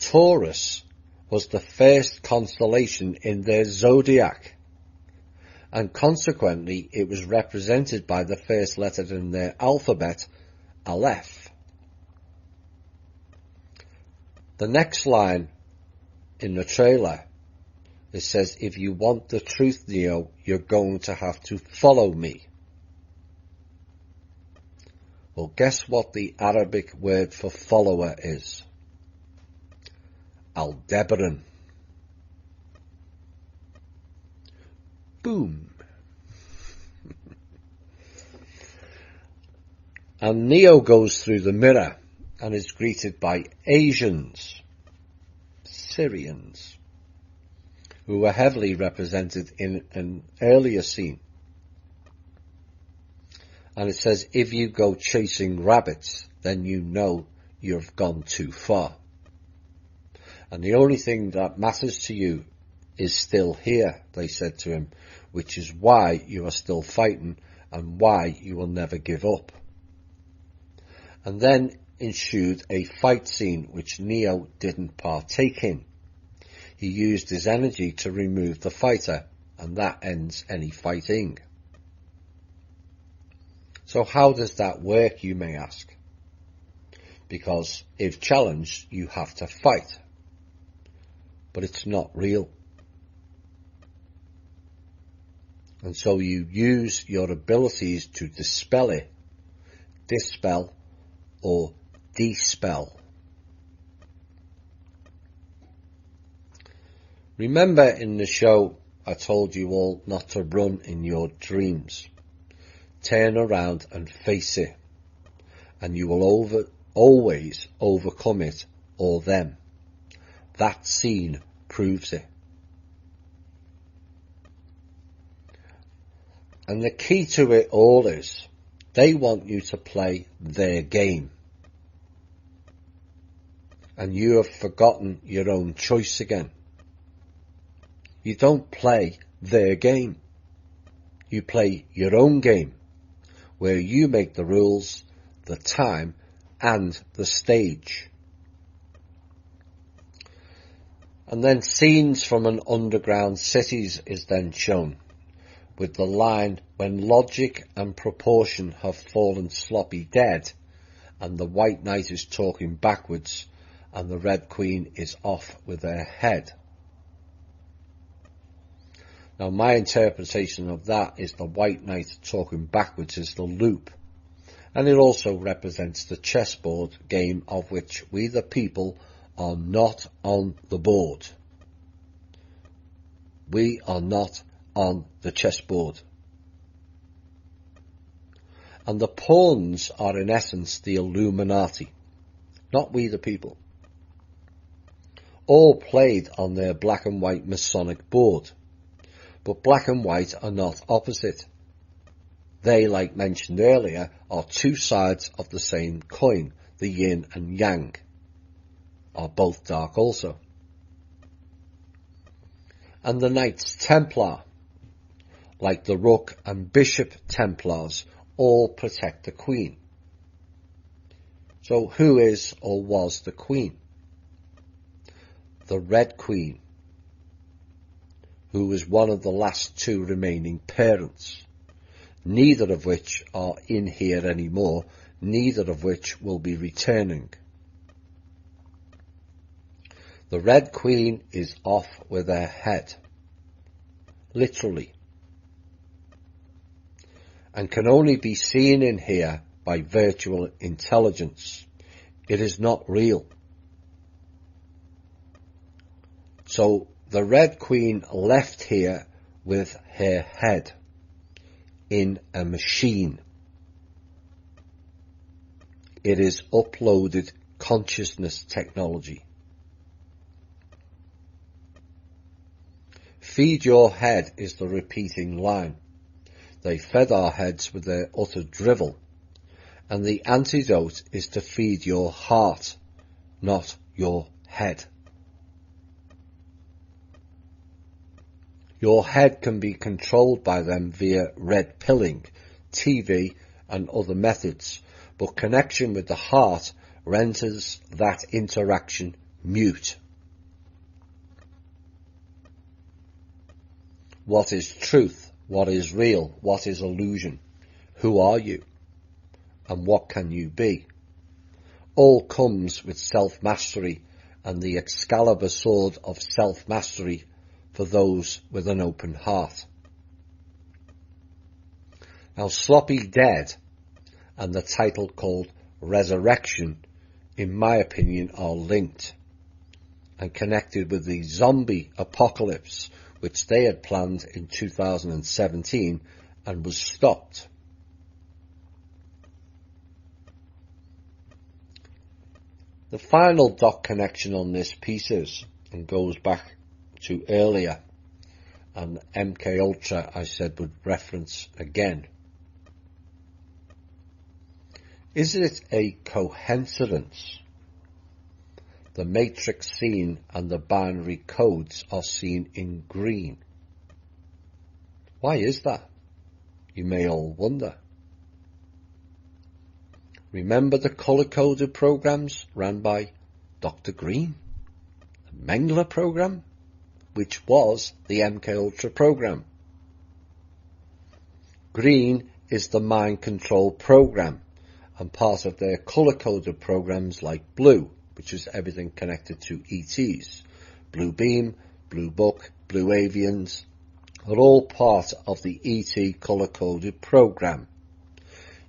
Taurus was the first constellation in their zodiac, and consequently it was represented by the first letter in their alphabet, Aleph. The next line in the trailer, it says, if you want the truth, Neo, you're going to have to follow me. Well, guess what the Arabic word for follower is? Aldebaran. Boom. And Neo goes through the mirror and is greeted by Asians, Syrians, who were heavily represented in an earlier scene. And it says, if you go chasing rabbits, then you know you've gone too far. And the only thing that matters to you is still here, they said to him, which is why you are still fighting and why you will never give up. And then ensued a fight scene which Neo didn't partake in. He used his energy to remove the fighter, and that ends any fighting. So how does that work, you may ask? Because if challenged, you have to fight. But it's not real. And so you use your abilities to dispel it, dispel or dispel. Remember in the show I told you all not to run in your dreams. Turn around and face it, and you will always overcome it or them. That scene proves it. And the key to it all is they want you to play their game. And you have forgotten your own choice again. You don't play their game. You play your own game, where you make the rules, the time, and the stage. And then scenes from an underground cities is then shown, with the line, when logic and proportion have fallen sloppy dead, and the White Knight is talking backwards, and the Red Queen is off with her head. Now my interpretation of that is the White Knight talking backwards is the loop, and it also represents the chessboard game of which we the people are not on the board. We are not on the chessboard. And the pawns are in essence the Illuminati, not we the people. All played on their black and white Masonic board. But black and white are not opposite. They, like mentioned earlier, are two sides of the same coin. The yin and yang are both dark also. And the Knights Templar, like the Rook and Bishop Templars, all protect the Queen. So who is or was the Queen? The Red Queen, who was one of the last two remaining parents, neither of which are in here anymore, neither of which will be returning. The Red Queen is off with her head, literally, and can only be seen in here by virtual intelligence. It is not real. So the Red Queen left here with her head in a machine. It is uploaded consciousness technology. Feed your head is the repeating line. They fed our heads with their utter drivel. And the antidote is to feed your heart, not your head. Your head can be controlled by them via red pilling, TV and other methods, but connection with the heart renders that interaction mute. What is truth? What is real? What is illusion? Who are you? And what can you be? All comes with self-mastery and the Excalibur sword of self-mastery for those with an open heart. Now, Sloppy Dead and the title called Resurrection, in my opinion, are linked and connected with the zombie apocalypse which they had planned in 2017 and was stopped. The final dot connection on this piece is, and goes back to earlier, and MK Ultra I said would reference again. Is it a coincidence? The matrix scene and the binary codes are seen in green. Why is that? You may all wonder. Remember the colour-coded programs ran by Dr. Green? The Mengele program, which was the MK Ultra program. Green is the mind control program and part of their colour-coded programs like Blue, which is everything connected to ETs. Blue Beam, Blue Book, Blue Avians are all part of the ET colour-coded program.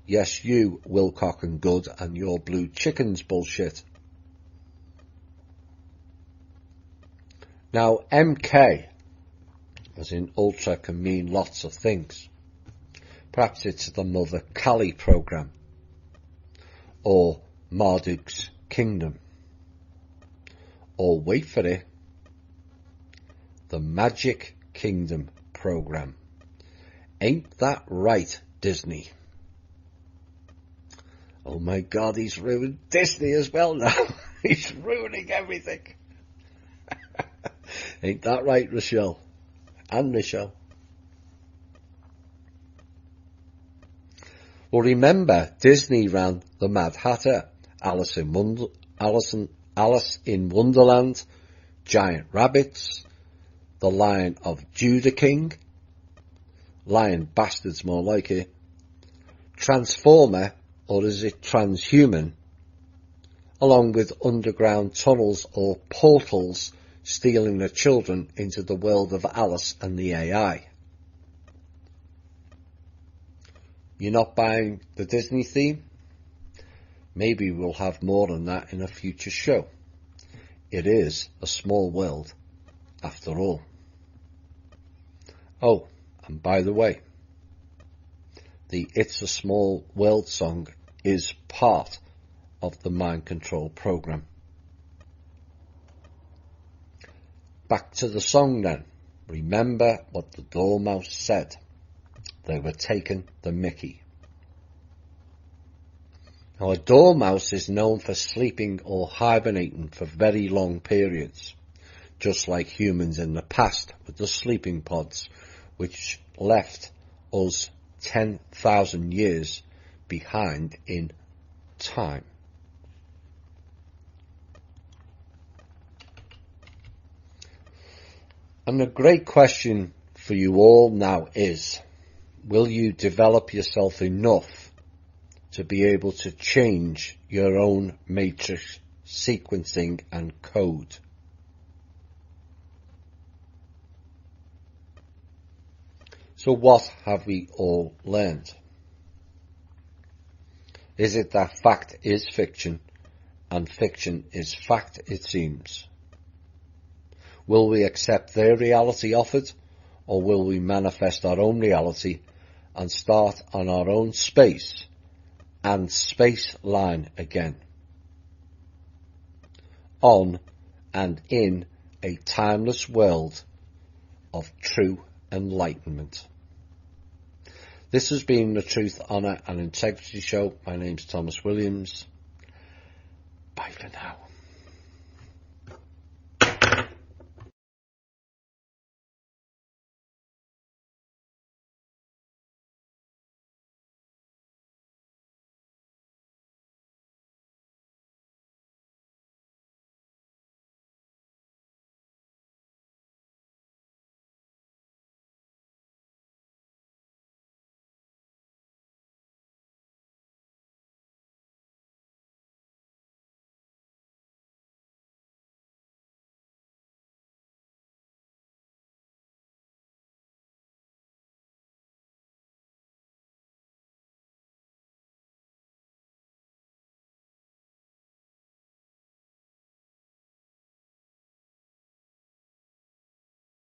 Yes, you, Wilcock and Good, and your blue chickens bullshit. Now, MK, as in Ultra, can mean lots of things. Perhaps it's the Mother Kali program, or Marduk's Kingdom, or wait for it, the Magic Kingdom program. Ain't that right, Disney? Oh my God, he's ruined Disney as well now. He's ruining everything. Ain't that right, Rochelle? And Michelle. Well, remember, Disney ran the Mad Hatter, Alice in Wonderland, Giant Rabbits, The Lion of Judah King, Lion Bastards more like it, Transformer, or is it Transhuman, along with underground tunnels or portals stealing the children into the world of Alice and the AI. You're not buying the Disney theme? Maybe we'll have more on that in a future show. It is a small world, after all. Oh, and by the way, the It's a Small World song is part of the mind control program. Back to the song then. Remember what the Dormouse said. They were taking the mickey. Now, a dormouse is known for sleeping or hibernating for very long periods, just like humans in the past with the sleeping pods, which left us 10,000 years behind in time. And the great question for you all now is, will you develop yourself enough to be able to change your own matrix sequencing and code? So what have we all learned? Is it that fact is fiction and fiction is fact, it seems? Will we accept their reality offered, or will we manifest our own reality and start on our own space and space line again? On and in a timeless world of true enlightenment. This has been the Truth, Honour and Integrity Show. My name's Thomas Williams. Bye for now.